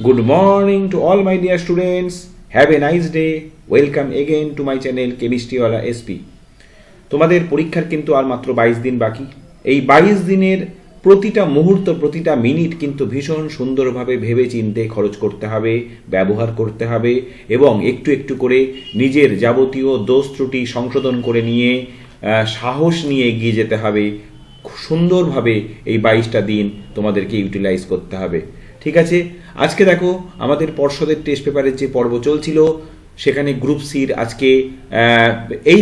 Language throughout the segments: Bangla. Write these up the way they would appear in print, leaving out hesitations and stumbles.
Good morning to all my dear students. Have a nice day. Welcome again to my channel Chemistry Wala SP. তোমাদের পরীক্ষার কিন্তু আর মাত্র 22 দিন বাকি। এই 22 দিনের প্রতিটা মুহূর্ত প্রতিটা মিনিট কিন্তু ভীষণ সুন্দরভাবে ভেবে চিন্তে খরচ করতে হবে, ব্যবহার করতে হবে এবং একটু একটু করে নিজের যাবতীয় দোষ ত্রুটি সংশোধন করে নিয়ে সাহস নিয়ে এগিয়ে যেতে হবে। সুন্দরভাবে এই 22টা দিন তোমাদেরকে ইউটিলাইজ করতে হবে। ঠিক আছে, আজকে দেখো আমাদের পর্ষদের টেস্ট পেপারের যে পর্ব চলছিল সেখানে গ্রুপ সির আজকে এই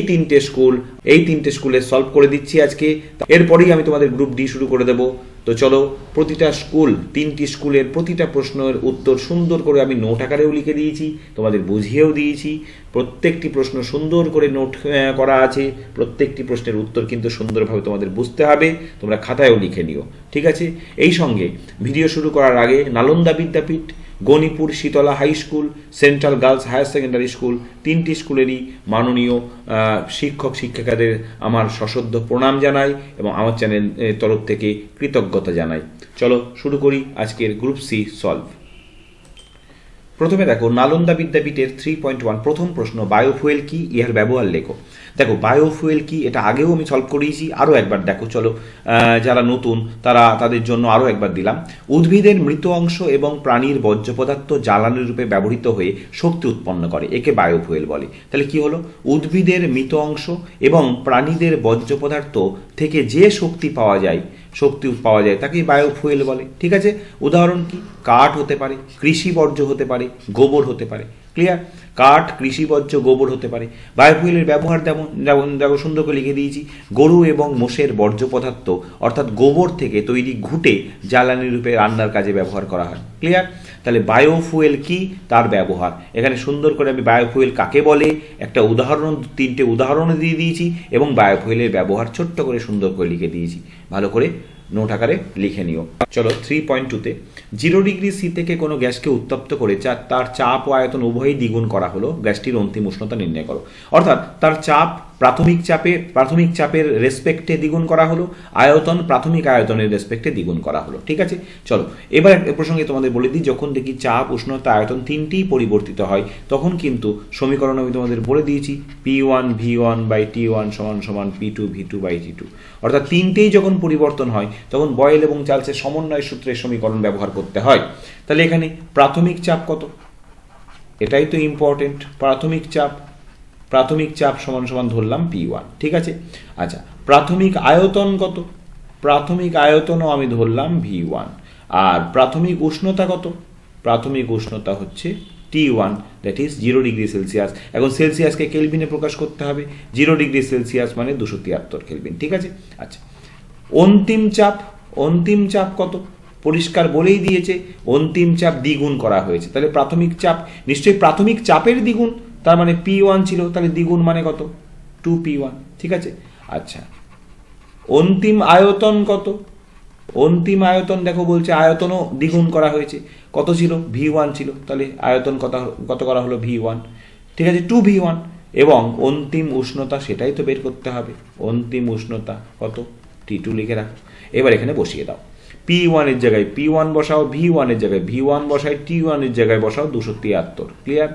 তিনটে স্কুলে সলভ করে দিচ্ছি আজকে। এরপরেই আমি তোমাদের গ্রুপ ডি শুরু করে দেব। তো চলো, প্রতিটা স্কুল, 3টি স্কুলের প্রতিটা প্রশ্নের উত্তর সুন্দর করে আমি নোট আকারেও লিখে দিয়েছি, তোমাদের বুঝিয়েও দিয়েছি। প্রত্যেকটি প্রশ্ন সুন্দর করে নোট করা আছে, প্রত্যেকটি প্রশ্নের উত্তর কিন্তু সুন্দরভাবে তোমাদের বুঝতে হবে, তোমরা খাতায়ও লিখে নিও। ঠিক আছে, এই সঙ্গে ভিডিও শুরু করার আগে Nalanda Vidyapith, Ganipur Shitala high school, central girls higher secondary school, 3টি স্কুলেরই মাননীয় শিক্ষক শিক্ষিকাদের আমার সশ্রদ্ধ প্রণাম জানাই এবং আমার চ্যানেল তরফ থেকে কৃতজ্ঞতা জানাই। চলো শুরু করি আজকের গ্রুপ সি সলভ। প্রথমে দেখো নালন্দা বিদ্যাপীঠের 3.1 প্রথম প্রশ্ন, বায়োফুয়েল কি, ইহার ব্যবহার লেখো। দেখো বায়োফুয়েল কি এটা আগেও আমি সলভ করিয়েছি, আরও একবার দেখো। চলো, যারা নতুন তাদের জন্য আরও একবার দিলাম। উদ্ভিদের মৃত অংশ এবং প্রাণীর বর্জ্য পদার্থ জ্বালানি রূপে ব্যবহৃত হয়ে শক্তি উৎপন্ন করে, একে বায়োফুয়েল বলে। তাহলে কি হলো, উদ্ভিদের মৃত অংশ এবং প্রাণীদের বর্জ্য পদার্থ থেকে যে শক্তি পাওয়া যায় তাকে বায়োফুয়েল বলে। ঠিক আছে, উদাহরণ কি, কাঠ হতে পারে, কৃষি বর্জ্য হতে পারে, গোবর হতে পারে। ক্লিয়ার, কাঠ, কৃষি বর্জ্য, গোবর হতে পারে। বায়োফুয়েলের ব্যবহার যেমন সুন্দর করে লিখে দিয়েছি, গরু এবং মোষের বর্জ্য পদার্থ অর্থাৎ গোবর থেকে তৈরি ঘুঁটে জ্বালানি রূপে রান্নার কাজে ব্যবহার করা হয়। ক্লিয়ার, তাহলে বায়োফুয়েল কি, তার ব্যবহার। এখানে সুন্দর করে আমি বায়োফুয়েল কাকে বলে একটা উদাহরণ, 3টে উদাহরণ দিয়ে দিয়েছি এবং বায়োফুয়েলের ব্যবহার ছোট্ট করে সুন্দর করে লিখে দিয়েছি। ভালো করে নোট আকারে লিখে নিও। চলো 3.2তে 0 ডিগ্রি সি থেকে কোনো গ্যাসকে উত্তপ্ত করে তার চাপ ও আয়তন উভয়ই দ্বিগুণ করা হলো, গ্যাসটির অন্তিম উষ্ণতা নির্ণয় করো। অর্থাৎ তার চাপ প্রাথমিক চাপের রেসপেক্টে দ্বিগুণ করা হলো, আয়তন প্রাথমিক আয়তনের রেসপেক্টে দ্বিগুণ করা হলো। ঠিক আছে, চলো এবার এ প্রসঙ্গে তোমাদের বলে দিই, যখন দেখি চাপ, উষ্ণতা, আয়তন 3টিই পরিবর্তিত হয় তখন কিন্তু সমীকরণ আমি তোমাদের বলে দিয়েছি, P1 V1 বাই T1 সমান P2 V2 বাই T2। অর্থাৎ 3টেই যখন পরিবর্তন হয় তখন বয়েল এবং চার্লসের সমন্বয় সূত্রের সমীকরণ ব্যবহার করতে হয়। তাহলে এখানে প্রাথমিক চাপ কত, এটাই তো ইম্পর্টেন্ট। প্রাথমিক চাপ সমান ধরলাম P1। ঠিক আছে, আচ্ছা প্রাথমিক আয়তন কত, প্রাথমিক আয়তনও আমি ধরলাম V1। আর প্রাথমিক উষ্ণতা কত, প্রাথমিক উষ্ণতা হচ্ছে T1, that is 0 degree Celsius. এখন সেলসিয়াসকে কেলভিনে প্রকাশ করতে হবে, 0 ডিগ্রি সেলসিয়াস মানে 273 কেলভিন। ঠিক আছে, আচ্ছা অন্তিম চাপ কত, পরিষ্কার বলেই দিয়েছে, অন্তিম চাপ দ্বিগুণ করা হয়েছে। তাহলে প্রাথমিক চাপ নিশ্চয়ই প্রাথমিক চাপের দ্বিগুণ, তার মানে P1 ছিল, তাহলে দ্বিগুণ মানে কত, 2P1। ঠিক আছে, আচ্ছা অন্তিম আয়তন কত, অন্তিম আয়তন দেখো বলছে আয়তনও দ্বিগুণ করা হয়েছে, কত ছিল, V1 ছিল, তাহলে আয়তন কত করা হলো, V1। ঠিক আছে, 2V1 এবং অন্তিম উষ্ণতা সেটাই তো বের করতে হবে, অন্তিম উষ্ণতা কত, T2 লিখে রাখো। এবার এখানে বসিয়ে দাও, P1 এর জায়গায় P1 বসাও, V1 এর জায়গায় V1 বসাই, T1 এর জায়গায় বসাও 273। ক্লিয়ার,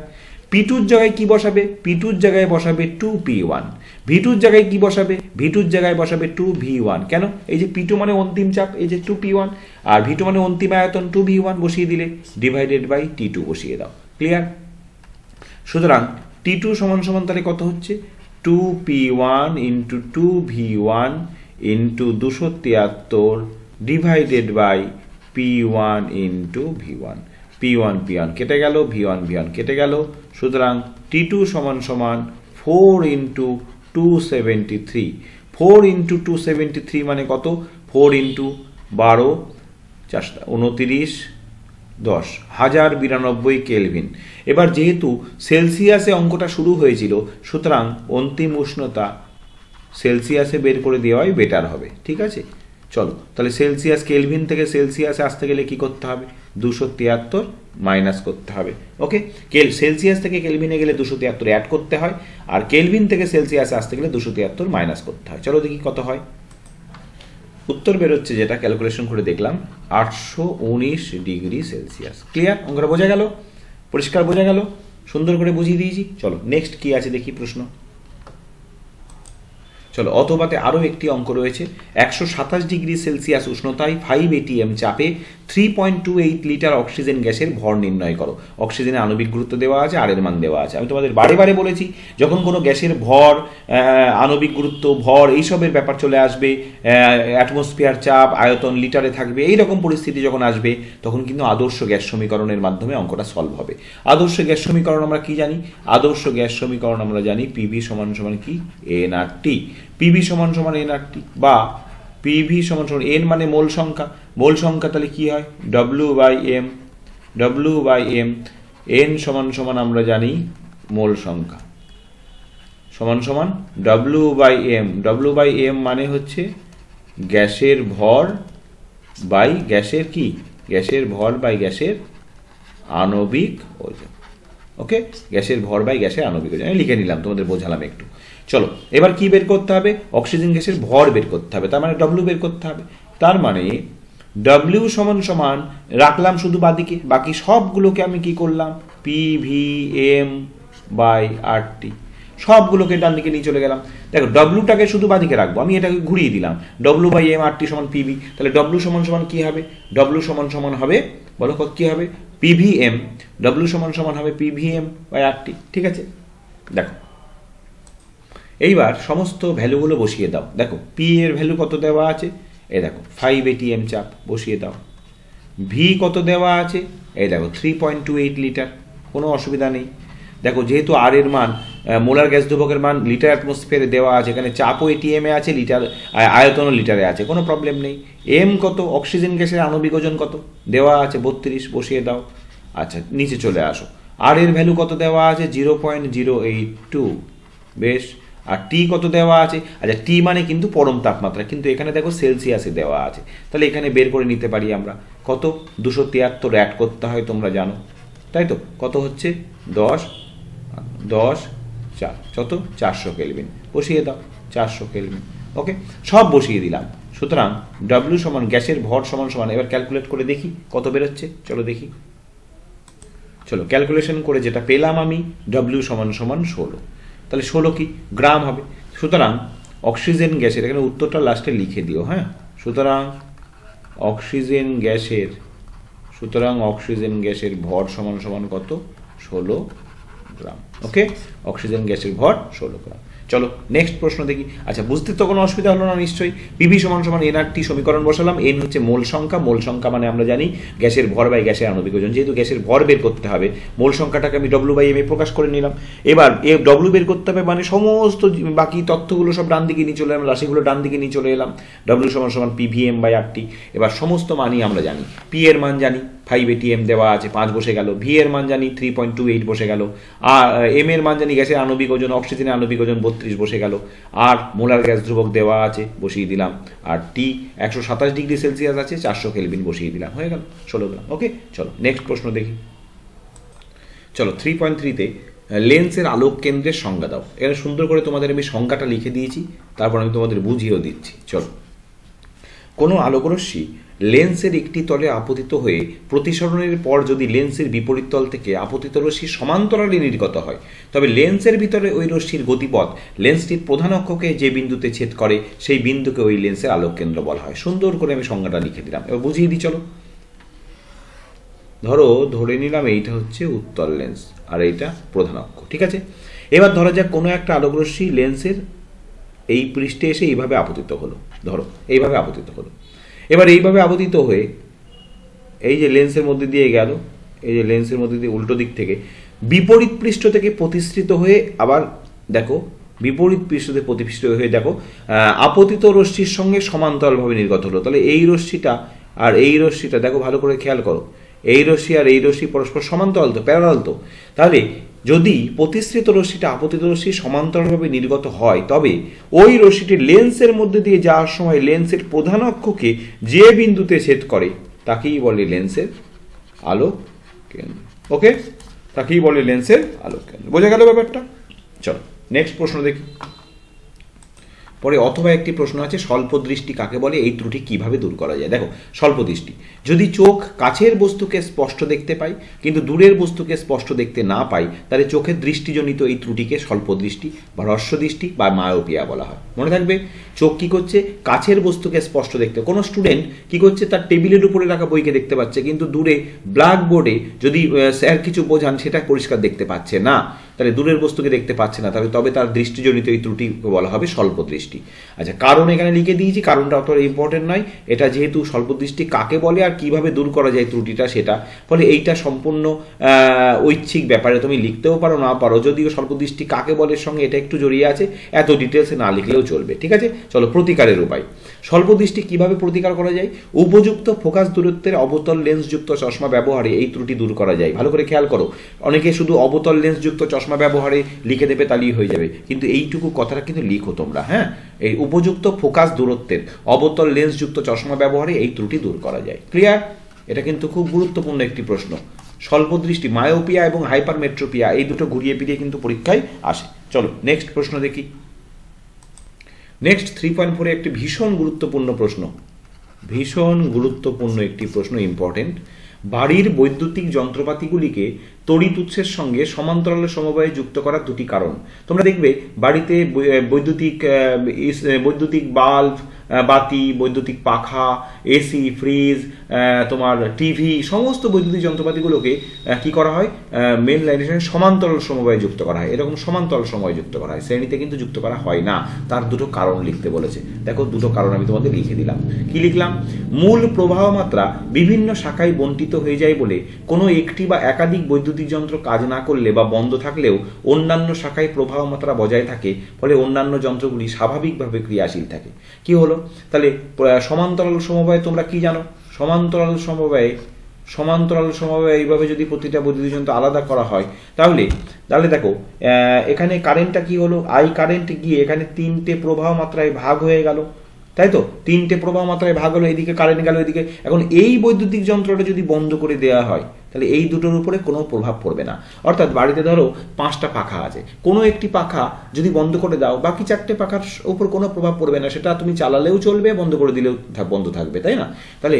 P2 জায়গায় কি বসাবে, P2 জায়গায় বসাবে 2P1, V2 জায়গায় কি বসাবে, V2 জায়গায় বসাবে 2V1। কেন, এই যে P2 মানে অন্তিম চাপ, এই যে 2P1, আর V2 মানে অন্তিম আয়তন 2V1 বসিয়ে দিলে ডিভাইডেড বাই T2 বসিয়ে দাও। ক্লিয়ার, সুতরাং T2 সমান তাহলে কত হচ্ছে, 2P1 into 2V1 into 273 divided by P1 into V1। P1 কেটে গেল, V1 কেটে গেল, সুতরাং T2 সমান 4 ইন্টু 273। 4 ইন্টু 273 মানে কত, 4 ইন্টু 12 29 10 1092 কেলভিন। এবার যেহেতু সেলসিয়াসে অঙ্কটা শুরু হয়েছিল, সুতরাং অন্তিম উষ্ণতা সেলসিয়াসে বের করে দেওয়াই বেটার হবে। ঠিক আছে, চলো তাহলে সেলসিয়াস, কেলভিন থেকে সেলসিয়াসে আসতে গেলে কি করতে হবে, 273 মাইনাস করতে হবে। ওকে, সেলসিয়াস থেকে কেলভিনে গেলে 273 অ্যাড করতে হয়, আর কেলভিন থেকে সেলসিয়াসে আসতে গেলে 273 মাইনাস করতে হয়। চলো দেখি কত হয়। উত্তর বেরোচ্ছে যেটা ক্যালকুলেশন করে দেখলাম 819 ডিগ্রি সেলসিয়াস। ক্লিয়ার? অঙ্কটা বোঝা গেল? পরিষ্কার বোঝা গেল? সুন্দর করে বুঝিয়ে দিয়েছি। চলো নেক্সট কি আছে দেখি প্রশ্ন। চলো অথবাতে আরও একটি অঙ্ক রয়েছে। 127 ডিগ্রি সেলসিয়াস উষ্ণতায় 5 ATM চাপে 3.28 লিটার অক্সিজেন গ্যাসের ভর নির্ণয় করো। অক্সিজেনের আণবিক গুরুত্ব দেওয়া আছে, আর এর মান দেওয়া আছে। আমি তোমাদের বারে বারে বলেছি যখন কোনো গ্যাসের ভর, আণবিক গুরুত্ব, ভর এইসবের ব্যাপার চলে আসবে, অ্যাটমসফিয়ার চাপ, আয়তন লিটারে থাকবে, এইরকম পরিস্থিতি যখন আসবে তখন কিন্তু আদর্শ গ্যাস সমীকরণের মাধ্যমে অঙ্কটা সলভ হবে। আদর্শ গ্যাস সমীকরণ আমরা কি জানি? আদর্শ গ্যাস সমীকরণ আমরা জানি পিভি সমান সমান কি? এনআরটি। পিভি সমান সমান এনআরটি বা পিভি সমান সমান এন মানে মোল সংখ্যা। মোল সংখ্যা তাহলে কি হয়? W by M. W by M. N সমান সমান আমরা জানি মোল সংখ্যা সমান সমান W by M. W by M মানে হচ্ছে গ্যাসের ভর বাই গ্যাসের কি? গ্যাসের ভর বাই গ্যাসের আণবিক ওজন। ওকে, গ্যাসের ভর বাই গ্যাসের আণবিক ওজন আমি লিখে নিলাম, তোমাদের বোঝালাম একটু। চলো এবার কি বের করতে হবে? অক্সিজেন গ্যাসের ভর বের করতে হবে, তার মানে ডব্লিউ বের করতে হবে। তার মানে ডব্লিউ সমান সমান রাখলাম শুধু বাদিকে, বাকি সবগুলোকে আমি কি করলাম? পিভিএম বাই আরটি, সবগুলোকে ডান দিকে নিয়ে চলে গেলাম। দেখো ডব্লিউটাকে শুধু বাদিকে রাখবো, আমি এটাকে ঘুরিয়ে দিলাম, ডব্লিউ বাই এম আরটি সমান পিভি। তাহলে ডব্লিউ সমান সমান কি হবে? ডব্লিউ সমান সমান হবে, বলো কি হবে? পিভিএম। ডব্লিউ সমান সমান হবে পিভিএম বাই আরটি। ঠিক আছে, দেখো এইবার সমস্ত ভ্যালুগুলো বসিয়ে দাও। দেখো পি এর ভ্যালু কত দেওয়া আছে? এই দেখো 5 ATM চাপ, বসিয়ে দাও। ভি কত দেওয়া আছে? এই দেখো 3.28 লিটার, কোনো অসুবিধা নেই। দেখো যেহেতু আর এর মান, মোলার গ্যাস ধ্রুবকের মান লিটার অ্যাটমসফিয়ারে দেওয়া আছে, এখানে চাপও এটিএম এ আছে, লিটার আয়তনও লিটারে আছে, কোনো প্রবলেম নেই। এম কত? অক্সিজেন গ্যাসের আণবিক ওজন কত দেওয়া আছে? 32, বসিয়ে দাও। আচ্ছা নিচে চলে আসো, আর এর ভ্যালু কত দেওয়া আছে? 0.082। বেশ, আর টি কত দেওয়া আছে? আচ্ছা টি মানে কিন্তু পরম তাপমাত্রা, কিন্তু এখানে দেখো সেলসিয়াসে দেওয়া আছে, তাহলে এখানে বের করে নিতে পারি আমরা। কত? 273 অ্যাড করতে হয়, তোমরা জানো তাই তো। কত হচ্ছে? 10 4 কত? 400 কেলভিন। বসিয়ে দাও 400 কেলভিন। ওকে, সব বসিয়ে দিলাম। সুতরাং ডব্লিউ সমান গ্যাসের ভর সমান সমান, এবার ক্যালকুলেট করে দেখি কত বেরোচ্ছে। চলো দেখি, চলো ক্যালকুলেশন করে যেটা পেলাম আমি, ডব্লিউ সমান সমান 16। তাহলে 16 কি? গ্রাম হবে। সুতরাং অক্সিজেন গ্যাসের, এখানে উত্তরটা লাস্টে লিখে দিও, হ্যাঁ। সুতরাং অক্সিজেন গ্যাসের ভর সমান সমান কত? 16 গ্রাম। ওকে, অক্সিজেন গ্যাসের ভর 16 গ্রাম। চলো নেক্সট প্রশ্ন দেখি। আচ্ছা বুঝতে তো কোনো অসুবিধা হলো না নিশ্চয়ই। পিভি সমান সমান এনআরটি সমীকরণ বসালাম। এন হচ্ছে মোল সংখ্যা, মোল সংখ্যা মানে আমরা জানি গ্যাসের ভর বাই গ্যাসের আণবিক ওজন। যেহেতু গ্যাসের ভর বের করতে হবে, মোল সংখ্যাটাকে আমি ডব্লিউ বাই এম এ প্রকাশ করে নিলাম। এবার এ ডব্লিউ বের করতে হবে মানে সমস্ত বাকি তথ্যগুলো সব ডান দিকে নিয়ে চলে এলাম, রাশিগুলো ডান দিকে নিয়ে চলে এলাম। ডব্লিউ সমান সমান পিভিএম বাই আরটি। এবার সমস্ত মানই আমরা জানি। পি এর মান জানি 5 ATM দেওয়া আছে, 5 বসে গেল। ভি এর মান জানি 3.28 বসে গেল। আর এম এর মান জানি গ্যাসের আণবিক ওজন, অক্সিজেনের আণবিক ওজন 32 বসে গেল। আর মোলার গ্যাস ধ্রুবক দেওয়া আছে, বসিয়ে দিলাম। আর টি 127 ডিগ্রি সেলসিয়াস আছে, 400 কেলভিন, বসিয়ে দিলাম, হয়ে গেল 16 গ্রাম। ওকে, চলো নেক্সট প্রশ্ন দেখি। চলো 3.3-তে লেন্সের আলোক কেন্দ্রের সংজ্ঞা দাও। এখানে সুন্দর করে তোমাদের আমি সংজ্ঞাটা লিখে দিয়েছি, তারপর আমি তোমাদের বুঝিয়েও দিচ্ছি। চলো, কোনো আলোকরশ্মি লেন্সের একটি তলে আপতিত হয়ে প্রতিসরণের পর যদি লেন্সের বিপরীত তল থেকে আপতিত রশ্মি সমান্তরালে নির্গত হয়, তবে লেন্সের ভিতরে ওই রশ্মির গতিপথ লেন্সটির প্রধান অক্ষকে যে বিন্দুতে ছেদ করে সেই বিন্দুকে ওই লেন্সের আলোক কেন্দ্র বলা হয়। সুন্দর করে আমি সংজ্ঞাটা লিখে দিলাম, এবার বুঝিয়ে দিই। চলো ধরে নিলাম এইটা হচ্ছে উত্তল লেন্স আর এইটা প্রধান অক্ষ, ঠিক আছে। এবার ধরা যাক কোনো একটা আলোকরশ্মি লেন্সের এই পৃষ্ঠে এসে এইভাবে আপতিত হলো, ধরো এইভাবে আপতিত হলো। এবার এইভাবে আপতিত হয়ে এই যে লেন্সের মধ্যে দিয়ে গেল, এই যে লেন্সের মধ্যে দিয়ে উল্টো দিক থেকে বিপরীত পৃষ্ঠ থেকে প্রতিসৃত হয়ে, আবার দেখো বিপরীত পৃষ্ঠতে প্রতিষ্ঠিত হয়ে দেখো আপতিত রশ্মির সঙ্গে সমান্তরালভাবে নির্গত হলো। তাহলে এই রশ্মিটা আর এই রশ্মিটা দেখো ভালো করে খেয়াল করো, এই রশ্মি আর এই রশ্মি পরস্পর সমান্তরাল তো, প্যারালাল তো। তাহলে যদি প্রতিসৃত রশ্মিটা আপতিত রশ্মি সমান্তরালভাবে নির্গত হয়, তবে ওই রশ্মিটি লেন্সের মধ্যে দিয়ে যাওয়ার সময় লেন্সের প্রধান অক্ষকে যে বিন্দুতে ছেদ করে তাকেই বলে লেন্সের আলোক কেন্দ্র। ওকে, তাকেই বলে লেন্সের আলোক কেন্দ্র। বোঝা গেল ব্যাপারটা? চলো নেক্সট প্রশ্ন দেখি। পরে অথবা একটি প্রশ্ন আছে স্বল্পদৃষ্টি কাকে বলে, এই ত্রুটি কিভাবে দূর করা যায়। দেখো স্বল্পদৃষ্টি, যদি চোখ কাছের বস্তুকে স্পষ্ট দেখতে পাই কিন্তু দূরের বস্তুকে স্পষ্ট দেখতে না পাই, তাহলে চোখের দৃষ্টিজনিত এই ত্রুটিকে স্বল্পদৃষ্টি বা হ্রস্বদৃষ্টি বা মায়োপিয়া বলা হয়। মনে থাকবে, চোখ কি করছে, কাছের বস্তুকে স্পষ্ট দেখতে। কোনো স্টুডেন্ট কি করছে, তার টেবিলের উপরে রাখা বইকে দেখতে পাচ্ছে কিন্তু দূরে ব্ল্যাকবোর্ডে যদি স্যার কিছু বোঝান সেটা পরিষ্কার দেখতে পাচ্ছে না, তাহলে দূরের বস্তুকে দেখতে পাচ্ছে না, তবে তার দৃষ্টিজনিত এই ত্রুটিকে বলা হবে স্বল্পদৃষ্টি। আচ্ছা, কারণ এখানে লিখে দিয়েছি, কারণটা অত ইম্পর্টেন্ট নয়, এটা যেহেতু স্বল্পদৃষ্টি কাকে বলে আর কিভাবে দূর করা যায় ত্রুটিটা সেটা, ফলে এইটা সম্পূর্ণ ঐচ্ছিক ব্যাপারে তুমি লিখতেও পারো না পারো, যদিও স্বল্পদৃষ্টি কাকে বলে সঙ্গে এটা একটু জড়িয়ে আছে, এত ডিটেলসে না লিখলেও চলবে। ঠিক আছে, চলো প্রতিকারের উপায়। স্বল্পদৃষ্টি কিভাবে প্রতিকার করা যায়, উপযুক্ত ফোকাস দূরত্বের অবতল লেন্সযুক্ত চশমা ব্যবহারে এই ত্রুটি দূর করা যায়। ভালো করে খেয়াল করো, অনেকে শুধু অবতল লেন্সযুক্ত চশমা ব্যবহারে লিখে দেবে, তাহলেই হয়ে যাবে, কিন্তু এইটুকু কথাটা কিন্তু লিখো তোমরা। হ্যাঁ, এই উপযুক্ত ফোকাস দূরত্বের অবতল লেন্সযুক্ত চশমা ব্যবহারে এই ত্রুটি দূর করা যায়। ক্লিয়ার? এটা কিন্তু খুব গুরুত্বপূর্ণ একটি প্রশ্ন। স্বল্পদৃষ্টি, মায়োপিয়া এবং হাইপারমেট্রোপিয়া এই দুটো ঘুরিয়ে ফিরিয়ে কিন্তু পরীক্ষায় আসে। চলো নেক্সট প্রশ্ন দেখি। নেক্সট 3.4 একটি ভীষণ গুরুত্বপূর্ণ প্রশ্ন, ভীষণ গুরুত্বপূর্ণ একটি প্রশ্ন, ইম্পর্টেন্ট। বাড়ির বৈদ্যুতিক যন্ত্রপাতিগুলিকে তড়িৎ উৎসের সঙ্গে সমান্তরাল সমবায়ে যুক্ত করার দুটি কারণ। তোমরা দেখবে বাড়িতে বৈদ্যুতিক বাল্ব, বাতি, বৈদ্যুতিক পাখা, এসি, ফ্রিজ, তোমার টিভি, সমস্ত বৈদ্যুতিক যন্ত্রপাতিগুলোকে কি করা হয়, মেন লাইনের সঙ্গে সমান্তরাল সমবায়ে যুক্ত করা হয়। এরকম সমান্তরাল সমবায়ে যুক্ত করা হয়, শ্রেণীতে কিন্তু যুক্ত করা হয় না। তার দুটো কারণ লিখতে বলেছে। দেখো দুটো কারণ আমি তোমাদের লিখে দিলাম। কি লিখলাম, মূল প্রবাহ মাত্রা বিভিন্ন শাখায় বণ্টিত হয়ে যায় বলে কোনো একটি বা একাধিক বৈদ্যুতিক যন্ত্র কাজ না করলে বা বন্ধ থাকলেও অন্যান্য শাখায় প্রবাহ মাত্রা বজায় থাকে, ফলে অন্যান্য যন্ত্রগুলি স্বাভাবিকভাবে ক্রিয়াশীল থাকে। কি হলো, তাহলে সমান্তরাল সমবায় তোমরা কি জানো, সমান্তরাল সমবায়ে এইভাবে যদি প্রতিটা বৈদ্যুতিক যন্ত্র আলাদা করা হয়, তাহলে দেখো এখানে কারেন্টটা কি হলো, আই কারেন্ট গিয়ে এখানে তিনটে প্রবাহ মাত্রায় ভাগ হয়ে গেল, তাই তো, তিনটে প্রবাহ মাত্রায় ভাগ হলো, এদিকে কারেন্ট গেল এদিকে। এখন এই বৈদ্যুতিক যন্ত্রটা যদি বন্ধ করে দেওয়া হয়, তাহলে এই দুটোর উপরে কোনো প্রভাব পড়বে না। অর্থাৎ বাড়িতে ধরো 5টা পাখা আছে, কোনো একটি পাখা যদি বন্ধ করে দাও, বাকি 4টে পাখার উপর কোনো প্রভাব পড়বে না, সেটা তুমি চালালেও চলবে, বন্ধ করে দিলেও বন্ধ থাকবে, তাই না? তাহলে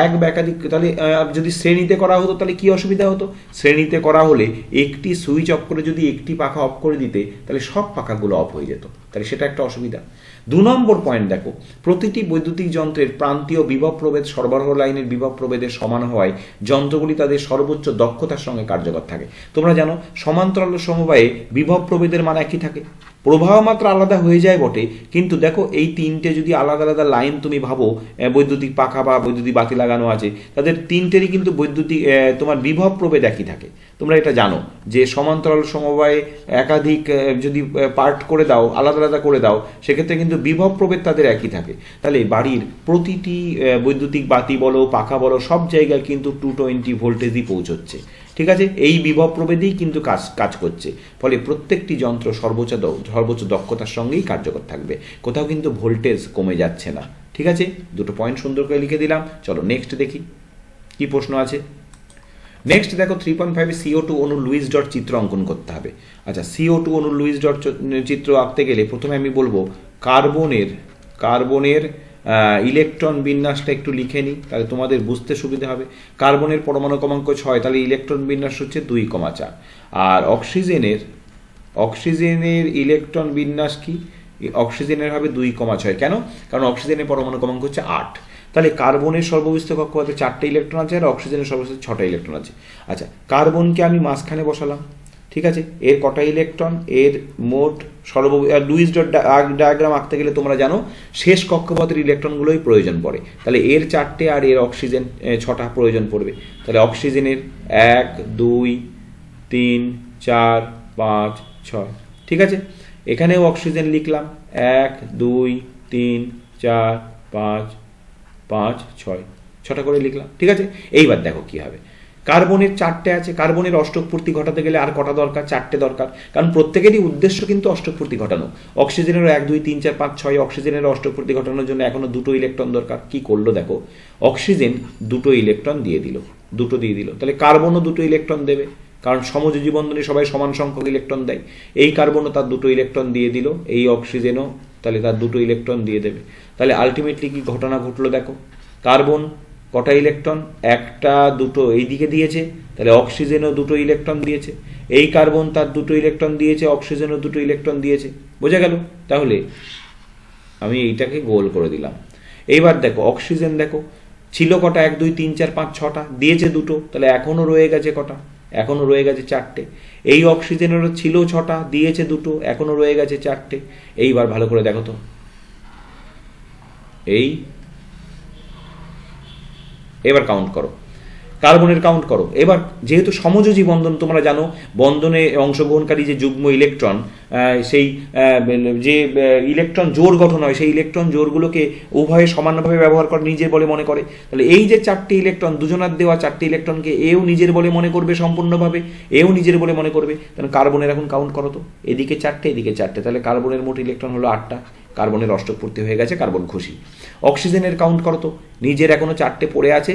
এক বা একাধিক, তাহলে যদি শ্রেণীতে করা হতো তাহলে কি অসুবিধা হতো, শ্রেণীতে করা হলে একটি সুইচ অফ করে যদি একটি পাখা অফ করে দিতে, তাহলে সব পাখাগুলো অফ হয়ে যেত, তাহলে সেটা একটা অসুবিধা। 2 নম্বর পয়েন্ট দেখো, প্রতিটি বৈদ্যুতিক যন্ত্রের প্রান্তীয় বিভব প্রভেদ সরবরাহ লাইনের বিভব প্রভেদের সমান হওয়ায় যন্ত্রগুলি তাদের সর্বোচ্চ দক্ষতার সঙ্গে কার্যকর থাকে। তোমরা জানো সমান্তরাল সমবায়ে বিভব প্রভেদের মান একই থাকে, প্রবাহ মাত্রা আলাদা হয়ে যায় বটে, কিন্তু দেখো এই তিনটে যদি আলাদা আলাদা লাইন তুমি ভাবো, বৈদ্যুতিক পাখা বা বৈদ্যুতিক বাতি লাগানো আছে, তাদের তিনটেরই কিন্তু বৈদ্যুতিক তোমার বিভব প্রভেদ একই থাকে। তোমরা এটা জানো যে সমান্তরাল সমবায়ে একাধিক যদি পার্ট করে দাও, আলাদা আলাদা করে দাও, সেক্ষেত্রে কিন্তু বিভব প্রভেদ তাদের একই থাকে। তাহলে বাড়ির প্রতিটি বৈদ্যুতিক বাতি বলো, পাখা বলো, সব জায়গায় কিন্তু 220 ভোল্টেজই পৌঁছচ্ছে। ঠিক আছে, এই বিভব প্রভেদেই কিন্তু কাজ করছে, ফলে প্রত্যেকটি যন্ত্র সর্বোচ্চ দক্ষতার সঙ্গেই কার্যকর থাকবে, কোথাও কিন্তু ভোল্টেজ কমে যাচ্ছে না। ঠিক আছে, দুটো পয়েন্ট সুন্দর করে লিখে দিলাম। চলো নেক্সট দেখি কি প্রশ্ন আছে। নেক্সট দেখো 3.5 CO2 অণু লুইস ডট চিত্র অঙ্কন করতে হবে। আচ্ছা, CO2 অণু লুইস ডট চিত্র আঁকতে গেলে প্রথমে আমি বলবো কার্বনের ইলেকট্রন বিন্যাসটা একটু লিখে নিই, তাহলে তোমাদের বুঝতে সুবিধা হবে। কার্বনের পরমাণু ক্রমাঙ্ক 6, তাহলে ইলেকট্রন বিন্যাস হচ্ছে 2,4। আর অক্সিজেনের ইলেকট্রন বিন্যাস কি, অক্সিজেনের হবে 2,6। কেন? কারণ অক্সিজেনের পরমাণু ক্রমাঙ্ক হচ্ছে 8। তাহলে কার্বনের সর্ববিস্ত কক্ষপথে 4টে ইলেকট্রন আছে আর অক্সিজেনের সর্ববিস্ত 6টা ইলেকট্রন আছে। আচ্ছা, কার্বনকে আমি মাঝখানে বসালাম, ঠিক আছে, এর কটা ইলেকট্রন, এর মোট লুইস ডট ডায়াগ্রাম আঁকতে গেলে তোমরা জানো শেষ কক্ষপথের ইলেকট্রনগুলোই প্রয়োজন পড়ে, তাহলে এর 4টে আর এর অক্সিজেন 6টা প্রয়োজন পড়বে। তাহলে অক্সিজেনের 1, 2, 3, 4, 5, 6। ঠিক আছে, এখানেও অক্সিজেন লিখলাম 1, 2, 3, 4, 5, 6, 6টা করে লিখলাম। ঠিক আছে, এইবার দেখো কি হবে। কার্বনের 4টে আছে, কার্বনের অষ্টক পূর্তি ঘটাতে গেলে আর কটা দরকার, 4টে দরকার, কারণ প্রত্যেকেরই উদ্দেশ্য কিন্তু অষ্টক পূর্তি ঘটানো। অক্সিজেনেরও 1, 2, 3, 4, 5, 6, অক্সিজেনের অষ্টক পূর্তি ঘটানোর জন্য এখনো 2টো ইলেকট্রন দরকার। কি করলো দেখো, অক্সিজেন 2টো ইলেকট্রন দিয়ে দিল, 2টো দিয়ে দিল, তাহলে কার্বনও 2টো ইলেকট্রন দেবে, কারণ সমযোজী বন্ধনে সবাই সমান সংখ্যক ইলেকট্রন দেয়। এই কার্বনও তার 2টো ইলেকট্রন দিয়ে দিল, এই অক্সিজেনও তাহলে তার দুটো ইলেকট্রন দিয়ে দেবে। তাহলে আলটিমেটলি কি ঘটনা ঘটলো দেখো, কার্বন কটা ইলেকট্রন, একটা দুটো এই দিকে দিয়েছে, তাহলে অক্সিজেনও দুটো ইলেকট্রন দিয়েছে, এই কার্বন তার দুটো ইলেকট্রন দিয়েছে, অক্সিজেনও দুটো ইলেকট্রন দিয়েছে, বোঝা গেল? তাহলে আমি এইটাকে গোল করে দিলাম। এইবার দেখো অক্সিজেন, দেখো ছিল কটা, 1 2 3 4 5 6টা, দিয়েছে দুটো, তাহলে এখনো রয়ে গেছে কটা, এখনো রয়ে গেছে 4টে। এই অক্সিজেনেরও ছিল 6টা, দিয়েছে দুটো, এখনো রয়ে গেছে 4টে। এইবার ভালো করে দেখো তো, এবার কাউন্ট করো, কার্বনের কাউন্ট করো। এবার যেহেতু সমযোজী বন্ধন, তোমরা জানো বন্ধনে অংশগ্রহণকারী যে যুগ্ম ইলেকট্রন, সেই যে ইলেকট্রন জোড় গঠন হয়, সেই ইলেকট্রন জোড়গুলোকে উভয়ে সমানভাবে ব্যবহার করে, নিজের বলে মনে করে। তাহলে এই যে 4টি ইলেকট্রন, দুজনার দেওয়া 4টি ইলেকট্রনকে এও নিজের বলে মনে করবে সম্পূর্ণভাবে, এও নিজের বলে মনে করবে। তাহলে কার্বনের এখন কাউন্ট করো তো, এদিকে 4টে, এদিকে 4টে, তাহলে কার্বনের মোট ইলেকট্রন হলো 8টা। কার্বনের অষ্টক পূর্তি হয়ে গেছে, কার্বন খুশি। অক্সিজেনের কাউন্ট করো তো, নিজের এখনো 4টে পড়ে আছে,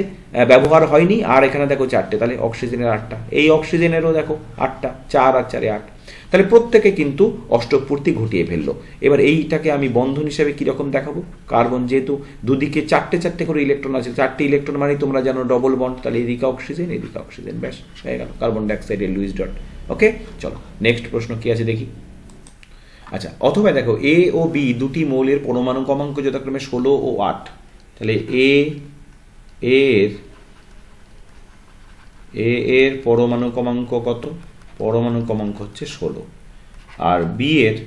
ব্যবহার হয়নি, আর এখানে দেখো 4টে, তাহলে অক্সিজেনের 8টা, এই অক্সিজেনেরও দেখো 8টা, 4 আর 4 8, তাহলে প্রত্যেকে কিন্তু অষ্টক পূর্তি ঘটিয়ে ফেললো। এবার এইটাকে আমি বন্ধন হিসেবে কিরকম দেখাবো, কার্বন যেহেতু দুদিকে 4টে করে ইলেকট্রন আছে, 4টে ইলেকট্রন মানে তোমরা জানো ডবল বন্ড, তাহলে এদিকে অক্সিজেন, এদিকে অক্সিজেন, ব্যাস হয়ে গেল কার্বন ডাইঅক্সাইডের লুইস ডট। ওকে, চলো নেক্সট প্রশ্ন কি আছে দেখি। আচ্ছা, অথবা দেখো এ ও বি দুটি মৌলের পরমাণু ক্রমাঙ্ক যথাক্রমে 16 ও 8, তাহলে এর পরমাণু ক্রমাঙ্ক কত, পরমাণু ক্রমাঙ্ক হচ্ছে 16, আর বি এর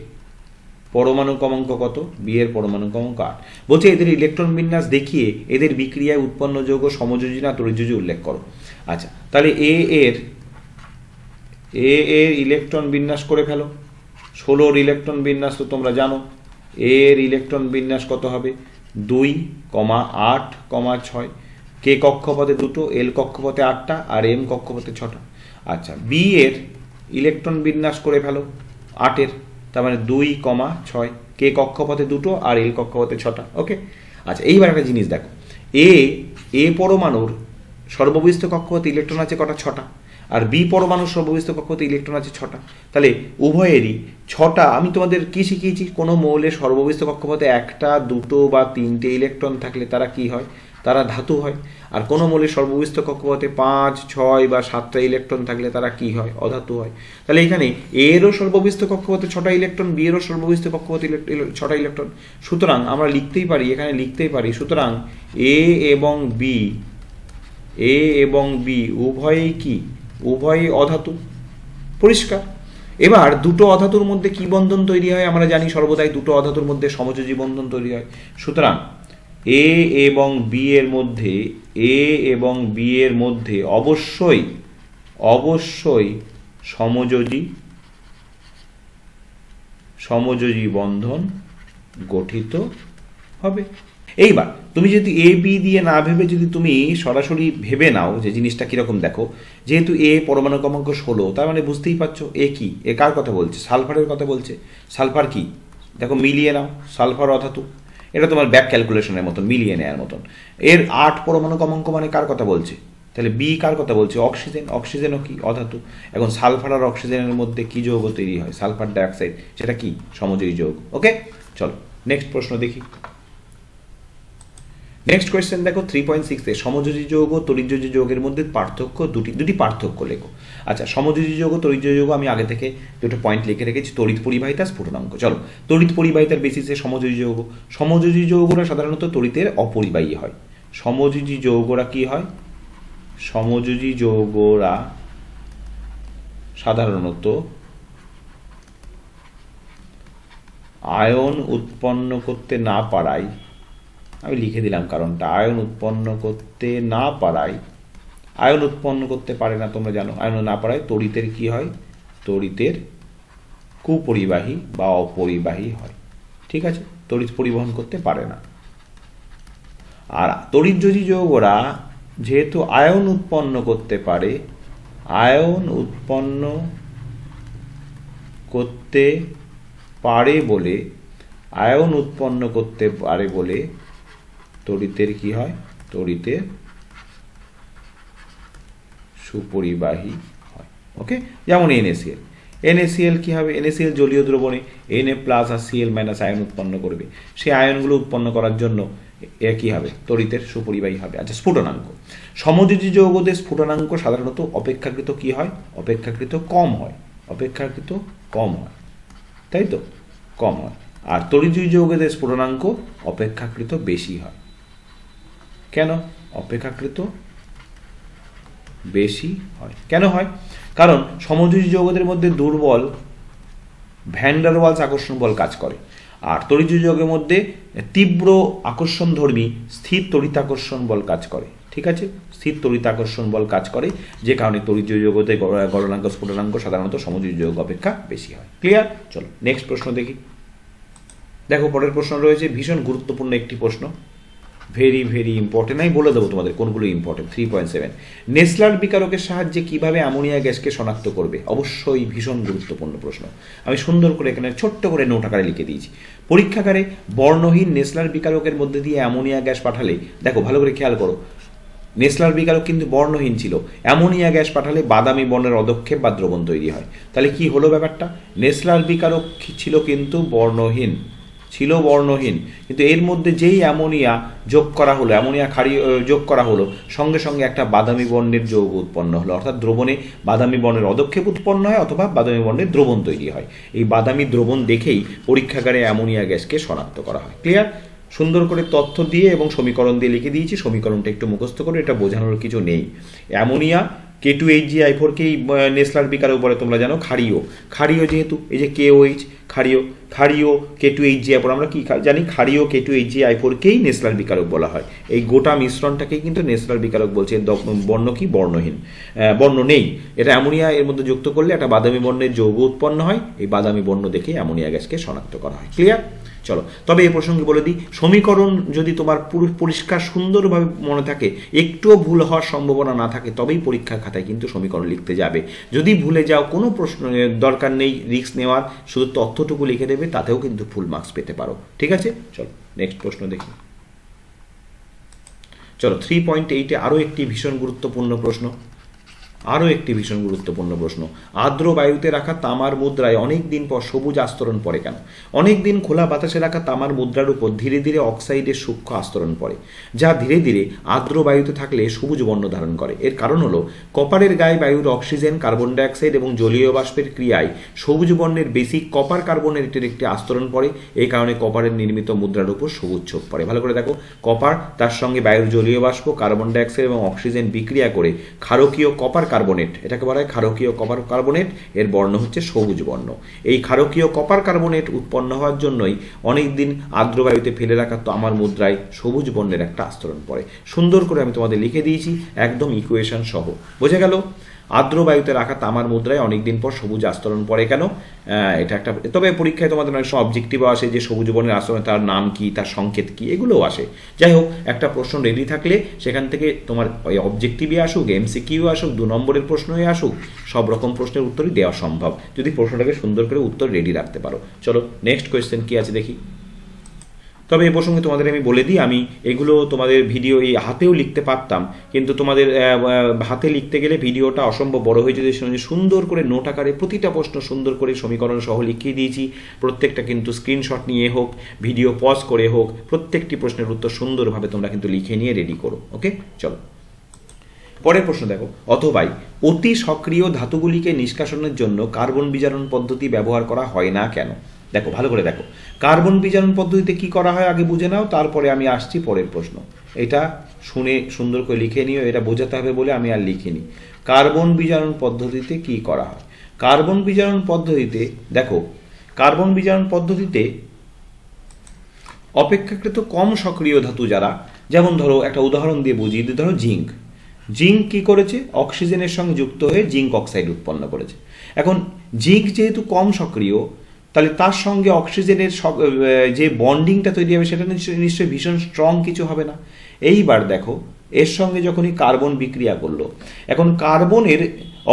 পরমাণু ক্রমাঙ্ক কত, বি এর পরমাণু ক্রমাঙ্ক 8। বলছে এদের ইলেকট্রন বিন্যাস দেখিয়ে এদের বিক্রিয়ায় উৎপন্ন যৌগ সমযোজী না তড়িৎযোজী উল্লেখ করো। আচ্ছা, তাহলে এ এর ইলেকট্রন বিন্যাস করে ফেলো। 16 ইলেকট্রন বিন্যাস তো তোমরা জানো, এর ইলেকট্রন বিন্যাস কত হবে, 2, 8, 6, কে কক্ষপথে 2, এল কক্ষপথে 8টা, আর এম কক্ষপথে 6টা। আচ্ছা, বি এর ইলেকট্রন বিন্যাস করে ফেলো 8-এর, তার মানে 2, 6, কে কক্ষপথে 2 আর এল কক্ষপথে 6টা। ওকে, আচ্ছা এইবার একটা জিনিস দেখো, এ পরমাণুর সর্ববিষ্ট কক্ষপথে ইলেকট্রন আছে কটা, 6টা, আর বি পরমাণুর সর্ববিষ্ট কক্ষপথে ইলেকট্রন আছে 6টা। তাহলে উভয়েরই 6টা, আমি তোমাদের কি শিখিয়েছি, কোনো মৌলের সর্ববিষ্ট কক্ষপথে 1টা 2টো বা 3টে ইলেকট্রন থাকলে তারা কি হয়, তারা ধাতু হয়। আর কোনো মৌলের সর্ববিষ্ট কক্ষপথে 5, 6 বা 7টা ইলেকট্রন থাকলে তারা কি হয়, অধাতু হয়। তাহলে এখানে এরও সর্ববিষ্ট কক্ষপথে 6টা ইলেকট্রন, বি এরও সর্ববিষ্ট কক্ষপথে 6টা ইলেকট্রন। সুতরাং আমরা লিখতেই পারি, এখানে লিখতেই পারি, সুতরাং এ এবং বি উভয়েই কি, উভয়ই অধাতু, পরিষ্কার। এবার দুটো অধাতুর মধ্যে কি বন্ধন তৈরি হয়, আমরা জানি সর্বদাই দুটো অধাতুর মধ্যে সমযোজী বন্ধন তৈরি হয়। সুতরাং এ এবং বি এর মধ্যে অবশ্যই সমযোজী বন্ধন গঠিত হবে। এইবার তুমি যদি এ বি দিয়ে না ভেবে যদি তুমি সরাসরি ভেবে নাও যে জিনিসটা কিরকম, দেখো যেহেতু এ পরমাণু ক্রমাঙ্ক 16, তার মানে বুঝতেই পারছো এ কি, এ কার কথা বলছে, সালফারের কথা বলছে। সালফার কি, দেখো মিলিয়ে নাও, সালফার অধাতু, এটা তোমার ব্যাক ক্যালকুলেশনের মতন, মিলিয়ে নেওয়ার মতন। এর 8 পরমাণু ক্রমাঙ্ক মানে কার কথা বলছে, তাহলে বি কার কথা বলছে, অক্সিজেনও কি অধাতু। এখন সালফার আর অক্সিজেনের মধ্যে কি যৌগ তৈরি হয়, সালফার ডাইঅক্সাইড, সেটা কি সমযোজী যৌগ। ওকে, চলো নেক্সট প্রশ্ন দেখি। নেক্সট কোয়েশ্চেন দেখো 3.6 সমযোজী যৌগ তড়িৎযোজী যৌগের মধ্যে পার্থক্য, দুটি পার্থক্য লেখো। আচ্ছা, সমযোজী যৌগ তড়িৎযোজী যৌগ আমি আগে থেকে দুটো পয়েন্ট লিখে রেখেছি, তড়িৎ পরিবাহিতা, স্ফুটনাঙ্ক। চলো, তড়িৎ পরিবাহিতার বেসিসে সমযোজী যৌগরা সাধারণত তড়িতের অপরিবাহী হয়। সমযোজী যৌগরা কি হয়, সমযোজী যৌগরা সাধারণত আয়ন উৎপন্ন করতে না পারায়, আমি লিখে দিলাম কারণটা, আয়ন উৎপন্ন করতে পারে না, তোমরা জানো আয়ন না পারায় তড়িতের কি হয়, তড়িতের কুপরিবাহী বা অপরিবাহী হয়। ঠিক আছে, তড়িৎ পরিবহন করতে পারে না। আর তড়িৎযোজী যৌগরা যেহেতু আয়ন উৎপন্ন করতে পারে, বলে তড়িতের কি হয়, তড়িতের সুপরিবাহী হয়। ওকে, যেমন NaCl, NaCl কি হবে, NaCl জলীয় দ্রবণে Na প্লাস আর Cl মাইনাস আয়ন উৎপন্ন করবে, সেই আয়নগুলো উৎপন্ন করার জন্য এ কি হবে, তড়িতের সুপরিবাহী হবে। আচ্ছা, স্ফুটনাঙ্ক, সমযোজী যৌগদের স্ফুটনাঙ্ক সাধারণত অপেক্ষাকৃত কি হয়, অপেক্ষাকৃত কম হয়, অপেক্ষাকৃত কম হয়, তাই তো, কম হয়। আর তড়িৎযোজী যৌগদের স্ফুটনাঙ্ক অপেক্ষাকৃত বেশি হয়। কেন অপেক্ষাকৃত বেশি হয়, কেন হয়? কারণ সমযোজী যৌগদের মধ্যে দুর্বল ভ্যান ডার ওয়ালস আকর্ষণ বল কাজ করে, আর তড়িৎযোজী যৌগের মধ্যে তীব্র আকর্ষণধর্মী স্থির তড়িতাকর্ষণ বল কাজ করে। ঠিক আছে, স্থির তড়িতাকর্ষণ বল কাজ করে, যে কারণে তড়িৎযোজী যৌগতে গলনাঙ্ক স্ফুটনাঙ্ক সাধারণত সমযোজী যৌগ অপেক্ষা বেশি হয়। ক্লিয়ার? চলো নেক্সট প্রশ্ন দেখি। দেখো পরের প্রশ্ন রয়েছে ভীষণ গুরুত্বপূর্ণ একটি প্রশ্ন, ভেরি ভেরি ইম্পর্টেন্ট। আমি বলে দেবো তোমাদের কোনগুলো ইম্পর্টেন্ট। 3.7 নেসলার বিকারকের সাহায্যে কিভাবে অ্যামোনিয়া গ্যাসকে শনাক্ত করবে? অবশ্যই ভীষণ গুরুত্বপূর্ণ প্রশ্ন। আমি সুন্দর করে এখানে ছোট্ট করে নোট আকারে লিখে দিয়েছি। পরীক্ষাগারে বর্ণহীন নেসলার বিকারকের মধ্যে দিয়ে অ্যামোনিয়া গ্যাস পাঠালে, দেখো ভালো করে খেয়াল করো, নেসলার বিকারক কিন্তু বর্ণহীন ছিল, অ্যামোনিয়া গ্যাস পাঠালে বাদামি বর্ণের অদক্ষেপ বা দ্রবণ তৈরি হয়। তাহলে কি হলো ব্যাপারটা, নেসলার বিকারক ছিল কিন্তু বর্ণহীন, ছিল বর্ণহীন, কিন্তু এর মধ্যে যেই অ্যামোনিয়া যোগ করা হলো, অ্যামোনিয়া ক্ষারীয় যোগ করা হলো, সঙ্গে সঙ্গে একটা বাদামি বর্ণের যৌগ উৎপন্ন হলো, অর্থাৎ দ্রবণে বাদামি বর্ণের অদক্ষেপ উৎপন্ন হয় অথবা বাদামি বর্ণের দ্রবণ তৈরি হয়। এই বাদামি দ্রবণ দেখেই পরীক্ষাগারে অ্যামোনিয়া গ্যাসকে শনাক্ত করা হয়। ক্লিয়ার? সুন্দর করে তথ্য দিয়ে এবং সমীকরণ দিয়ে লিখে দিয়েছি, সমীকরণটা একটু মুখস্থ করে, এটা বোঝানোর কিছু নেই। অ্যামোনিয়া K2HgI4কেই নেসলার বিকারক বলে, তোমরা জানো ক্ষারীয়, ক্ষারীয় যেহেতু এই যে KOH ক্ষারীয়, ক্ষারীয় K2HgI4 আমরা কি জানি, ক্ষারীয় K2HgI4কেই নেসলার বিকারক বলা হয়। এই গোটা মিশ্রণটাকেই কিন্তু নেসলার বিকারক বলছে। বর্ণ কি, বর্ণহীন, বর্ণ নেই, এটা অ্যামোনিয়া এর মধ্যে যুক্ত করলে একটা বাদামি বর্ণের যৌগ উৎপন্ন হয়, এই বাদামি বর্ণ দেখে অ্যামোনিয়া গ্যাসকে শনাক্ত করা হয়। ক্লিয়ার? চলো তবে এই প্রসঙ্গে বলে দিই, সমীকরণ যদি তোমার পুরো পরিষ্কার সুন্দরভাবে মনে থাকে, একটুও ভুল হওয়ার সম্ভাবনা না থাকে, তবেই পরীক্ষার খাতায় কিন্তু সমীকরণ লিখতে যাবে। যদি ভুলে যাও, কোনো প্রশ্ন দরকার নেই রিস্ক নেওয়ার, শুধু তথ্যটুকু লিখে দেবে, তাতেও কিন্তু ফুল মার্কস পেতে পারো। ঠিক আছে, চলো নেক্সট প্রশ্ন দেখি। চলো 3.8-এ আরও একটি ভীষণ গুরুত্বপূর্ণ প্রশ্ন, আরও একটি ভীষণ গুরুত্বপূর্ণ প্রশ্ন। আর্দ্র বায়ুতে রাখা তামার মুদ্রায় অনেক দিন পর সবুজ আস্তরণ পড়ে কেন? অনেক দিন খোলা বাতাসে রাখা তামার মুদ্রার উপর ধীরে ধীরে অক্সাইডের সূক্ষ্ম আস্তরণ পড়ে, যা ধীরে ধীরে আর্দ্র বায়ুতে থাকলে সবুজ বর্ণ ধারণ করে। এর কারণ হলো কপারের গায়ে বায়ুর অক্সিজেন, কার্বন ডাইঅক্সাইড এবং জলীয় বাষ্পের ক্রিয়ায় সবুজ বর্ণের বেশি কপার কার্বনেটের একটি আস্তরণ পড়ে। এই কারণে কপারের নির্মিত মুদ্রার উপর সবুজ ছোপ পড়ে। ভালো করে দেখো, কপার, তার সঙ্গে বায়ুর জলীয় বাষ্প, কার্বন ডাইঅক্সাইড এবং অক্সিজেন বিক্রিয়া করে ক্ষারকীয় কপার কার্বনেট, এটাকে বলা হয় ক্ষারকীয় কপার কার্বনেট, এর বর্ণ হচ্ছে সবুজ বর্ণ। এই ক্ষারকীয় কপার কার্বনেট উৎপন্ন হওয়ার জন্যই অনেকদিন আর্দ্র বায়ুতে ফেলে রাখা তামার মুদ্রায় সবুজ বর্ণের একটা আস্তরণ পড়ে। সুন্দর করে আমি তোমাদের লিখে দিয়েছি, একদম ইকুয়েশন সহ। বোঝা গেল? আর্দ্র বায়ুতে রাখা তামার মুদ্রায় অনেকদিন পর সবুজ আস্তরণ পড়ে কেন? এটা একটা, তবে পরীক্ষায় তোমাদের অনেক সময় অবজেক্টিভও আসে যে সবুজ বর্ণের আস্তরণ, তার নাম কি, তার সংকেত কি, এগুলোও আসে। যাই হোক, একটা প্রশ্ন রেডি থাকলে সেখান থেকে তোমার ওই অবজেক্টিভই আসুক, MCQ আসুক, 2 নম্বরের প্রশ্নই আসুক, সব রকম প্রশ্নের উত্তরই দেওয়া সম্ভব যদি প্রশ্নটাকে সুন্দর করে উত্তর রেডি রাখতে পারো। চলো নেক্সট কোয়েশ্চেন কি আছে দেখি। তবে এই প্রসঙ্গে তোমাদের আমি বলে দিই, আমি এগুলো তোমাদের ভিডিও এই হাতেও লিখতে পারতাম, কিন্তু তোমাদের হাতে লিখতে গেলে ভিডিওটা অসম্ভব বড় হয়ে যেতে, সুন্দর করে নোট আকারে প্রতিটা প্রশ্ন সুন্দর করে সমীকরণ সহ লিখিয়ে দিয়েছি। প্রত্যেকটা কিন্তু স্ক্রিনশট নিয়ে হোক, ভিডিও পজ করে হোক, প্রত্যেকটি প্রশ্নের উত্তর সুন্দরভাবে তোমরা কিন্তু লিখে নিয়ে রেডি করো। ওকে, চলো পরের প্রশ্ন দেখো। অথবা অতি সক্রিয় ধাতুগুলিকে নিষ্কাশনের জন্য কার্বন বিজারণ পদ্ধতি ব্যবহার করা হয় না কেন? দেখো ভালো করে দেখো, কার্বন বিজারণ পদ্ধতিতে কি করা হয় আগে বুঝে নাও, তারপরে আমি আসছি পরের প্রশ্ন। এটা শুনে সুন্দর করে লিখে নিও, এটা বোঝাতে হবে বলে আমি আর লিখিনি। কার্বন বিজারণ পদ্ধতিতে কি করা হয়? কার্বন বিজারণ পদ্ধতিতে দেখো, কার্বন বিজারণ পদ্ধতিতে অপেক্ষাকৃত কম সক্রিয় ধাতু যারা, যেমন ধরো একটা উদাহরণ দিয়ে বুঝিয়ে দিই, ধরো জিঙ্ক। জিঙ্ক কি করেছে? অক্সিজেনের সঙ্গে যুক্ত হয়ে জিঙ্ক অক্সাইড উৎপন্ন করেছে। এখন জিঙ্ক যেহেতু কম সক্রিয়, তাহলে তার সঙ্গে অক্সিজেনের যে বন্ডিংটা তৈরি হবে সেটা নিশ্চয়ই ভীষণ স্ট্রং কিছু হবে না। এইবার দেখো, এর সঙ্গে যখনই কার্বন বিক্রিয়া করলো, এখন কার্বনের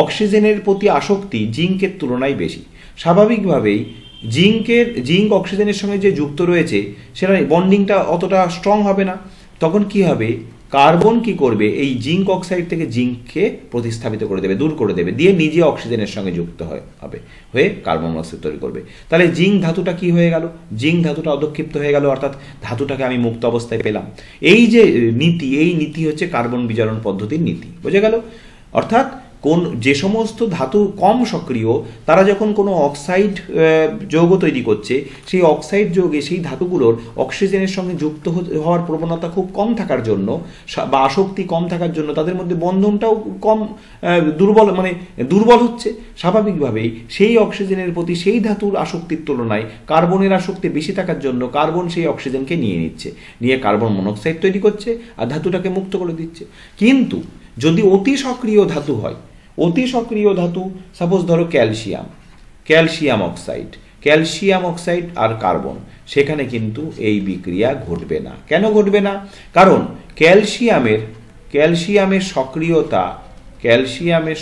অক্সিজেনের প্রতি আসক্তি জিঙ্কের তুলনায় বেশি। স্বাভাবিকভাবেই জিঙ্ক অক্সিজেনের সঙ্গে যে যুক্ত রয়েছে সেটা বন্ডিংটা অতটা স্ট্রং হবে না। তখন কি হবে, কার্বন কি করবে, এই জিঙ্ক অক্সাইড থেকে জিঙ্ককে প্রতিস্থাপিত করে দেবে, দূর করে দেবে, দিয়ে নিজে অক্সিজেনের সঙ্গে যুক্ত হবে, হয়ে কার্বন মনোক্সাইড তৈরি করবে। তাহলে জিঙ্ক ধাতুটা কি হয়ে গেল, জিঙ্ক ধাতুটা অধক্ষিপ্ত হয়ে গেল, অর্থাৎ ধাতুটাকে আমি মুক্ত অবস্থায় পেলাম। এই যে নীতি, এই নীতি হচ্ছে কার্বন বিজারণ পদ্ধতির নীতি, বোঝা গেল। অর্থাৎ যে সমস্ত ধাতু কম সক্রিয়, তারা যখন কোনো অক্সাইড যৌগ তৈরি করছে, সেই অক্সাইড যৌগে সেই ধাতুগুলোর অক্সিজেনের সঙ্গে যুক্ত হওয়ার প্রবণতা খুব কম থাকার জন্য বা আসক্তি কম থাকার জন্য তাদের মধ্যে বন্ধনটাও কম দুর্বল হচ্ছে। স্বাভাবিকভাবেই সেই অক্সিজেনের প্রতি সেই ধাতুর আসক্তির তুলনায় কার্বনের আসক্তি বেশি থাকার জন্য কার্বন সেই অক্সিজেনকে নিয়ে নিচ্ছে, নিয়ে কার্বন মনোক্সাইড তৈরি করছে আর ধাতুটাকে মুক্ত করে দিচ্ছে। কিন্তু যদি অতি সক্রিয় ধাতু হয়, অতি সক্রিয় ধাতু সাপোজ ধরো ক্যালসিয়াম অক্সাইড আর কার্বন, সেখানে কিন্তু এই বিক্রিয়া ঘটবে না। কেন ঘটবে না? কারণ ক্যালসিয়ামের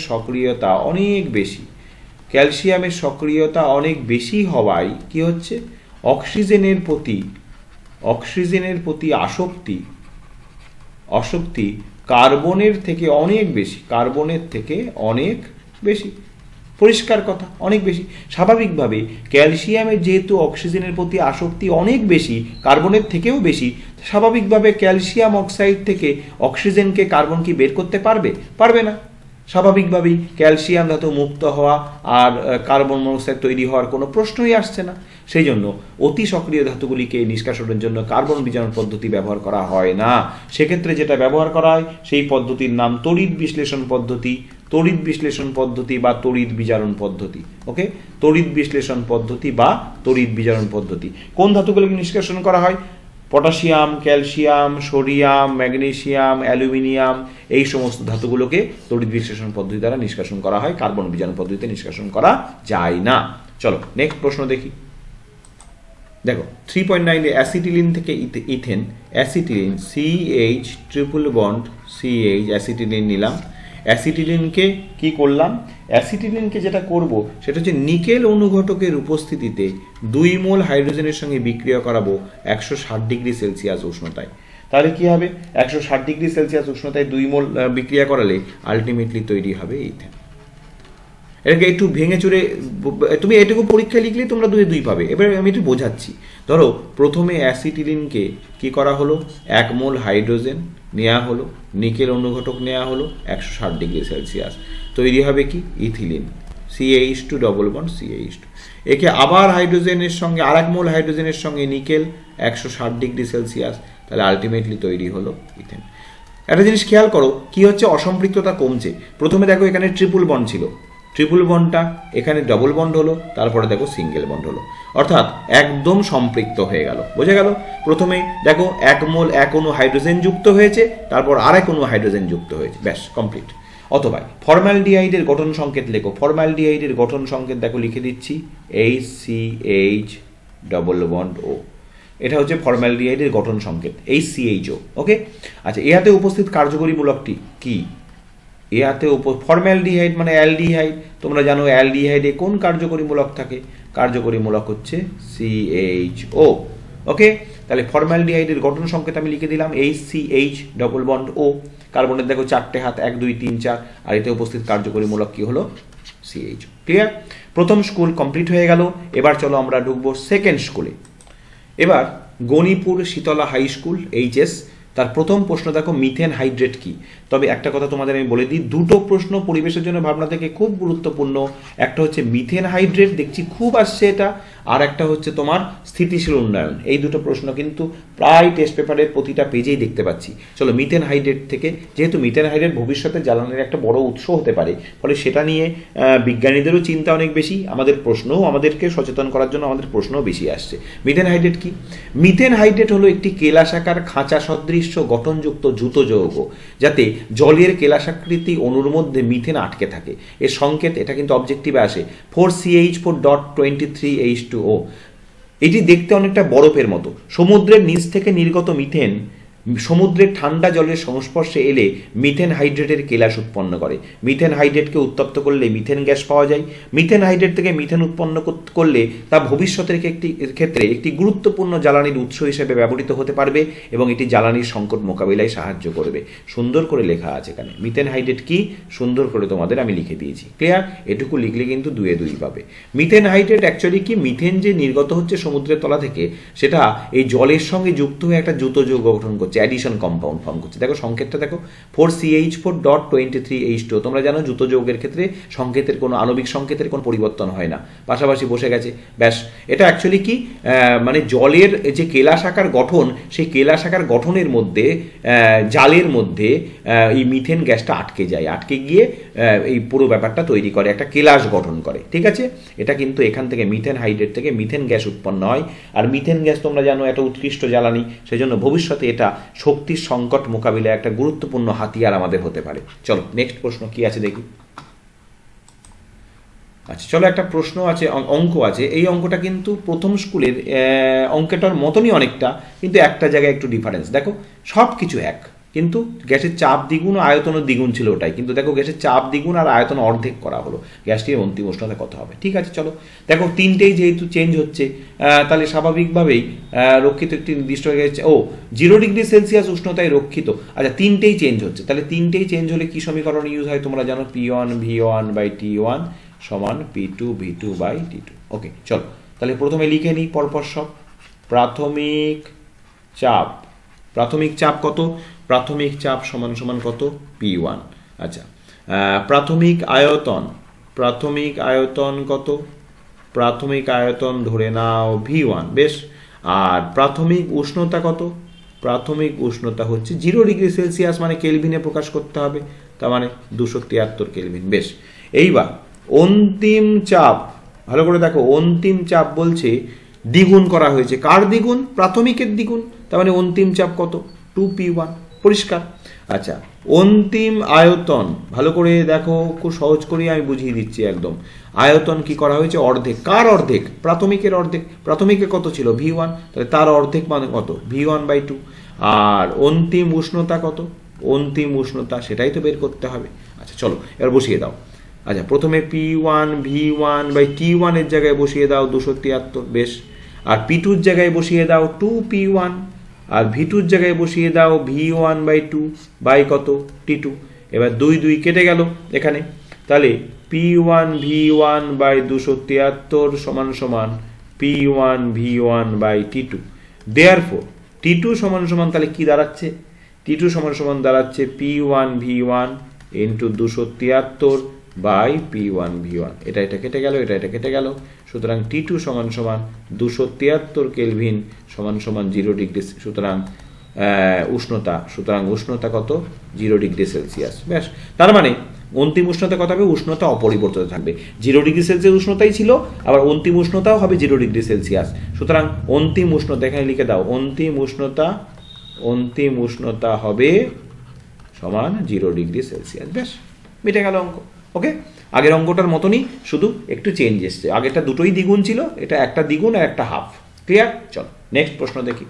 সক্রিয়তা অনেক বেশি। ক্যালসিয়ামের সক্রিয়তা অনেক বেশি হওয়ায় কি হচ্ছে, অক্সিজেনের প্রতি আসক্তি কার্বনের থেকে অনেক বেশি, পরিষ্কার কথা, অনেক বেশি। স্বাভাবিকভাবে ক্যালসিয়ামের যেহেতু অক্সিজেনের প্রতি আসক্তি অনেক বেশি, কার্বনের থেকেও বেশি, স্বাভাবিকভাবে ক্যালসিয়াম অক্সাইড থেকে অক্সিজেনকে কার্বন কি বের করতে পারবে না। স্বাভাবিকভাবেই ক্যালসিয়াম ধাতু মুক্ত হওয়া আর কার্বন মনোক্সাইড তৈরি হওয়ার কোনো প্রশ্নই আসছে না। সেই জন্য অতি সক্রিয় ধাতুগুলিকে নিষ্কাশনের জন্য কার্বন বিজারণ পদ্ধতি ব্যবহার করা হয় না। সেক্ষেত্রে যেটা ব্যবহার করা হয় সেই পদ্ধতির নাম তড়িৎ বিশ্লেষণ পদ্ধতি বা তড়িৎ বিজারণ পদ্ধতি। ওকে, তড়িৎ বিশ্লেষণ পদ্ধতি বা তড়িৎ বিজারণ পদ্ধতি। কোন ধাতুগুলিকে নিষ্কাশন করা হয়? Potassium, calcium, sodium, magnesium, aluminium, এই সমস্ত ধাতুগুলোকে তড়িৎ বিশ্লেষণ পদ্ধতি দ্বারা নিষ্কাশন করা হয়, কার্বন বিজারণ পদ্ধতিতে নিষ্কাশন করা যায় না। চলো নেক্সট প্রশ্ন দেখি। দেখো 3.9 অ্যাসিটিলিন থেকে ethane, acetylene CH triple bond CH, acetylene নিলাম। অ্যাসিটিলিনকে কি করলাম? অ্যাসিটিলিনকে যেটা করব সেটা হচ্ছে নিকেল অনুঘটকের উপস্থিতিতে 2 মোল হাইড্রোজেনের সঙ্গে বিক্রিয়া করাবো 160 ডিগ্রি সেলসিয়াস উষ্ণতায়। তাহলে কি হবে? 160 ডিগ্রি সেলসিয়াস উষ্ণতায় 2 মোল বিক্রিয়া করালে আলটিমেটলি তৈরি হবে ইথেন। এটাকে একটু ভেঙে চুরে তুমি এটুকু পরীক্ষা লিখলেই তোমরা 2 পাবে। এবার আমি একটু বোঝাচ্ছি। ধরো প্রথমে অ্যাসিটিলিনকে কি করা হলো, 1 মোল হাইড্রোজেন নেওয়া হলো, নিকেল অনুঘটক নেওয়া হলো 160 ডিগ্রি সেলসিয়াস, তৈরি হবে কি ethylene, CH2 double bond CH2। একে আবার হাইড্রোজেনের সঙ্গে আর 1 মোল হাইড্রোজেনের সঙ্গে নিকেল 160 ডিগ্রি সেলসিয়াস, তাহলে আলটিমেটলি তৈরি হলো ইথেন। একটা জিনিস খেয়াল করো, কি হচ্ছে, অসম্পৃক্ততা কমছে। প্রথমে দেখো এখানে ট্রিপল বন্ড ছিল, ট্রিপল বন্ডটা এখানে ডবল বন্ড হলো, তারপরে দেখো সিঙ্গেল বন্ড হলো, অর্থাৎ একদম সম্পৃক্ত হয়ে গেল। বোঝা গেল? প্রথমে দেখো 1 মোল 1 অণু হাইড্রোজেন যুক্ত হয়েছে, তারপর আর 1 অণু হাইড্রোজেন যুক্ত হয়েছে, ব্যাস কমপ্লিট। অথবা ফরমালডিহাইডের গঠন সংকেত লেখো। ফরমালডিহাইডের গঠন সংকেত দেখো লিখে দিচ্ছি, HCH ডবল বন্ড O। এটা হচ্ছে ফরমালডিহাইডের গঠন সংকেত, HCHO। ওকে, আচ্ছা, এ হাতে উপস্থিত কার্যকরী মূলকটি কি? এ হাতে ফরমালডিহাইড মানে অ্যালডিহাইড। তোমরা জানো অ্যালডিহাইডে কোন কার্যকরী মূলক থাকে? কার্যকরী মূলক হচ্ছে CHO। ওকে, তাহলে ফরমালডিহাইডের গঠন সংকেত আমি লিখে দিলাম HCH ডবল বন্ড O। কার্বনের দেখো 4টে হাত, 1 2 3 4, আর এতে উপস্থিত কার্যকরী মূলক কি হলো? CHO। ক্লিয়ার? প্রথম স্কুল কমপ্লিট হয়ে গেল। এবার চলো আমরা ঢুকবো সেকেন্ড স্কুলে। এবার Ganipur Shitala high school HS, তার প্রথম প্রশ্ন দেখো মিথেন হাইড্রেট কি। তবে একটা কথা তোমাদের আমি বলে দিই, 2টো প্রশ্ন পরিবেশের জন্য ভাবনা থেকে খুব গুরুত্বপূর্ণ। একটা হচ্ছে মিথেন হাইড্রেট, দেখছি খুব আসছে এটা, আর একটা হচ্ছে তোমার স্থিতিশীল উন্নয়ন। এই 2টো প্রশ্ন কিন্তু প্রায় টেস্ট পেপারের প্রতিটা পেজেই দেখতে পাচ্ছি। চলো মিথেন হাইড্রেট থেকে, যেহেতু মিথেন হাইড্রেট ভবিষ্যতে জ্বালানির একটা বড় উৎস হতে পারে, ফলে সেটা নিয়ে বিজ্ঞানীদেরও চিন্তা অনেক বেশি, আমাদের প্রশ্নও, আমাদেরকে সচেতন করার জন্য আমাদের প্রশ্নও বেশি আসছে। মিথেন হাইড্রেট কি? মিথেন হাইড্রেট হলো একটি কেলাসাকার খাঁচা সদৃশ গঠনযুক্ত যৌগ, যাতে জলের কেলাসাকৃতি অণুর মধ্যে মিথেন আটকে থাকে। এর সংকেত, এটা কিন্তু অবজেক্টিভে আসে, 4CH4.23H2O। এটি দেখতে অনেকটা বরফের মতো। সমুদ্রের নিচ থেকে নির্গত মিথেন সমুদ্রের ঠান্ডা জলের সংস্পর্শে এলে মিথেন হাইড্রেটের কেলাস উৎপন্ন করে। মিথেন হাইড্রেটকে উত্তপ্ত করলে মিথেন গ্যাস পাওয়া যায়। মিথেন হাইড্রেট থেকে মিথেন উৎপন্ন করলে তা ভবিষ্যতের ক্ষেত্রে একটি গুরুত্বপূর্ণ জ্বালানির উৎস হিসেবে ব্যবহৃত হতে পারবে এবং এটি জ্বালানির সংকট মোকাবিলায় সাহায্য করবে। সুন্দর করে লেখা আছে এখানে মিথেন হাইড্রেট কি, সুন্দর করে তোমাদের আমি লিখে দিয়েছি। ক্লিয়ার? এটুকু লিখলে কিন্তু 2-2 পাবে। মিথেন হাইড্রেট অ্যাকচুয়ালি কি, মিথেন যে নির্গত হচ্ছে সমুদ্রের তলা থেকে সেটা এই জলের সঙ্গে যুক্ত হয়ে একটা যৌগ গঠন করছে, অ্যাডিশন কম্পাউন্ড ফর্ম করছে। দেখো সংকেতটা দেখো 4CH4.23H2। তোমরা জানো যৌগ যৌগের ক্ষেত্রে সংকেতের কোনো আণবিক সংকেতের কোনো পরিবর্তন হয় না, পাশাপাশি বসে গেছে, ব্যাস। এটা অ্যাকচুয়ালি কি, মানে জলের যে কেলাসাকার গঠন, সেই কেলাসাকার গঠনের মধ্যে জালের মধ্যে এই মিথেন গ্যাসটা আটকে যায়, আটকে গিয়ে এই পুরো ব্যাপারটা তৈরি করে, একটা কেলাস গঠন করে। ঠিক আছে? এটা কিন্তু এখান থেকে মিথেন হাইড্রেট থেকে মিথেন গ্যাস উৎপন্ন হয়। আর মিথেন গ্যাস তোমরা জানো একটা উৎকৃষ্ট জ্বালানি, সেই জন্য ভবিষ্যতে এটা শক্তির সংকট মোকাবিলায় একটা গুরুত্বপূর্ণ হাতিয়ার আমাদের হতে পারে। চলো নেক্সট প্রশ্ন কি আছে দেখি। আচ্ছা চলো, একটা প্রশ্ন আছে, অঙ্ক আছে। এই অঙ্কটা কিন্তু প্রথম স্কুলের অঙ্কটার মতনই অনেকটা, কিন্তু একটা জায়গায় একটু ডিফারেন্স। দেখো সব কিছু এক, কিন্তু গ্যাসের চাপ দ্বিগুণ ও আয়তনও দ্বিগুণ ছিল ওটাই, কিন্তু দেখো গ্যাসের চাপ দ্বিগুণ আর আয়তন অর্ধেক করা হলো। গ্যাসটির অন্তিম উষ্ণতা কত হবে? ঠিক আছে চলো, দেখো তিনটেই যেহেতু চেঞ্জ হচ্ছে, তাহলে স্বাভাবিকভাবেই রক্ষিত একটি নির্দিষ্ট হয়ে গেছে। 0 ডিগ্রি সেলসিয়াস উষ্ণতায় রক্ষিত। আচ্ছা তিনটেই চেঞ্জ হচ্ছে, তাহলে তিনটেই চেঞ্জ হলে কি সমীকরণ ইউজ হয় তোমরা জানো? P1V1/T1 সমান P2V2/T2। ওকে চলো, তাহলে প্রথমে লিখে নিই পরপর সব। প্রাথমিক চাপ, প্রাথমিক চাপ কত? প্রাথমিক চাপ সমান সমান কত? P1। আচ্ছা, প্রাথমিক আয়তন, প্রাথমিক আয়তন কত? প্রাথমিক আয়তন ধরে নাও V1, বেশ। আর প্রাথমিক উষ্ণতা কত? প্রাথমিক উষ্ণতা হচ্ছে 0 ডিগ্রি সেলসিয়াস, মানে কেলভিনে প্রকাশ করতে হবে, তার মানে 273 কেলভিন, বেশ। এইবার অন্তিম চাপ, ভালো করে দেখো, অন্তিম চাপ বলছে দ্বিগুণ করা হয়েছে। কার দ্বিগুণ? প্রাথমিকের দ্বিগুণ, তার মানে অন্তিম চাপ কত? 2P1, পরিষ্কার। আচ্ছা, অন্তিম আয়তন ভালো করে দেখো, খুব সহজ করে আমি বুঝিয়ে দিচ্ছি একদম। আয়তন কি করা হয়েছে? অর্ধেক। কার অর্ধেক? প্রাথমিকের অর্ধেক। প্রাথমিকে কত ছিল? V1, তাহলে তার অর্ধেক মানে কত? V1/2। আর অন্তিম উষ্ণতা কত? অন্তিম উষ্ণতা সেটাই তো বের করতে হবে। আচ্ছা চলো এবার বসিয়ে দাও। আচ্ছা প্রথমে P1V1/T1 এর জায়গায় বসিয়ে দাও 273, বেশ। আর P2 জায়গায় বসিয়ে দাও 2P1, আর V2 জায়গায় বসিয়ে দাও V1/2 বাই কত? T2। এবার 2 কেটে গেল এখানে, তাহলে P1V1/273 সমান সমান P1V1/T2। দেয়ারফর T2 সমান সমান তাহলে কি দাঁড়াচ্ছে? T2 সমান সমান দাঁড়াচ্ছে P1V1 ইন্টু 273 বাই P1V1। এটা কেটে গেল, এটা কেটে গেল, সুতরাং T2 সমান সমান 273 কেলভিন সমান সমান 0 ডিগ্রি, সুতরাং উষ্ণতা, সুতরাং উষ্ণতা কত? 0 ডিগ্রি সেলসিয়াস, ব্যাস। তার মানে অন্তিম উষ্ণতা কত হবে? উষ্ণতা অপরিবর্তিত থাকবে। 0 ডিগ্রি সেলসিয়াস উষ্ণতাই ছিল, আবার অন্তিম উষ্ণতাও হবে 0 ডিগ্রি সেলসিয়াস। সুতরাং অন্তিম উষ্ণতা এখানে লিখে দাও, অন্তিম উষ্ণতা হবে সমান 0 ডিগ্রি সেলসিয়াস, ব্যাস, মিটে গেল অঙ্ক। ওকে, আগের অঙ্কটার মতনই, শুধু একটু চেঞ্জ এসছে। আগেরটা দুটোই দ্বিগুণ ছিল, এটা একটা দ্বিগুণ আর একটা হাফ। ক্লিয়ার? চলো নেক্সট প্রশ্ন দেখি।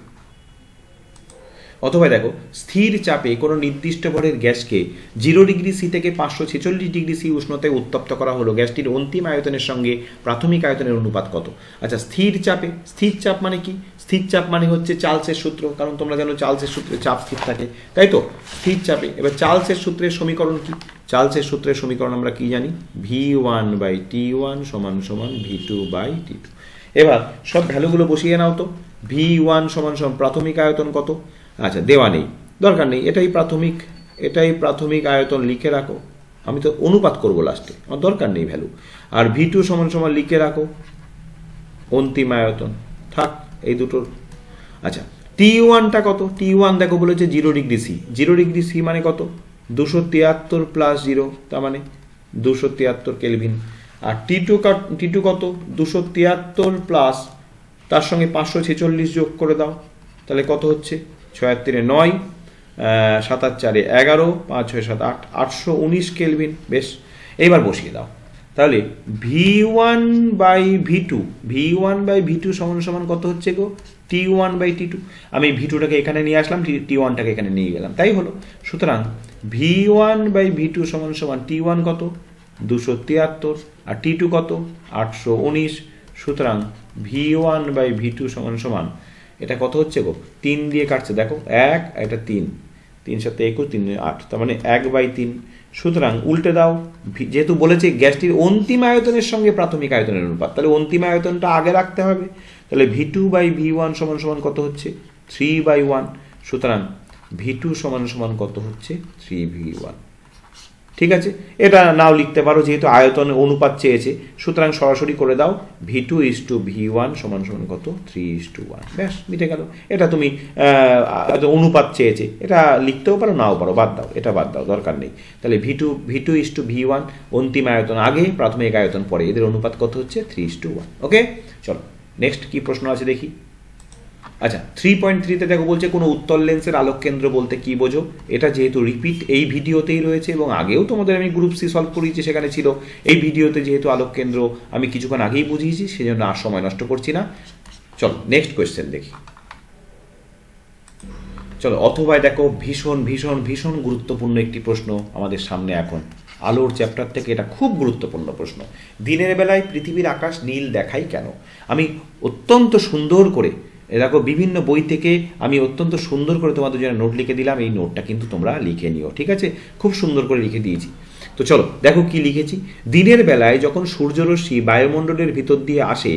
অথবা দেখো, স্থির চাপে কোনো নির্দিষ্ট ভরের গ্যাসকে 0 ডিগ্রি সি থেকে 546 ডিগ্রি সি উষ্ণতায় উত্তপ্ত করা হলো। গ্যাসটির অন্তিম আয়তনের সঙ্গে প্রাথমিক আয়তনের অনুপাত কত? আচ্ছা স্থির চাপে, স্থির চাপ মানে কি? স্থির চাপ মানে হচ্ছে চার্লসের সূত্র, কারণ তোমরা জানো চার্লসের সূত্রে চাপ স্থির থাকে, তাই তো? স্থির চাপে এবার চার্লসের সূত্রের সমীকরণ কি? চার্লসের সূত্রের সমীকরণ আমরা কি জানি? V1/T1 সমান সমান V2/T2। এবার সব ভ্যালুগুলো বসিয়ে নাও তো। V1 সমান সমান প্রাথমিক আয়তন কত? আচ্ছা দেওয়া নেই, দরকার নেই, এটাই প্রাথমিক আয়তন লিখে রাখো। আমি তো অনুপাত করবো লাস্টে, আমার দরকার নেই ভ্যালু। আর V2 সমান সমান লিখে রাখো অন্তিম আয়তন, থাক এই দুটোর। আচ্ছা T1টা কত? T1 দেখো বলেছে 0 ডিগ্রি সি। 0 ডিগ্রি সি মানে কত? 273 প্লাস 0, তার মানে 273 কেলভিন। আর T2 কত? 273 প্লাস তার সঙ্গে 546 যোগ করে দাও, তাহলে কত হচ্ছে? 6 3 9, 7 4 11, 5 6 7 8, 819 কেলভিন, বেশ। এইবার বসিয়ে দাও, তাহলে v1/v2 সমান সমান কত হচ্ছে গো, t1/t2। আমি v2টাকে এখানে নিয়ে আসলাম, t1টাকে এখানে নিয়ে গেলাম, তাই হলো। সুতরাং v1/v2 সমান সমান t1 কত 273 আর t2 কত 819। সুতরাং v1/v2 সমান সমান এটা কত হচ্ছে গো, 3 দিয়ে কাটছে দেখো, 1 এটা 3, 3 7 21, 3 8, তার মানে 1/3। সুতরাং উল্টে দাও, যেহেতু বলেছে গ্যাসটির অন্তিম আয়তনের সঙ্গে প্রাথমিক আয়তনের অনুপাত, তাহলে অন্তিম আয়তনটা আগে রাখতে হবে। তাহলে v2/v1 সমান সমান কত হচ্ছে 3/1। সুতরাং v2 সমান সমান কত হচ্ছে 3v1। ঠিক আছে, এটা নাও লিখতে পারো, যেহেতু আয়তন অনুপাত চেয়েছে। সুতরাং সরাসরি করে দাও, v2:v1 সমান সমান কত 3:1। ব্যাস, মিটে গেল। এটা তুমি অনুপাত চেয়েছে, এটা লিখতেও পারো, নাও পারো, বাদ দাও, এটা বাদ দাও, দরকার নেই। তাহলে v2:v1 অন্তিম আয়তন আগে, প্রাথমিক আয়তন পরে, এদের অনুপাত কত হচ্ছে 3:1। ওকে, চলো নেক্সট কি প্রশ্ন আছে দেখি। আচ্ছা, 3.3-তে দেখো বলছে কোনো উত্তল লেন্সের আলোক কেন্দ্র বলতে কি বোঝো। এটা যেহেতু রিপিট এই ভিডিওতেই রয়েছে এবং আগেও তোমাদের আমি গ্রুপ সি সলভ করিয়েছি, সেখানে ছিল। এই ভিডিওতে যেহেতু আলোক কেন্দ্র আমি কিছুক্ষণ আগেই বুঝিয়েছি, সেজন্য আর সময় নষ্ট করছি না। চলো নেক্সট কোয়েশ্চেন দেখি। চলো, অথবা দেখো ভীষণ ভীষণ ভীষণ গুরুত্বপূর্ণ একটি প্রশ্ন আমাদের সামনে এখন, আলোর চ্যাপ্টার থেকে এটা খুব গুরুত্বপূর্ণ প্রশ্ন। দিনের বেলায় পৃথিবীর আকাশ নীল দেখাই কেন? আমি অত্যন্ত সুন্দর করে, দেখো বিভিন্ন বই থেকে আমি অত্যন্ত সুন্দর করে তোমাদের জন্য নোট লিখে দিলাম, এই নোটটা কিন্তু তোমরা লিখে নিও, ঠিক আছে? খুব সুন্দর করে লিখে দিয়েছি। তো চলো দেখো কি লিখেছি। দিনের বেলায় যখন সূর্যরশ্মি বায়ুমণ্ডলের ভিতর দিয়ে আসে,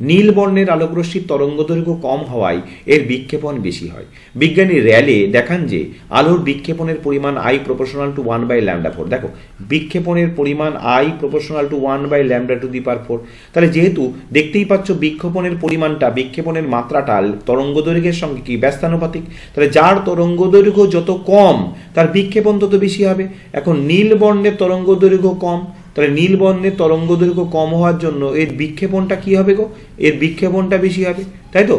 নীল বর্ণের আলোকরশ্মির তরঙ্গদৈর্ঘ্য কম হওয়ায় এর বিক্ষেপণ বেশি হয়। বিজ্ঞানী র্যালে দেখান যে আলোর বিক্ষেপণের পরিমাণ I proportional to 1/λ4। দেখো, বিক্ষেপণের পরিমাণ I proportional to 1/λ⁴। তাহলে যেহেতু দেখতেই পাচ্ছ বিক্ষেপণের পরিমাণটা, বিক্ষেপণের মাত্রাটা তরঙ্গদৈর্ঘ্যের সঙ্গে কি ব্যস্তানুপাতিক। তাহলে যার তরঙ্গদৈর্ঘ্য যত কম তার বিক্ষেপণ তত বেশি হবে। এখন নীল বর্ণের তরঙ্গদৈর্ঘ্য কম, তাহলে নীল বর্ণের তরঙ্গদৈর্ঘ্য কম হওয়ার জন্য এর বিক্ষেপণটা কি হবে গো, এর বিক্ষেপণটা বেশি হবে, তাই তো?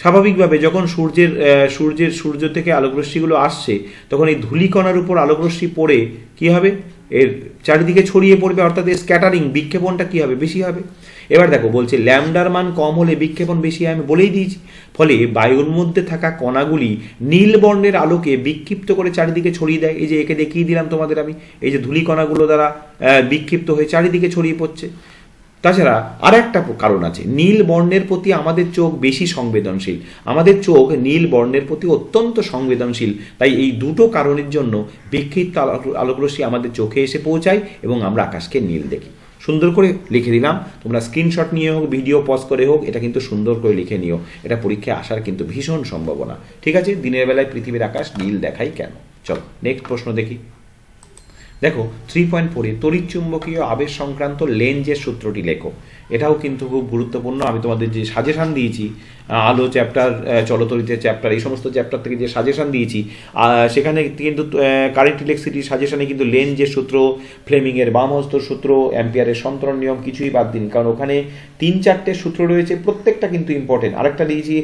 স্বাভাবিকভাবে যখন সূর্য থেকে আলোকরশ্মিগুলো আসছে, তখন এই ধূলিকণার উপর আলোকরশ্মি পড়ে কি হবে, এর চারিদিকে ছড়িয়ে পড়বে, অর্থাৎ এর স্ক্যাটারিং, বিক্ষেপণটা কি হবে, বেশি হবে। এবার দেখো বলছে ল্যামডার মান কম হলে বিক্ষেপণ বেশি হয়, আমি বলেই দিয়েছি। ফলে বায়ুর মধ্যে থাকা কণাগুলি নীল বর্ণের আলোকে বিক্ষিপ্ত করে চারিদিকে ছড়িয়ে দেয়। এই যে একে দেখিয়ে দিলাম তোমাদের আমি, এই যে ধূলিকণাগুলো দ্বারা বিক্ষিপ্ত হয়ে চারিদিকে ছড়িয়ে পড়ছে। তাছাড়া আর একটা কারণ আছে, নীল বর্ণের প্রতি আমাদের চোখ বেশি সংবেদনশীল, আমাদের চোখ নীল বর্ণের প্রতি অত্যন্ত সংবেদনশীল। তাই এই দুটো কারণের জন্য বিক্ষিপ্ত আলোকরশ্মি আমাদের চোখে এসে পৌঁছায় এবং আমরা আকাশকে নীল দেখি। সুন্দর করে লিখে দিলাম, তোমরা স্ক্রিনশট নিয়ে হোক, ভিডিও পজ করে হোক, এটা কিন্তু সুন্দর করে লিখে নিও, এটা পরীক্ষায় আসার কিন্তু ভীষণ সম্ভাবনা। ঠিক আছে, দিনের বেলায় পৃথিবীর আকাশ নীল দেখাই কেন? চলো নেক্সট প্রশ্ন দেখি। দেখো 3.4-এ তড়িৎ চুম্বকীয় আবেশ সংক্রান্ত লেঞ্জের সূত্রটি লেখো। এটাও কিন্তু খুব গুরুত্বপূর্ণ। আমি তোমাদের যে সাজেশান দিয়েছি, আলো চ্যাপ্টার, চলতরিতের চ্যাপ্টার, এই সমস্ত চ্যাপ্টার থেকে যে সাজেশান দিয়েছি, সেখানে কিন্তু কারেন্ট ইলেকট্রিসিটির সাজেশানে কিন্তু লেঞ্জের সূত্র, ফ্লেমিংয়ের বামহস্তর সূত্র, অ্যাম্পিয়ারের সন্তরণ নিয়ম কিছুই বাদ দিন, কারণ ওখানে 3-4টে সূত্র রয়েছে, প্রত্যেকটা কিন্তু ইম্পর্টেন্ট। আরেকটা দিয়েছি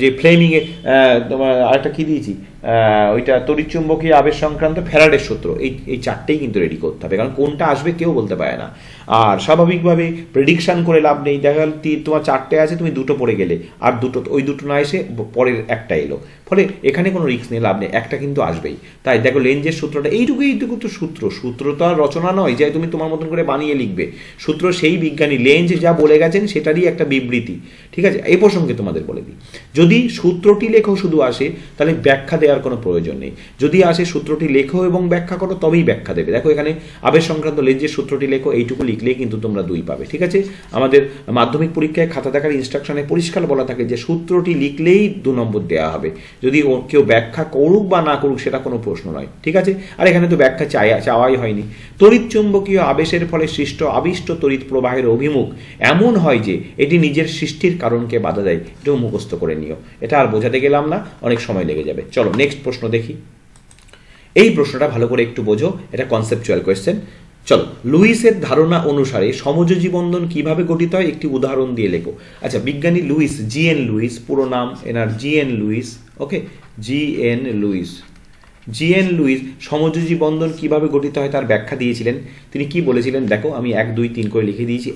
যে ফ্লেমিংয়ে, তোমার আরেকটা কী দিয়েছি, ওইটা তড়িৎচুম্বকীয় আবেশ সংক্রান্ত ফ্যারাডের সূত্র। এই চারটেই কিন্তু রেডি করতে হবে, কারণ কোনটা আসবে কেউ বলতে পারে না। আর স্বাভাবিকভাবে প্রেডিকশান করে লাভ নেই। দেখা গেল তোমার 4টে আছে, তুমি 2টো পড়ে গেলে, আর ওই দুটো না এসে পরের একটা এলো, ফলে এখানে কোনো রিস্ক নিয়ে লাভ নেই, একটা কিন্তু আসবেই। তাই দেখো লেঞ্জের সূত্রটা এইটুকু তো সূত্র তো আর রচনা নয় যে তুমি তোমার মতন করে বানিয়ে লিখবে। সূত্র সেই বিজ্ঞানী লেঞ্জ যা বলে গেছেন সেটারই একটা বিবৃতি। ঠিক আছে, এই প্রসঙ্গে তোমাদের বলে দিই, যদি সূত্রটি লেখো শুধু আসে, তাহলে ব্যাখ্যা দেওয়ার কোনো প্রয়োজন নেই। যদি আসে সূত্রটি লেখো এবং ব্যাখ্যা করো, তবেই ব্যাখ্যা দেবে। দেখো এখানে আবেশ সংক্রান্ত লেঞ্জের সূত্রটি লেখো, এইটুকু লিখলেই কিন্তু তোমরা 2 পাবে। ঠিক আছে, আমাদের মাধ্যমিক পরীক্ষায় খাতা দেখার ইনস্ট্রাকশনে পরিষ্কার বলা থাকে যে সূত্রটি লিখলেই 2 নম্বর দেওয়া হবে। যদি কেউ ব্যাখ্যা করুক বা না করুক সেটা কোনো প্রশ্ন নয়। ঠিক আছে, আর এখানে তো ব্যাখ্যা চাওয়াই হয়নি। তড়িৎ চুম্বকীয় আবেশের ফলে সৃষ্ট আবিষ্ট তড়িৎ প্রবাহের অভিমুখ এমন হয় যে এটি নিজের সৃষ্টির কারণকে বাধা দেয়। এটাও মুখস্থ করে নিও, এটা আর বোঝাতে গেলাম না, অনেক সময় লেগে যাবে। চলো নেক্সট প্রশ্ন দেখি। এই প্রশ্নটা ভালো করে একটু বোঝো, এটা কনসেপচুয়াল কোয়েশ্চেন। চলো, লুইসের ধারণা অনুসারে সমযোজী বন্ধন কিভাবে গঠিত হয় একটি উদাহরণ দিয়ে লেখো। আচ্ছা, বিজ্ঞানী লুইস, জিএন লুইস পুরো নাম এনার, জিএন লুইস, ওকে, জিএন লুইস, জিএন লুইস সমযোজী বন্ধন কিভাবে গঠিত হয় তার ব্যাখ্যা দিয়েছিলেন। তিনি কি বলেছিলেন দেখো, আমি 1 2 3 করে লিখে দিয়েছি।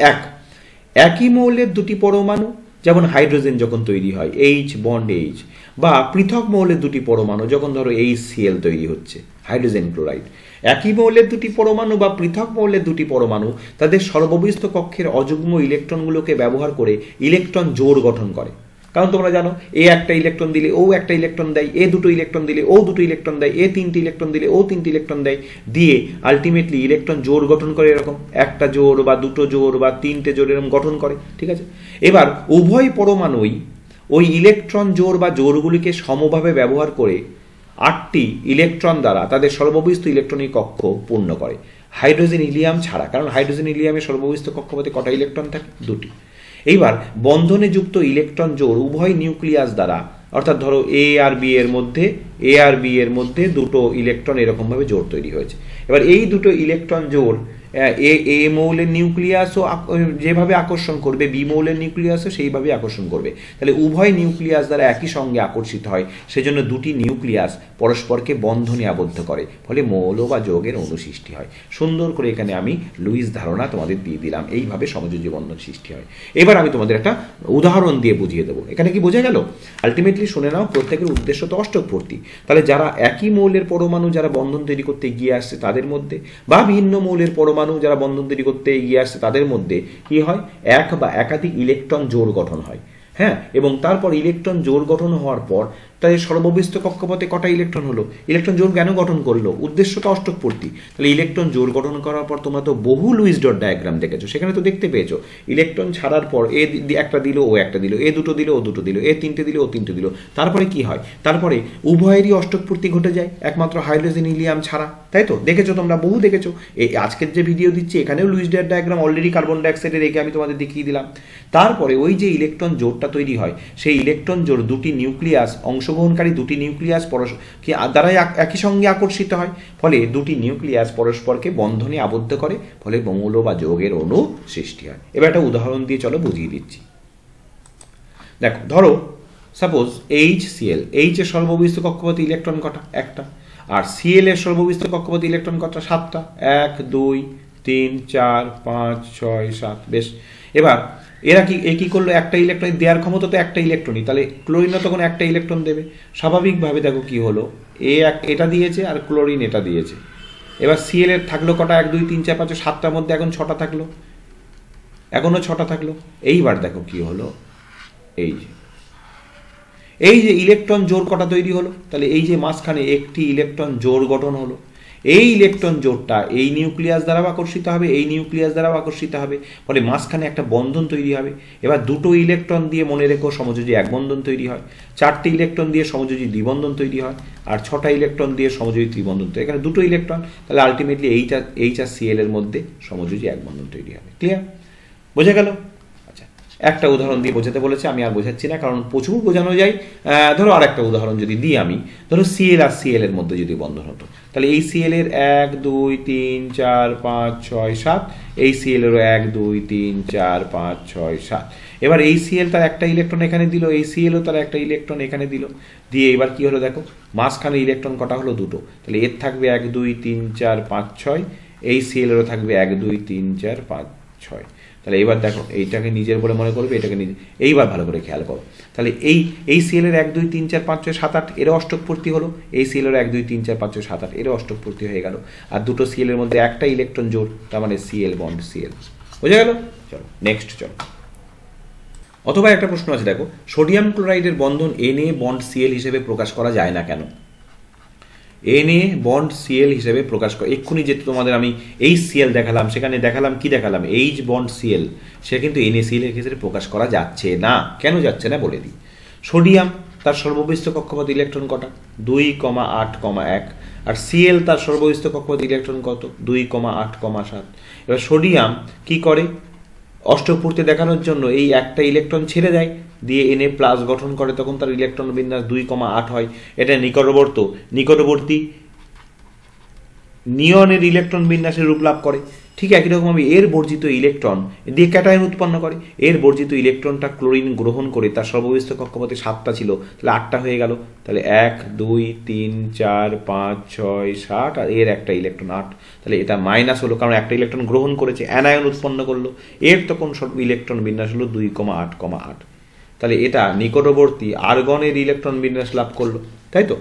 একই মৌলের দুটি পরমাণু, যেমন হাইড্রোজেন যখন তৈরি হয় H বন্ড H, বা পৃথক মৌলের দুটি পরমাণু, যখন ধরো HCl তৈরি হচ্ছে হাইড্রোজেন ক্লোরাইড। একই মৌলের দুটি পরমাণু বা পৃথক মৌলের দুটি পরমাণু তাদের সর্ববিস্ত কক্ষের অযুগ্ম ইলেকট্রনগুলোকে ব্যবহার করে ইলেকট্রন জোড় গঠন করে। কারণ তোমরা জানো, এ একটা ইলেকট্রন দিলে ও একটা ইলেকট্রন দেয়, এ দুটো ইলেকট্রন দিলে ও দুটো ইলেকট্রন দেয়, এ তিনটি ইলেকট্রন দিলে ও তিনটি ইলেকট্রন দেয়, দিয়ে আলটিমেটলি ইলেকট্রন জোড় গঠন করে। এরকম একটা জোড় বা দুটো জোড় বা তিনটে জোড় এরকম গঠন করে, ঠিক আছে। এবার উভয় পরমাণুই ওই ইলেকট্রন জোড় বা জোড়গুলিকে সমভাবে ব্যবহার করে 8টি ইলেকট্রন দ্বারা তাদের সর্ববিস্ত ইলেকট্রনিক কক্ষ পূর্ণ করে, হাইড্রোজেন হিলিয়াম ছাড়া। কারণ হাইড্রোজেন হিলিয়ামের সর্ববিস্ত কক্ষপথে কটা ইলেকট্রন থাকে? 2টি। এইবার বন্ধনে যুক্ত ইলেকট্রন জোড় উভয় নিউক্লিয়াস দ্বারা, অর্থাৎ ধরো এ আর বি এর মধ্যে দুটো ইলেকট্রন এরকমভাবে জোড় তৈরি হয়েছে। এবার এই দুটো ইলেকট্রন জোড় এ মৌলের নিউক্লিয়াসও যেভাবে আকর্ষণ করবে, বি মৌলের নিউক্লিয়াসও সেইভাবে আকর্ষণ করবে। তাহলে উভয় নিউক্লিয়াস দ্বারা একই সঙ্গে আকর্ষিত হয়, সেজন্য দুটি নিউক্লিয়াস পরস্পরকে বন্ধনে আবদ্ধ করে, ফলে মৌল বা যৌগের অণু সৃষ্টি হয়। সুন্দর করে এখানে আমি লুইস ধারণা তোমাদের দিয়ে দিলাম, এইভাবে সমযোজী বন্ধন সৃষ্টি হয়। এবার আমি তোমাদের একটা উদাহরণ দিয়ে বুঝিয়ে দেবো। এখানে কি বোঝা গেল? আলটিমেটলি শুনে নাও, প্রত্যেকের উদ্দেশ্য তো অষ্টকপূর্তি। তাহলে যারা একই মৌলের পরমাণু যারা বন্ধন তৈরি করতে এগিয়ে আসছে তাদের মধ্যে, বা ভিন্ন মৌলের পরমাণু যারা বন্ধন তৈরি করতে এগিয়ে আসছে তাদের মধ্যে কি হয়? এক বা একাধিক ইলেকট্রন জোড় গঠন হয়। হ্যাঁ, এবং তারপর ইলেকট্রন জোড় গঠন হওয়ার পর তাদের সর্ববিস্ত কক্ষপথে কটা ইলেকট্রন হলো? ইলেকট্রন জোড় কেন গঠন করলো? উদ্দেশ্যটা অষ্টকপূর্তি। তাহলে ইলেকট্রন জোড় গঠন করার পর তোমরা তো বহু লুইস ডট ডায়াগ্রাম দেখেছো, সেখানে তো দেখতে পেয়েছো ইলেকট্রন ছাড়ার পর এ একটা দিল, ও একটা দিল, এ দুটো দিল, ও দুটো দিল, এ তিনটে দিল, ও তিনটে দিল। তারপরে কি হয়? তারপরে উভয়েরই অষ্টকপূর্তি ঘটে যায়, একমাত্র হাইড্রোজেন হিলিয়াম ছাড়া। তাই তো দেখেছো তোমরা, বহু দেখেছো। এই আজকের যে ভিডিও দিচ্ছি এখানেও Lewis dot diagram already carbon ডাইঅক্সাইডে রেখে আমি তোমাদের দেখিয়ে দিলাম। তারপরে ওই যে ইলেকট্রন জোড়টা তৈরি হয়, সেই ইলেকট্রন জোড় দুটি নিউক্লিয়াস, অংশগ্রহণকারী দুটি নিউক্লিয়াস দ্বারাই একই সঙ্গে আকর্ষিত হয়, ফলে দুটি নিউক্লিয়াস পরস্পরকে বন্ধনে আবদ্ধ করে, ফলে মৌল বা যৌগের অণু সৃষ্টি হয়। এবার একটা উদাহরণ দিয়ে চলো বুঝিয়ে দিচ্ছি। দেখো, ধরো সাপোজ HCl, H এর সর্ববিস্ত কক্ষপথে ইলেকট্রন কটা? একটা। আর Cl এর সর্ববিস্ত কক্ষপথে ইলেকট্রন কটা? 7টা। 1 2 3 4 5 6 7। বেশ, এবার এরা কি করলো? একটা ইলেকট্রন দেওয়ার ক্ষমতা তো একটা ইলেকট্রনই, তাহলে ক্লোরিনও তখন একটা ইলেকট্রন দেবে। স্বাভাবিকভাবে দেখো কি হলো, এটা দিয়েছে আর ক্লোরিন এটা দিয়েছে। এবার Cl এর থাকলো কটা? 1 2 3 4 5 7টার মধ্যে এখন 6টা থাকলো, এখনো 6টা থাকলো। এইবার দেখো কি হলো, এই যে ইলেকট্রন জোড় কটা তৈরি হলো? তাহলে এই যে মাঝখানে একটি ইলেকট্রন জোড় গঠন হলো। এই ইলেকট্রন জোড়টা এই নিউক্লিয়াস দ্বারাও আকর্ষিত হবে, এই নিউক্লিয়াস দ্বারাও আকর্ষিত হবে, ফলে মাঝখানে একটা বন্ধন তৈরি হবে। এবার দুটো ইলেকট্রন দিয়ে মনে রেখো সমযোজী এক বন্ধন তৈরি হয়, 4টে ইলেকট্রন দিয়ে সমযোজী দ্বিবন্ধন তৈরি হয়, আর 6টা ইলেকট্রন দিয়ে সমযোজী ত্রিবন্ধন তৈরি। এখানে দুটো ইলেকট্রন, তাহলে আলটিমেটলি H আর Cl এর মধ্যে সমযোজী এক বন্ধন তৈরি হবে। ক্লিয়ার? বোঝা গেল? একটা উদাহরণ দিয়ে বোঝাতে বলেছে, আমি আর বোঝাচ্ছি না, কারণ প্রচুর বোঝানো যায়। ধরো আর একটা উদাহরণ যদি দিই আমি, ধরো Cl আর Cl এর মধ্যে যদি বন্ধন হতো, তাহলে এই Cl এর 1 2 3 4 5 6 7, এই Cl এরও 1 2 3 4 5 6 7। এবার এই Cl তার একটা ইলেকট্রন এখানে দিল, এই Cl ও তার একটা ইলেকট্রন এখানে দিল, দিয়ে এবার কি হলো দেখো, মাঝখানে ইলেকট্রন কটা হলো? দুটো। তাহলে এর থাকবে 1 2 3 4 5 6, এই Cl এরও থাকবে 1 2 3 4 5 6। তাহলে এইবার দেখো, এইটাকে নিজের বলে মনে করবে, এটাকে নিজে। এইবার ভালো করে খেয়াল করো, তাহলে এই Cl এর 1 2 3 4 5 6 7 8 এরও অষ্টকপূর্তি হলো, এই Cl এর 1 2 3 4 5 6 7 8 এরও অষ্টকপূর্তি হয়ে গেল। আর দুটো Cl এর মধ্যে একটা ইলেকট্রন জোড়, তার মানে Cl বন্ড Cl। বোঝা গেল? চলো নেক্সট চলো। অথবা একটা প্রশ্ন আছে, দেখো, সোডিয়াম ক্লোরাইডের বন্ধন Na বন্ড Cl হিসেবে প্রকাশ করা যায় না কেন? Na বন্ড Cl হিসেবে প্রকাশ করে, এক্ষুনি যেহেতু তোমাদের আমি HCl দেখালাম, সেখানে দেখালাম কি দেখালাম? H বন্ড Cl, সে কিন্তু NaCl এর ক্ষেত্রে প্রকাশ করা যাচ্ছে না। কেন যাচ্ছে না বলে দিই। সোডিয়াম তার সর্ববিস্ত কক্ষপথ ইলেকট্রন কটা? 2, 8, 1। আর Cl তার সর্ববিস্ত কক্ষপথ ইলেকট্রন কত? 2, 8, 7। এবার সোডিয়াম কি করে? অষ্টকপূর্তি দেখানোর জন্য এই একটা ইলেকট্রন ছেড়ে দেয়, দিয়ে Na+ গঠন করে, তখন তার ইলেকট্রন বিন্যাস 2, 8 হয়। এটা নিকটবর্তী নিয়নের ইলেকট্রন বিন্যাসের রূপ লাভ করে। ঠিক একই রকমভাবে এর বর্জিত ইলেকট্রন দিয়ে ক্যাটায়ন উৎপন্ন করে। এর বর্জিত ইলেকট্রনটা ক্লোরিন গ্রহণ করে, তার সর্ববিস্ত কক্ষপথে 7টা ছিল, তাহলে 8টা হয়ে গেল। তাহলে 1 2 3 4 5 6 7 আর এর একটা ইলেকট্রন 8, তাহলে এটা মাইনাস হলো কারণ একটা ইলেকট্রন গ্রহণ করেছে, অ্যানায়ন উৎপন্ন করলো। এর তখন ইলেকট্রন বিন্যাস হলো 2,8,8। তাহলে এটা নিকটবর্তী আর্গনের ইলেকট্রন বিন্যাস লাভ করলো, তাই তো?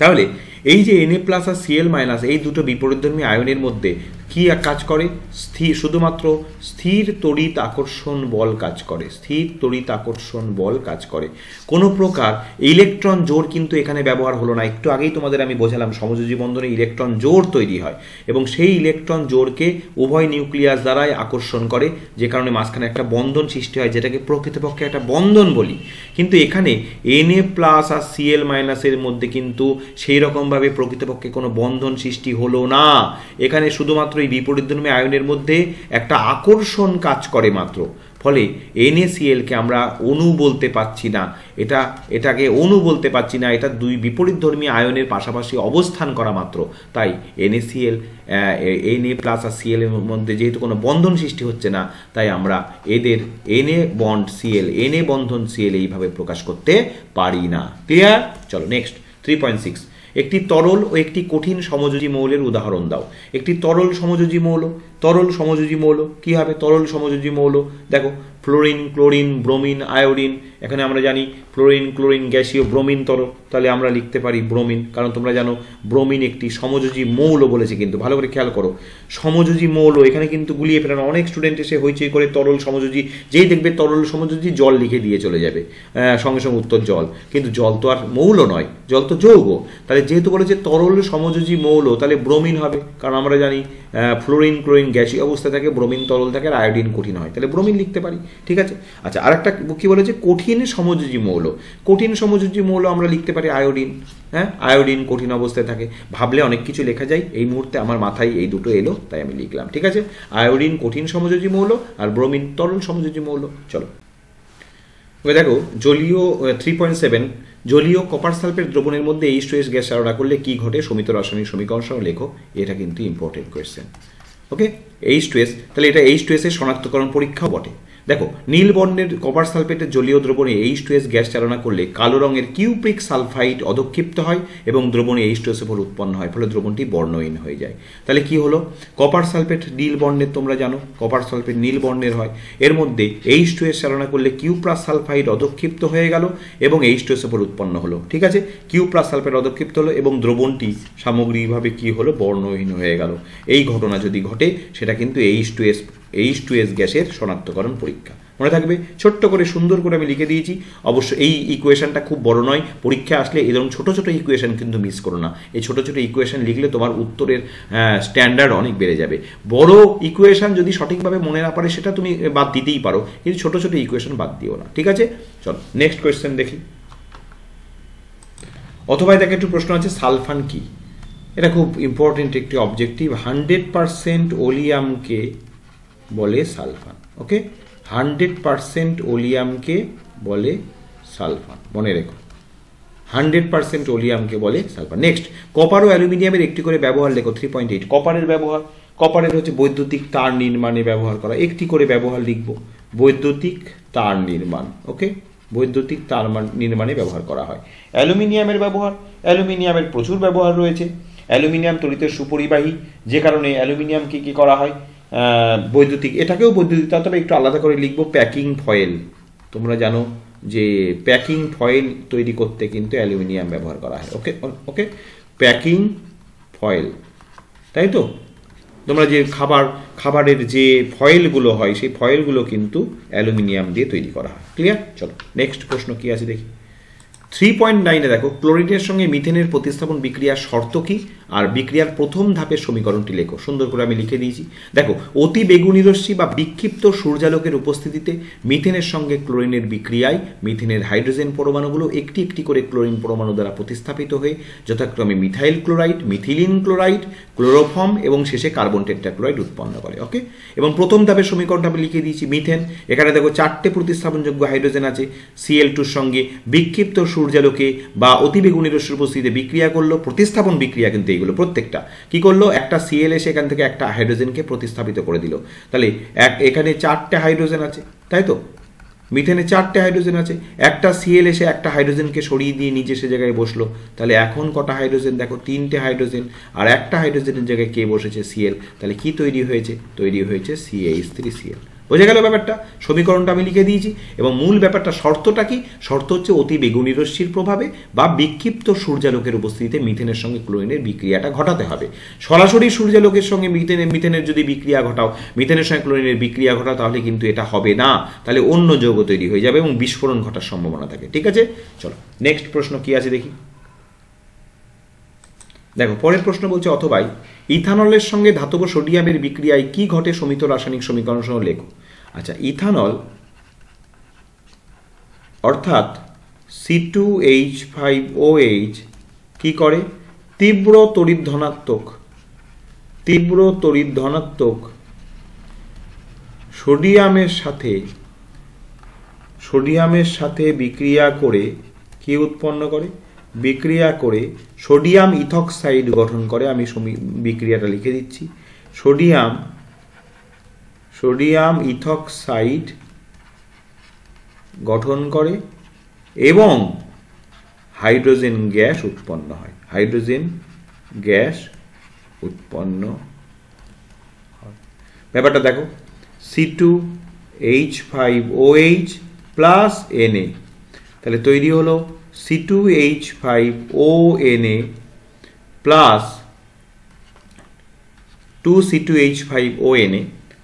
তাহলে এই যে Na প্লাস আর Cl মাইনাস এই দুটো বিপরীতধর্মী আয়নের মধ্যে কি কাজ করে? শুধুমাত্র স্থির তড়িৎ আকর্ষণ বল কাজ করে, স্থির তড়িৎ আকর্ষণ বল কাজ করে। কোনো প্রকার ইলেকট্রন জোড় কিন্তু এখানে ব্যবহার হলো না। একটু আগেই তোমাদের আমি বোঝালাম সমযোজী বন্ধনে ইলেকট্রন জোড় তৈরি হয় এবং সেই ইলেকট্রন জোড়কে উভয় নিউক্লিয়াস দ্বারাই আকর্ষণ করে, যে কারণে মাঝখানে একটা বন্ধন সৃষ্টি হয়, যেটাকে প্রকৃতপক্ষে একটা বন্ধন বলি। কিন্তু এখানে Na প্লাস আর Cl মাইনাসের মধ্যে কিন্তু সেই রকমভাবে প্রকৃতপক্ষে কোনো বন্ধন সৃষ্টি হলো না। এখানে শুধুমাত্র এই বিপরীতধর্মী আয়নের মধ্যে একটা আকর্ষণ কাজ করে মাত্র। ফলে NaCl-কে আমরা অণু বলতে পারছি না, এটাকে অণু বলতে পারছি না, এটা দুই বিপরীতধর্মী আয়নের পাশাপাশি অবস্থান করা মাত্র। তাই NaCl Na প্লাস আর Cl এর মধ্যে যেহেতু কোনো বন্ধন সৃষ্টি হচ্ছে না, তাই আমরা এদের Na বন্ড Cl, Na বন্ধন Cl এইভাবে প্রকাশ করতে পারি না। ক্লিয়ার? চলো নেক্সট 3.6। একটি তরল ও একটি কঠিন সমযোজী মৌলের উদাহরণ দাও। একটি তরল সমযোজী মৌল, তরল সমযোজী মৌল কি হবে? তরল সমযোজী মৌল দেখো ফ্লোরিন, ক্লোরিন, ব্রোমিন, আয়োডিন। এখানে আমরা জানি ফ্লোরিন, ক্লোরিন গ্যাসীয়, ব্রোমিন তরল, তাহলে আমরা লিখতে পারি ব্রোমিন, কারণ তোমরা জানো ব্রোমিন একটি সমযোজী মৌল বলেছে। কিন্তু ভালো করে খেয়াল করো, সমযোজী মৌল এখানে কিন্তু গুলিয়ে ফেলানো। অনেক স্টুডেন্ট এসে হইচই করে তরল সমযোজী, যেই দেখবে তরল সমযোজী জল লিখে দিয়ে চলে যাবে, সঙ্গে সঙ্গে উত্তর জল। কিন্তু জল তো আর মৌল নয়, জল তো যৌগ। তাহলে যেহেতু বলেছে তরল সমযোজী মৌল, তাহলে ব্রোমিন হবে, কারণ আমরা জানি ফ্লোরিন, ক্লোরিন গ্যাসীয় অবস্থা থাকে, ব্রোমিন তরল থাকে, আর আয়োডিন কঠিন হয়, তাহলে ব্রোমিন লিখতে পারি। ঠিক আছে? আচ্ছা, আরেকটা কি বলেছে? কঠিন সমযোজী মৌল। কঠিন সমযোজী মৌল আমরা লিখতে পারি আয়োডিন। হ্যাঁ, আয়োডিন কঠিন অবস্থায় থাকে। ভাবলে অনেক কিছু লেখা যায়, এই মুহূর্তে আমার মাথায় এই দুটো এলো তাই আমি লিখলাম। ঠিক আছে? আয়োডিন কঠিন সমযোজী মৌল আর ব্রোমিন তরল সমযোজী মৌল। চলো এবার দেখো জলীয় 3.7 জলীয় কপার সালফেট দ্রবণের মধ্যে H2S গ্যাস চালনা করলে কি ঘটে? সমিত রাসায়নিক সমীকরণ সহ লেখো। এটা কিন্তু ইম্পর্টেন্ট কোয়েশ্চেন। ওকে, H2S, তাহলে এটা H2S এর শনাক্তকরণ পরীক্ষাও বটে। দেখো নীল বর্ণের কপার সালফেটের জলীয় দ্রবণে H2S গ্যাস চালনা করলে কালো রঙের কিউপ্রিক সালফাইড অধক্ষিপ্ত হয় এবং দ্রবণে H2S ফল উৎপন্ন হয়, ফলে দ্রবণটি বর্ণহীন হয়ে যায়। তাহলে কি হলো? কপার সালফেট নীল বর্ণের, তোমরা জানো কপার সালফেট নীল বর্ণের হয়, এর মধ্যে H2S চালনা করলে কিউপ্রাস সালফাইড অধক্ষিপ্ত হয়ে গেল এবং H2S ফল উৎপন্ন হলো। ঠিক আছে? কিউপ্রাস সালফাইড অধক্ষিপ্ত হলো এবং দ্রবণটি সামগ্রিকভাবে কি হলো? বর্ণহীন হয়ে গেল। এই ঘটনা যদি ঘটে সেটা কিন্তু H2S গ্যাসের শনাক্তকরণ পরীক্ষা। মনে থাকবে, ছোট্ট করে সুন্দর করে আমি লিখে দিয়েছি। অবশ্য এই ইকুয়েশনটা খুব বড় নয়, পরীক্ষা আসলে এরকম ছোট ছোট ইকুয়েশন কিন্তু মিস করো না। এই ছোট ছোট ইকুয়েশন লিখলে তোমার উত্তরের স্ট্যান্ডার্ড অনেক বেড়ে যাবে। বড় ইকুয়েশন যদি সঠিকভাবে মনে না পারে সেটা তুমি বাদ দিতেই পারো, কিন্তু ছোট ছোট ইকুয়েশন বাদ দিও না। ঠিক আছে? চলো নেক্সট কোয়েশ্চেন দেখি। অথবা দেখে একটু প্রশ্ন আছে, সালফান কি? এটা খুব ইম্পর্টেন্ট একটি অবজেক্টিভ। 100% ওলিয়ামকে বলে সালফান। ওকে, 100% ওলিয়ামকে বলে সালফান, মনে রেখো 100% ওলিয়ামকে বলে সালফান। নেক্সট, কপার ও অ্যালুমিনিয়ামের একটি করে ব্যবহার লেখো। 3.8 কপারের ব্যবহার। কপারের হচ্ছে বৈদ্যুতিক তার নির্মাণে ব্যবহার করা, একটি করে ব্যবহার লিখব। বৈদ্যুতিক তার নির্মাণ, ওকে, বৈদ্যুতিক তার নির্মাণে ব্যবহার করা হয়। অ্যালুমিনিয়ামের ব্যবহার, অ্যালুমিনিয়ামের প্রচুর ব্যবহার রয়েছে। অ্যালুমিনিয়াম তড়িতের সুপরিবাহী, যে কারণে অ্যালুমিনিয়ামকে কি করা হয়? বৈদ্যুতিক, এটাকেও বৈদ্যুতিক, তবে একটু আলাদা করে লিখবো প্যাকিং ফয়েল। তোমরা জানো যে প্যাকিং ফয়েল তৈরি করতে কিন্তু অ্যালুমিনিয়াম ব্যবহার করা হয়। ওকে ওকে, প্যাকিং ফয়েল, তাই তো? তোমরা যে খাবারের যে ফয়েলগুলো হয় সেই ফয়েলগুলো কিন্তু অ্যালুমিনিয়াম দিয়ে তৈরি করা হয়। ক্লিয়ার? চলো নেক্সট প্রশ্ন কি আছে দেখি। 3.9 দেখো, ক্লোরিনের সঙ্গে মিথেনের প্রতিস্থাপন বিক্রিয়ার শর্ত কি? আর বিক্রিয়ার প্রথম ধাপের সমীকরণটি লেখো। সুন্দর করে আমি লিখে দিয়েছি। দেখো, অতি বেগুনি রশ্মি বা বিক্ষিপ্ত সূর্যালোকের উপস্থিতিতে মিথেনের সঙ্গে ক্লোরিনের বিক্রিয়ায় মিথেনের হাইড্রোজেন পরমাণুগুলো একটি একটি করে ক্লোরিন পরমাণু দ্বারা প্রতিস্থাপিত হয়ে যথাক্রমে methyl chloride, methylene chloride, chloroform এবং শেষে কার্বন টেট্রাক্লোরাইড উৎপন্ন করে। ওকে, এবং প্রথম ধাপের সমীকরণটা আমি লিখে দিয়েছি মিথেন। এখানে দেখো 4টে প্রতিস্থাপনযোগ্য হাইড্রোজেন আছে Cl2 এর সঙ্গে বিক্ষিপ্ত সূর্যালোকে বা অতিবেগুনি রশ্মির উপস্থিতিতে বিক্রিয়া করলো, প্রতিস্থাপন বিক্রিয়া কিন্তু এইগুলো প্রত্যেকটা কি করলো, একটা সিএল এসে এখান থেকে একটা হাইড্রোজেনকে প্রতিস্থাপিত করে দিল। তাহলে এখানে 4টে হাইড্রোজেন আছে, তাই তো, মিথেনে 4টে হাইড্রোজেন আছে, একটা সিএল এসে একটা হাইড্রোজেনকে সরিয়ে দিয়ে নিজে সে জায়গায় বসলো। তাহলে এখন কটা হাইড্রোজেন দেখো, 3টে হাইড্রোজেন, আর একটা হাইড্রোজেনের জায়গায় কে বসেছে, সিএল। তাহলে কি তৈরি হয়েছে, তৈরি হয়েছে CH3Cl। বোঝা গেল ব্যাপারটা? সমীকরণটা আমি লিখে দিয়েছি। এবং মূল ব্যাপারটা, শর্তটা কি, শর্ত হচ্ছে অতি বেগুনি রশ্মির প্রভাবে বা বিক্ষিপ্ত সূর্যালোকের উপস্থিতিতে মিথেনের সঙ্গে ক্লোরিনের বিক্রিয়াটা ঘটাতে হবে। সরাসরি সূর্যালোকের সঙ্গে মিথেনের যদি বিক্রিয়া ঘটাও, মিথেনের সঙ্গে ক্লোরিনের বিক্রিয়া ঘটাও, তাহলে কিন্তু এটা হবে না, তাহলে অন্য যৌগ তৈরি হয়ে যাবে এবং বিস্ফোরণ ঘটার সম্ভাবনা থাকে। ঠিক আছে, চলো নেক্সট প্রশ্ন কি আছে দেখি। দেখো পরের প্রশ্ন বলছে, অথবা ইথানলের সঙ্গে ধাতব সোডিয়ামের বিক্রিয়ায় কি ঘটে সমিত রাসায়নিক সমীকরণ সহ লেখো। আচ্ছা, ইথানল অর্থাৎ C2H5OH কি করে, তীব্র তড়িৎ ধনাত্মক সোডিয়ামের সাথে বিক্রিয়া করে কি উৎপন্ন করে, বিক্রিয়া করে সোডিয়াম ইথক্সাইড গঠন করে। আমি বিক্রিয়াটা লিখে দিচ্ছি, সোডিয়াম ইথক্সাইড গঠন করে এবং হাইড্রোজেন গ্যাস উৎপন্ন হয়, ব্যাপারটা দেখো, C2H5OH প্লাস Na, তাহলে তৈরি হলো C2H5ONa plus 2C2H5ONa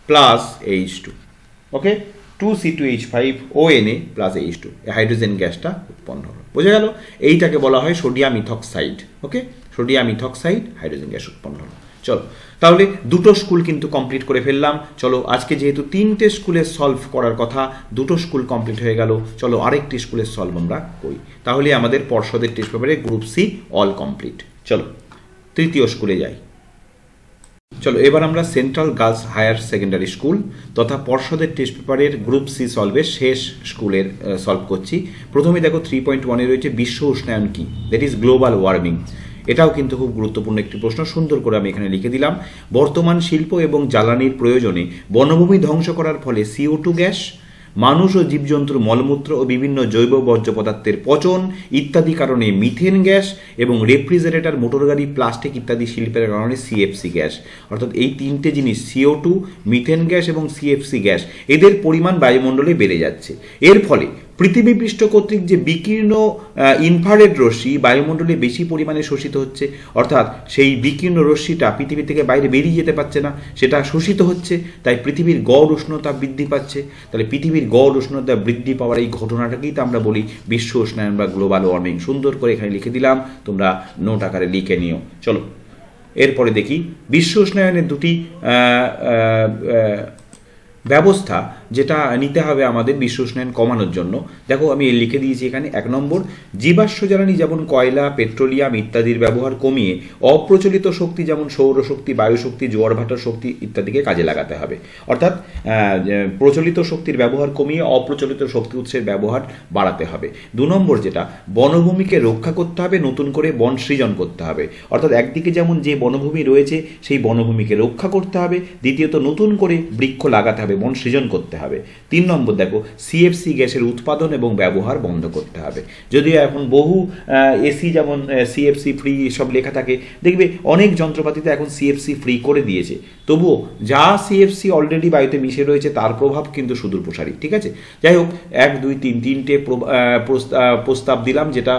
plus H2। ওকে, 2C2H5ONa প্লাস H2, হাইড্রোজেন গ্যাসটা উৎপন্ন হলো। বোঝা গেল? এইটাকে বলা হয় সোডিয়াম ইথক্সাইড। ওকে, সোডিয়াম ইথক্সাইড, হাইড্রোজেন গ্যাস উৎপন্ন হলো। চলো, তাহলে দুটো স্কুল কিন্তু কমপ্লিট করে ফেললাম। চলো, আজকে যেহেতু 3টে স্কুলের সলভ করার কথা, দুটো স্কুল কমপ্লিট হয়ে গেল। চলো আরেকটি স্কুলের সলভ আমরা করি, তাহলে আমাদের পর্ষদের টেস্ট পেপারে গ্রুপ সি অল কমপ্লিট। চলো তৃতীয় স্কুলে যাই। চলো এবার আমরা central girls higher secondary school তথা পর্ষদের টেস্ট পেপারের গ্রুপ সি সলভের শেষ স্কুলের সলভ করছি। প্রথমে দেখো 3.1-এ রয়েছে বিশ্ব উষ্ণায়ন কি, দ্যাট ইজ গ্লোবাল ওয়ার্মিং। এটাও কিন্তু খুব গুরুত্বপূর্ণ একটি প্রশ্ন, সুন্দর করে আমি এখানে লিখে দিলাম। বর্তমান শিল্প এবং জ্বালানির প্রয়োজনে বনভূমি ধ্বংস করার ফলে CO2 গ্যাস, মানুষ ও জীবজন্তুর মলমূত্র ও বিভিন্ন জৈব বর্জ্য পদার্থের পচন ইত্যাদি কারণে মিথেন গ্যাস এবং রেফ্রিজারেটর, মোটরগাড়ি, প্লাস্টিক ইত্যাদি শিল্পের কারণে CFC গ্যাস। অর্থাৎ এই 3টে জিনিস, CO2, মিথেন গ্যাস এবং CFC গ্যাস, এদের পরিমাণ বায়ুমণ্ডলে বেড়ে যাচ্ছে। এর ফলে পৃথিবী পৃষ্ঠ কর্তৃক যে বিকীর্ণ ইনফ্রারেড রশ্মি বায়ুমণ্ডলে বেশি পরিমাণে শোষিত হচ্ছে, অর্থাৎ সেই বিকীর্ণ রশ্মিটা পৃথিবী থেকে বাইরে বেরিয়ে যেতে পারছে না, সেটা শোষিত হচ্ছে, তাই পৃথিবীর গড় উষ্ণতা বৃদ্ধি পাচ্ছে। তাহলে পৃথিবীর গড় উষ্ণতা বৃদ্ধি পাওয়ার এই ঘটনাটাকেই তো আমরা বলি বিশ্ব উষ্ণায়ন বা গ্লোবাল ওয়ার্মিং। সুন্দর করে এখানে লিখে দিলাম, তোমরা নোট আকারে লিখে নিও। চলো এরপরে দেখি বিশ্ব উষ্ণায়নের দুটি ব্যবস্থা যেটা নিতে হবে আমাদের বিশ্ব উষ্ণায়ন কমানোর জন্য। দেখো আমি লিখে দিয়েছি এখানে, 1 নম্বর, জীবাশ্ম জ্বালানি যেমন কয়লা, পেট্রোলিয়াম ইত্যাদির ব্যবহার কমিয়ে অপ্রচলিত শক্তি যেমন সৌরশক্তি, বায়ুশক্তি, জোয়ার ভাটার শক্তি ইত্যাদিকে কাজে লাগাতে হবে। অর্থাৎ প্রচলিত শক্তির ব্যবহার কমিয়ে অপ্রচলিত শক্তি উৎসের ব্যবহার বাড়াতে হবে। 2 নম্বর যেটা, বনভূমিকে রক্ষা করতে হবে, নতুন করে বন সৃজন করতে হবে। অর্থাৎ একদিকে যেমন যে বনভূমি রয়েছে সেই বনভূমিকে রক্ষা করতে হবে, দ্বিতীয়ত নতুন করে বৃক্ষ লাগাতে হবে, বন সৃজন করতে হবে। 3 নম্বর দেখো, CFC গ্যাসের উৎপাদন এবং ব্যবহার বন্ধ করতে হবে। যদিও এখন বহু এসি যেমন CFC ফ্রি সব লেখা থাকে, দেখবে অনেক যন্ত্রপাতিতে এখন CFC ফ্রি করে দিয়েছে, তবুও যা CFC অলরেডি বায়ুতে মিশে রয়েছে তার প্রভাব কিন্তু সুদূর প্রসারী। ঠিক আছে, যাই হোক 1, 2, 3 তিনটে প্রস্তাব দিলাম, যেটা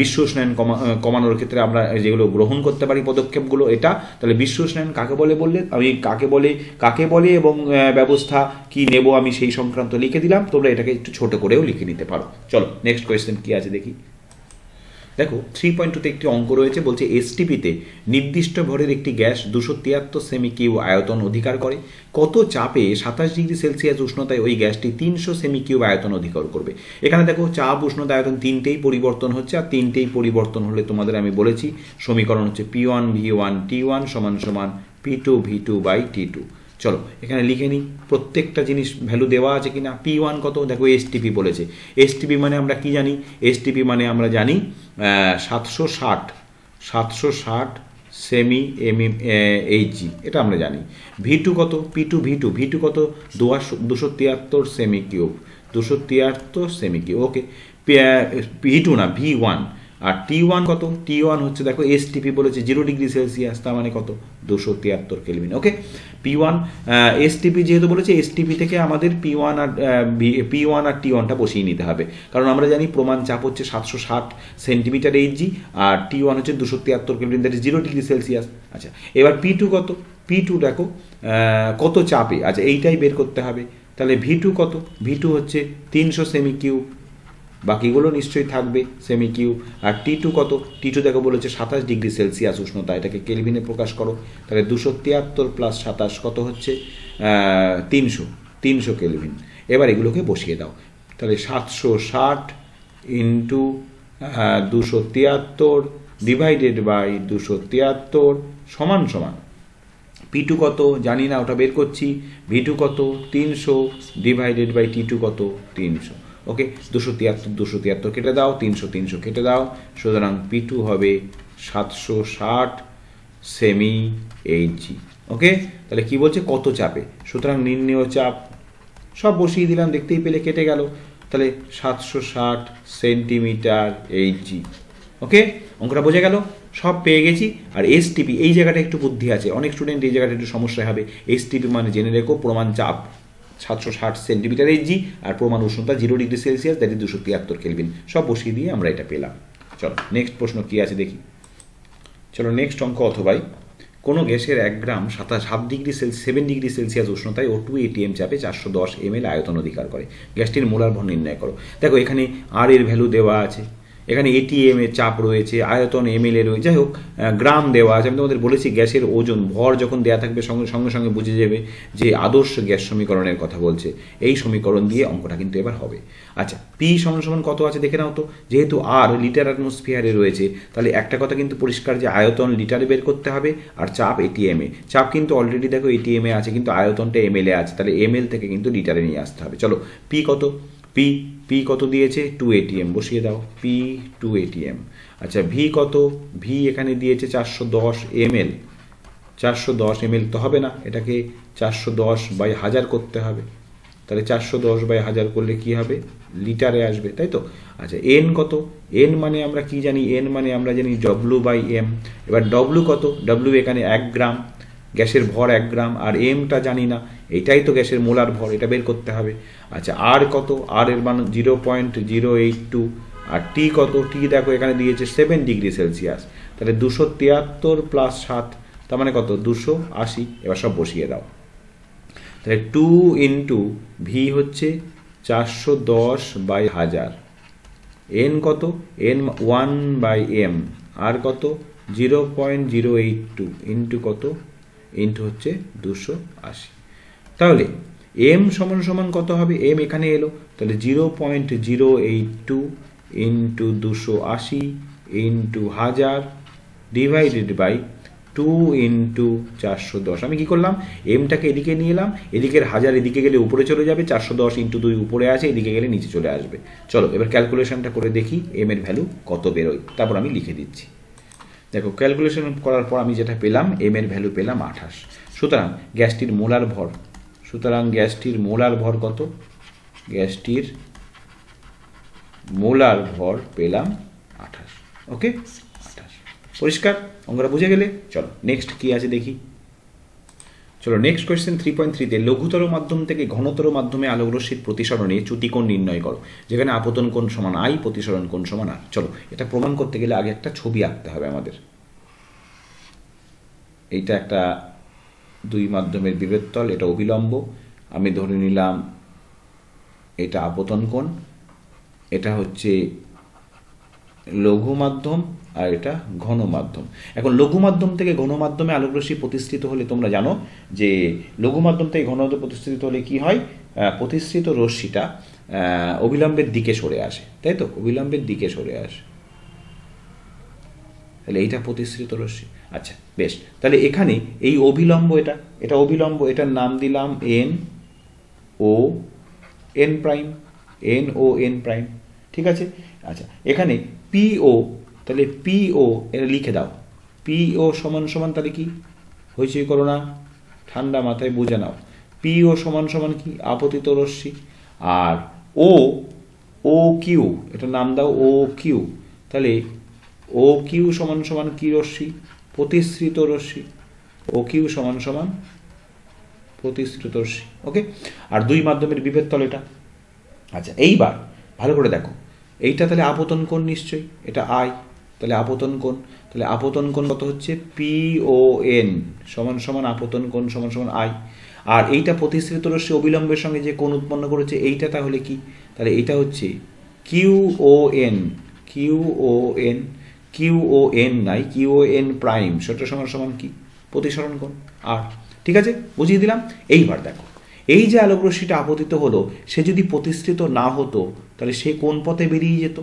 বিশ্ব উষ্ণায়ন কমানোর ক্ষেত্রে আমরা যেগুলো গ্রহণ করতে পারি পদক্ষেপগুলো এটা। তাহলে বিশ্ব উষ্ণায়ন কাকে বলে বললে, আমি কাকে বলে এবং ব্যবস্থা কি নেব আমি সেই সংক্রান্ত লিখে দিলাম, তোমরা এটাকে একটু ছোট করেও লিখে নিতে পারো। চলো নেক্সট কোয়েশ্চেন কি আছে দেখি। দেখো 3.2-তে একটি অঙ্ক রয়েছে, বলছে STPতে নির্দিষ্ট ভরের একটি গ্যাস 273 সেমি-কিউ আয়তন অধিকার করে, কত চাপে 27 ডিগ্রি সেলসিয়াস উষ্ণতায় ওই গ্যাসটি 300 সেমি-কিউব আয়তন অধিকার করবে। এখানে দেখো চাপ, উষ্ণতা, আয়তন তিনটেই পরিবর্তন হচ্ছে, আর তিনটেই পরিবর্তন হলে তোমাদের আমি বলেছি সমীকরণ হচ্ছে P1 V1 T1 = P2 V2 by T2। চলো এখানে লিখে নিই, প্রত্যেকটা জিনিস ভ্যালু দেওয়া আছে কিনা। P1 কত, দেখো এসটিপি বলেছে। এসটিপি মানে আমরা কি জানি, এসটিপি মানে আমরা জানি 760 সেমি এইচজি, এটা আমরা জানি। V2 কত, V2 কত 273 সেমি কিউব, 273 সেমি কিউব। ওকে, V2 না V1। আর T1 কত, T1 হচ্ছে দেখো এসটিপি বলেছে 0 ডিগ্রি সেলসিয়াস, তার মানে কত 273 কেলভিন। ওকে, P1 এসটিপি যেহেতু বলেছে, এসটিপি থেকে আমাদের P1 আর T1টা বসিয়ে নিতে হবে, কারণ আমরা জানি প্রমাণ চাপ হচ্ছে 760 সেন্টিমিটার এইচজি, আর T1 হচ্ছে 273 kelvin, that is 0 degree Celsius. আচ্ছা, এবার P2 কত, P2 দেখো কত চাপে, আচ্ছা এইটাই বের করতে হবে। তাহলে V2 কত, V2 হচ্ছে 300 সেমি কিউব, বাকিগুলো নিশ্চয়ই থাকবে সেমি কিউব। আর T2 কত, T2 দেখো বলেছে 27 ডিগ্রি সেলসিয়াস উষ্ণতা, এটাকে কেলভিনে প্রকাশ করো। তাহলে 273 প্লাস 27 কত হচ্ছে 300 কেলভিন। এবার এগুলোকে বসিয়ে দাও, তাহলে 760 ইন্টু 273 ডিভাইডেড বাই 273 সমান সমান P2 কত জানি না, ওটা বের করছি। V2 কত 300 ডিভাইডেড বাই T2 কত 300। ওকে, 273 কেটে দাও, 300 কেটে দাও, সুতরাং P2 হবে 760 সেমি এইচজি। ওকে, তাহলে কি বলছে কত চাপে, সুতরাং নির্ণেয় চাপ সব বসিয়ে দিলাম, দেখতেই পেলে কেটে গেল। তাহলে 760 সেন্টিমিটার এইচজি। ওকে, অঙ্কটা বোঝা গেল, সব পেয়ে গেছি। আর এসটিপি এই জায়গাটা একটু বুদ্ধি আছে, অনেক স্টুডেন্ট এই জায়গাটা একটু সমস্যা হবে। এসটিপি মানে জেনে রেখো প্রমাণ চাপ 760 সেন্টিমিটার এইচজি, আর প্রমাণ উষ্ণতা 0 degree Celsius, that is 273 kelvin. সব বসিয়ে দিয়ে আমরা এটা পেলাম। চলো নেক্সট প্রশ্ন কি আছে দেখি। চলো নেক্সট অঙ্ক। অথবাই কোনো গ্যাসের 1 গ্রাম 7 ডিগ্রি সেলসিয়াস উষ্ণতায় ও 2 ATM চাপে 410 ml আয়তন অধিকার করে, গ্যাসটির মোলার ভর নির্ণয় করো। দেখো এখানে আর এর ভ্যালু দেওয়া আছে, এখানে ATM এর চাপ রয়েছে, আয়তন ML এ রয়েছে, যাই হোক গ্রাম দেওয়া আছে। আমি তোমাদের বলেছি গ্যাসের ওজন ভর যখন দেওয়া থাকবে সঙ্গে সঙ্গে বুঝে যাবে যে আদর্শ গ্যাস সমীকরণের কথা বলছে। এই সমীকরণ দিয়ে অঙ্কটা কিন্তু এবার হবে। আচ্ছা, P সমান সমান কত আছে দেখে নাও তো। যেহেতু আর লিটার অ্যাটমসফিয়ারে রয়েছে, তাহলে একটা কথা কিন্তু পরিষ্কার যে আয়তন লিটারে বের করতে হবে, আর চাপ ATM এ। চাপ কিন্তু অলরেডি দেখো ATM এ আছে, কিন্তু আয়তনটা ML এ আছে, তাহলে ML থেকে কিন্তু লিটারে নিয়ে আসতে হবে। চলো P কত, P কত দিয়েছে 2 ATM, বসিয়ে দাও P 2 ATM। আচ্ছা, V কত, V এখানে দিয়েছে 410 ml। 410 ml তো হবে না, এটাকে 410 বাই 1000 করতে হবে। তাহলে 410 বাই 1000 করলে কি হবে, লিটারে আসবে, তাই তো। আচ্ছা, N কত, N মানে আমরা কি জানি, N মানে আমরা জানি W বাই M। এবার W কত, W এখানে 1 গ্রাম, গ্যাসের ভর 1 গ্রাম, আর এমটা জানি না, এটাই তো গ্যাসের মোলার ভর, এটা বের করতে হবে। আচ্ছা, আর কত, আর এর মান 0.082, আর টি কত, টি দেখো এখানে দিয়েছে 7 ডিগ্রি সেলসিয়াস, তাহলে 273 প্লাস 7 তার মানে কত 280। এবার সব বসিয়ে দাও, তাহলে 2 ইন্টু ভি হচ্ছে 410 বাই 1000, এন কত, এন 1 বাই এম, আর কত 0.082 ইন্টু কত, ইন্টু হচ্ছে 280। তাহলে এম সমান সমান কত হবে, এম এখানে এলো, তাহলে 0.082 into 280 into 1000 divided by 2 into 410। আমি কি করলাম, এমটাকে এদিকে নিয়ে এলাম, এদিকের 1000 এদিকে গেলে উপরে চলে যাবে, 410 ইন্টু 2 উপরে আছে, এদিকে গেলে নিচে চলে আসবে। চলো এবার ক্যালকুলেশনটা করে দেখি এম এর ভ্যালু কত বেরোয়, তারপর আমি লিখে দিচ্ছি। দেখো ক্যালকুলেশন করার পর আমি যেটা পেলাম, এম এর ভ্যালু পেলাম 28। সুতরাং গ্যাসটির মোলার ভর, সুতরাং গ্যাসটির মোলার ভর কত, গ্যাসটির মোলার ভর পেলাম 28। ওকে, 28 পরিষ্কার, অঙ্কটা বুঝে গেলে। চলো নেক্সট কি আছে দেখি। চলো নেক্সট কোয়েশ্চেন 3.3-তে লঘুতর মাধ্যম থেকে ঘনতর মাধ্যমে আলোক রশ্মির প্রতিসরণে চ্যুতিকোণ নির্ণয় করো, যেখানে আপতন কোণ সমান আই, প্রতিসরণ কোণ সমান আর। চলো এটা প্রমাণ করতে গেলে আগে একটা ছবি আঁকতে হবে আমাদের। এইটা একটা দুই মাধ্যমের বিভেদতল, এটা অভিলম্ব, আমি ধরে নিলাম এটা আপতন কোণ, এটা হচ্ছে লঘু মাধ্যম, আর এটা ঘন মাধ্যম। এখন লঘু মাধ্যম থেকে ঘন মাধ্যমে আলোক রশ্মি প্রতিষ্ঠিত হলে তোমরা জানো যে লঘু মাধ্যম থেকে ঘন মাধ্যমে প্রতিষ্ঠিত হলে কি হয়, প্রতিষ্ঠিত রশ্মিটা অবিলম্বের দিকে সরে আসে, তাই তো, অবিলম্বের দিকে সরে আসে। তাহলে এইটা প্রতিসৃত রশ্মি। আচ্ছা বেশ, তাহলে এখানে এই অভিলম্ব, এটা অভিলম্ব, এটার নাম দিলাম N O N prime, N O N prime, ঠিক আছে। আচ্ছা এখানে পিও, তাহলে পিও এটা লিখে দাও, পিও সমান সমান তাহলে কি হইচই করো না, ঠান্ডা মাথায় বুঝে নাও, পিও সমান সমান কি আপতিত রশ্মি। আর ও ও কিউ, এটা নাম দাও ও কিউ, তাহলে ও কিউ সমান সমান কি রশ্মি, প্রতিসৃত রশ্মি, ও কিউ সমান সমান প্রতিসৃত রশ্মি। ওকে, আর দুই মাধ্যমের বিভেদ তল এটা। আচ্ছা এইবার ভালো করে দেখো, এইটা তাহলে আপতন কোণ নিশ্চয়ই, এটা আই, তাহলে আপতন কোণ, তাহলে আপতন কোণ কত হচ্ছে পি ও এন সমান সমান আপতন কোণ সমান সমান আই। আর এইটা প্রতিসৃত রশ্মি অবিলম্বের সঙ্গে যে কোণ উৎপন্ন করেছে এইটা তাহলে কি, তাহলে এইটা হচ্ছে Q O N, Q O N, Q O N নাই, কিউ ও এন প্রাইম, সেটা সমান সমান কি প্রতিসরণ কোণ আর। ঠিক আছে, বুঝিয়ে দিলাম। এইবার দেখো, এই যে আলোক রশ্মিটা আপতিত হলো, সে যদি প্রতিসৃত না হতো তাহলে সে কোন পথে বেরিয়ে যেত,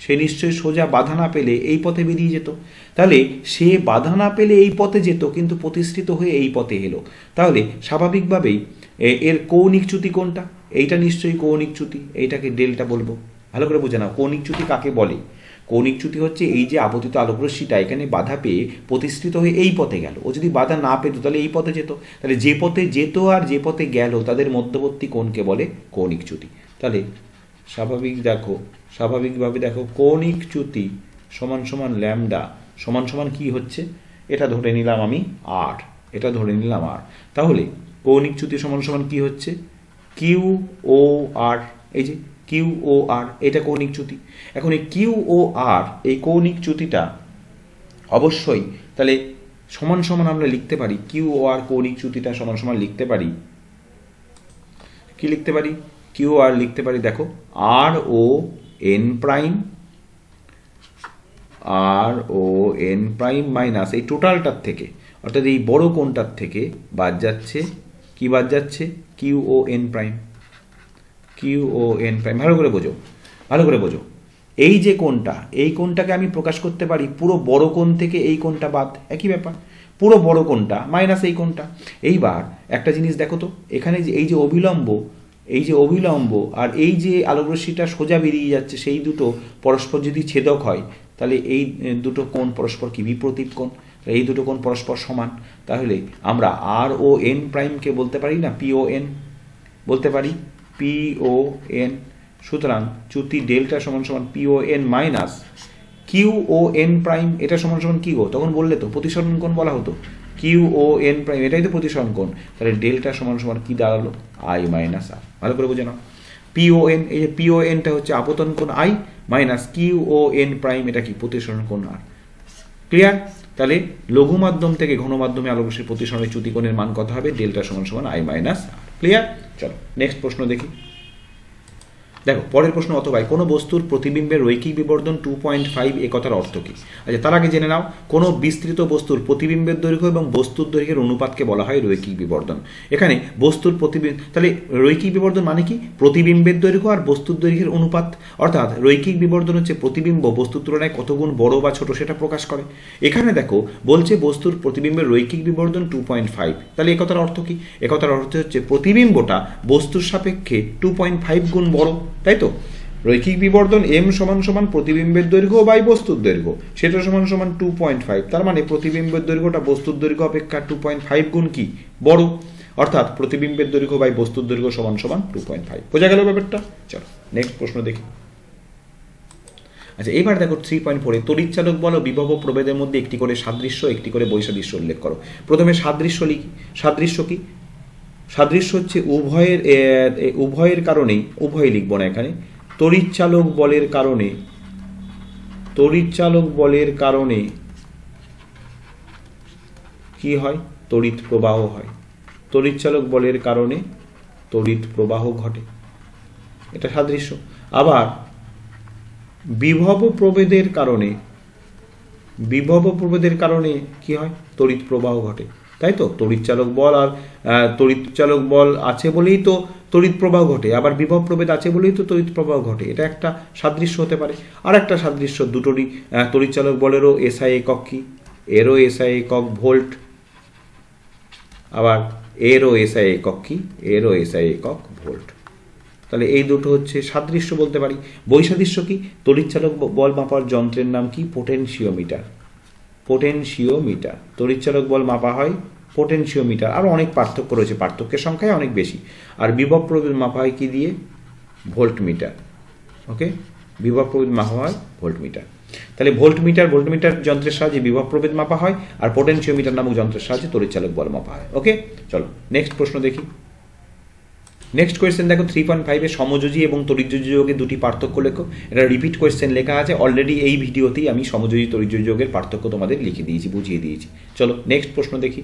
সে নিশ্চয়ই সোজা বাধা না পেলে এই পথে বেরিয়ে যেত। তাহলে সে বাধা না পেলে এই পথে যেত, কিন্তু প্রতিসৃত হয়ে এই পথে এলো, তাহলে স্বাভাবিকভাবেই এর কৌণিক চ্যুতি কোনটা, এইটা নিশ্চয়ই কৌণিক চ্যুতি, এইটাকে ডেল্টা বলবো। ভালো করে বোঝে নাও কৌণিক চ্যুতি কাকে বলে। কৌণিক চ্যুতি হচ্ছে এই যে আপতিত আলোক রশ্মিটা এখানে বাধা পেয়ে প্রতিসৃত হয়ে এই পথে গেল, ও যদি বাধা না পেত তাহলে এই পথে যেত, তাহলে যে পথে যেত আর যে পথে গেল তাদের মধ্যবর্তী কোণকে বলে কৌণিক চ্যুতি। তাহলে স্বাভাবিকভাবে দেখো কৌণিক চ্যুতি সমান সমান ল্যামডা সমান সমান কি হচ্ছে, এটা ধরে নিলাম আমি আর, এটা ধরে নিলাম আর, তাহলে কৌণিক চ্যুতি সমান সমান কি হচ্ছে কিউ ও আর, এই যে কিউ ও আর, এটা কৌণিক চ্যুতি। এখন এই কিউ ও আর এই কৌণিক চ্যুতিটা অবশ্যই তাহলে সমান সমান আমরা লিখতে পারি, কিউ ও আর কৌণিক চ্যুতিটা সমান সমান লিখতে পারি, কি লিখতে পারি, কিউ আর লিখতে পারি দেখো আর ও এন প্রাইম, আর ও এন প্রাইম মাইনাস এই টোটালটার থেকে, অর্থাৎ এই বড় কোণটার থেকে বাদ যাচ্ছে কি, বাদ যাচ্ছে Q O N prime, Q O N prime. ভালো করে বোঝো, ভালো করে বোঝো, এই যে কোণটা, এই কোণটাকে আমি প্রকাশ করতে পারি পুরো বড় কোণ থেকে এই কোণটা বাদ, একই ব্যাপার, পুরো বড় কোণটা মাইনাস এই কোণটা। এইবার একটা জিনিস দেখো তো, এখানে যে এই যে অভিলম্ব, এই যে অভিলম্ব আর এই যে আলোক রশ্মিটা সোজা বেরিয়ে যাচ্ছে, সেই দুটো পরস্পর যদি ছেদক হয় তাহলে এই দুটো কোণ পরস্পর কি বিপরীত কোণ, এই দুটো কোণ পরস্পর সমান, তাহলে আমরা আর ও এন প্রাইমকে বলতে পারি না পি ও এন, বলতে পারি পি ও এন। সুতরাং চ্যুতি ডেল্টা সমান সমান P O N minus Q O N prime, এটা সমান সমান কি গো, তখন বললে তো প্রতিসরণ কোণ বলা হতো, কিউ ও এন প্রাইম এটাই তো প্রতিসরণ কোণ, তাহলে ডেল্টা সমান সমান কি দাঁড়ালো আই মাইনাস আর। ভালো করে বুঝে নাও, পি ও এন, এই যে পি ও এনটা হচ্ছে আপতন কোণ I minus Q O N prime এটা কি প্রতিসরণ কোণ আর। ক্লিয়ার? তাহলে লঘু মাধ্যম থেকে ঘন মাধ্যমে আলোক রশ্মির প্রতিসরণের চ্যুতি কোণের মান কত হবে, ডেল্টা সমান সমান আই মাইনাস আর। ক্লিয়ার? চলো নেক্সট প্রশ্ন দেখি। দেখো পরের প্রশ্ন, অথবা কোনো বস্তুর প্রতিবিম্বের রৈখিক বিবর্ধন 2.5 এ কথার অর্থ কি। আচ্ছা তার আগে জেনে নাও, কোনো বিস্তৃত বস্তুর প্রতিবিম্বের দৈর্ঘ্য এবং বস্তুর দৈর্ঘ্যের অনুপাতকে বলা হয় রৈখিক বিবর্ধন। এখানে বস্তুর প্রতিবিম্ব, তাহলে রৈখিক বিবর্ধন মানে কি, প্রতিবিম্বের দৈর্ঘ্য আর বস্তুর দৈর্ঘ্যের অনুপাত, অর্থাৎ রৈখিক বিবর্ধন হচ্ছে প্রতিবিম্ব বস্তুর তুলনায় কত গুণ বড় বা ছোট সেটা প্রকাশ করে। এখানে দেখো বলছে বস্তুর প্রতিবিম্বের রৈখিক বিবর্ধন 2.5, তাহলে এ কথার অর্থ কি, এ কথার অর্থ হচ্ছে প্রতিবিম্বটা বস্তুর সাপেক্ষে 2.5 গুণ বড়, তাই তো। রৈখিক বিবর্ধন এম সমান সমান প্রতিবিম্বের দৈর্ঘ্য বাই বস্তুর দৈর্ঘ্য, সেটা সমান সমান 2.5, তার মানে প্রতিবিম্বের দৈর্ঘ্যটা বস্তুর দৈর্ঘ্য অপেক্ষা 2.5 গুণ কি বড়, অর্থাৎ প্রতিবিম্বের দৈর্ঘ্য বাই বস্তুর দৈর্ঘ্য সমান সমান 2.5। বোঝা গেল ব্যাপারটা? চলো নেক্সট প্রশ্ন দেখি। আচ্ছা এবার দেখো 3.4 তড়িৎচালক বল ও বিভব প্রভেদের মধ্যে একটি করে সাদৃশ্য একটি করে বৈসাদৃশ্য উল্লেখ করো। প্রথমে সাদৃশ্য লিখি। সাদৃশ্য কি, সাদৃশ্য হচ্ছে উভয়ের কারণেই, উভয় লিখব না এখানে, তড়িৎচালক বলের কারণে, তড়িৎচালক বলের কারণে কি হয়, তড়িৎ প্রবাহ হয়, তড়িৎচালক বলের কারণে তড়িৎ প্রবাহ ঘটে, এটা সাদৃশ্য। আবার বিভব প্রভেদের কারণে, বিভব প্রভেদের কারণে কি হয়, তড়িৎ প্রবাহ ঘটে, তাই তো তড়িৎচালক বল আর তড়িৎচালক বল আছে বলেই তো তড়িৎ প্রবাহ ঘটে, আবার বিভব প্রভেদ আছে বলেই তো তড়িৎ প্রবাহ ঘটে। এটা একটা সাদৃশ্য হতে পারে। আর একটা সাদৃশ্য, দুটোরই তড়িৎচালক বলেরও এসআই একক কি, এরও এসআই একক ভোল্ট, আবার এরও এসআই একক কি, এরও এসআই একক ভোল্ট। তাহলে এই দুটো হচ্ছে সাদৃশ্য বলতে পারি। বৈসাদৃশ্য কি, তড়িৎচালক বল মাপার যন্ত্রের নাম কি, পোটেনশিওমিটার। পোটেনশিওমিটার, তড়িৎচালক বল মাপা হয় পোটেনশিওমিটার। আরও অনেক পার্থক্য রয়েছে, পার্থক্যের সংখ্যায় অনেক বেশি। আর বিভব প্রভেদ মাপা হয় কি দিয়ে, ভোল্টমিটার। ওকে, বিভব প্রভেদ মাপা হয় ভোল্টমিটার। তাহলে ভোল্টমিটার যন্ত্রের সাহায্যে বিভব প্রভেদ মাপা হয়, আর পোটেনশিওমিটার নামক যন্ত্রের সাহায্যে তড়িৎচালক বল মাপা হয়। ওকে, চলো নেক্সট প্রশ্ন দেখি। নেক্সট কোয়েশ্চেন দেখো 3.5 সমযোজী এবং তড়িৎযোজী যোগের দুটি পার্থক্য লেখো। এটা রিপিট কোয়েশ্চেন লেখা আছে, অলরেডি এই ভিডিওতেই আমি সমযোজী তড়িৎযোজী যোগের পার্থক্য তোমাদের লিখে দিয়েছি, বুঝিয়ে দিয়েছি। চলো নেক্সট প্রশ্ন দেখি।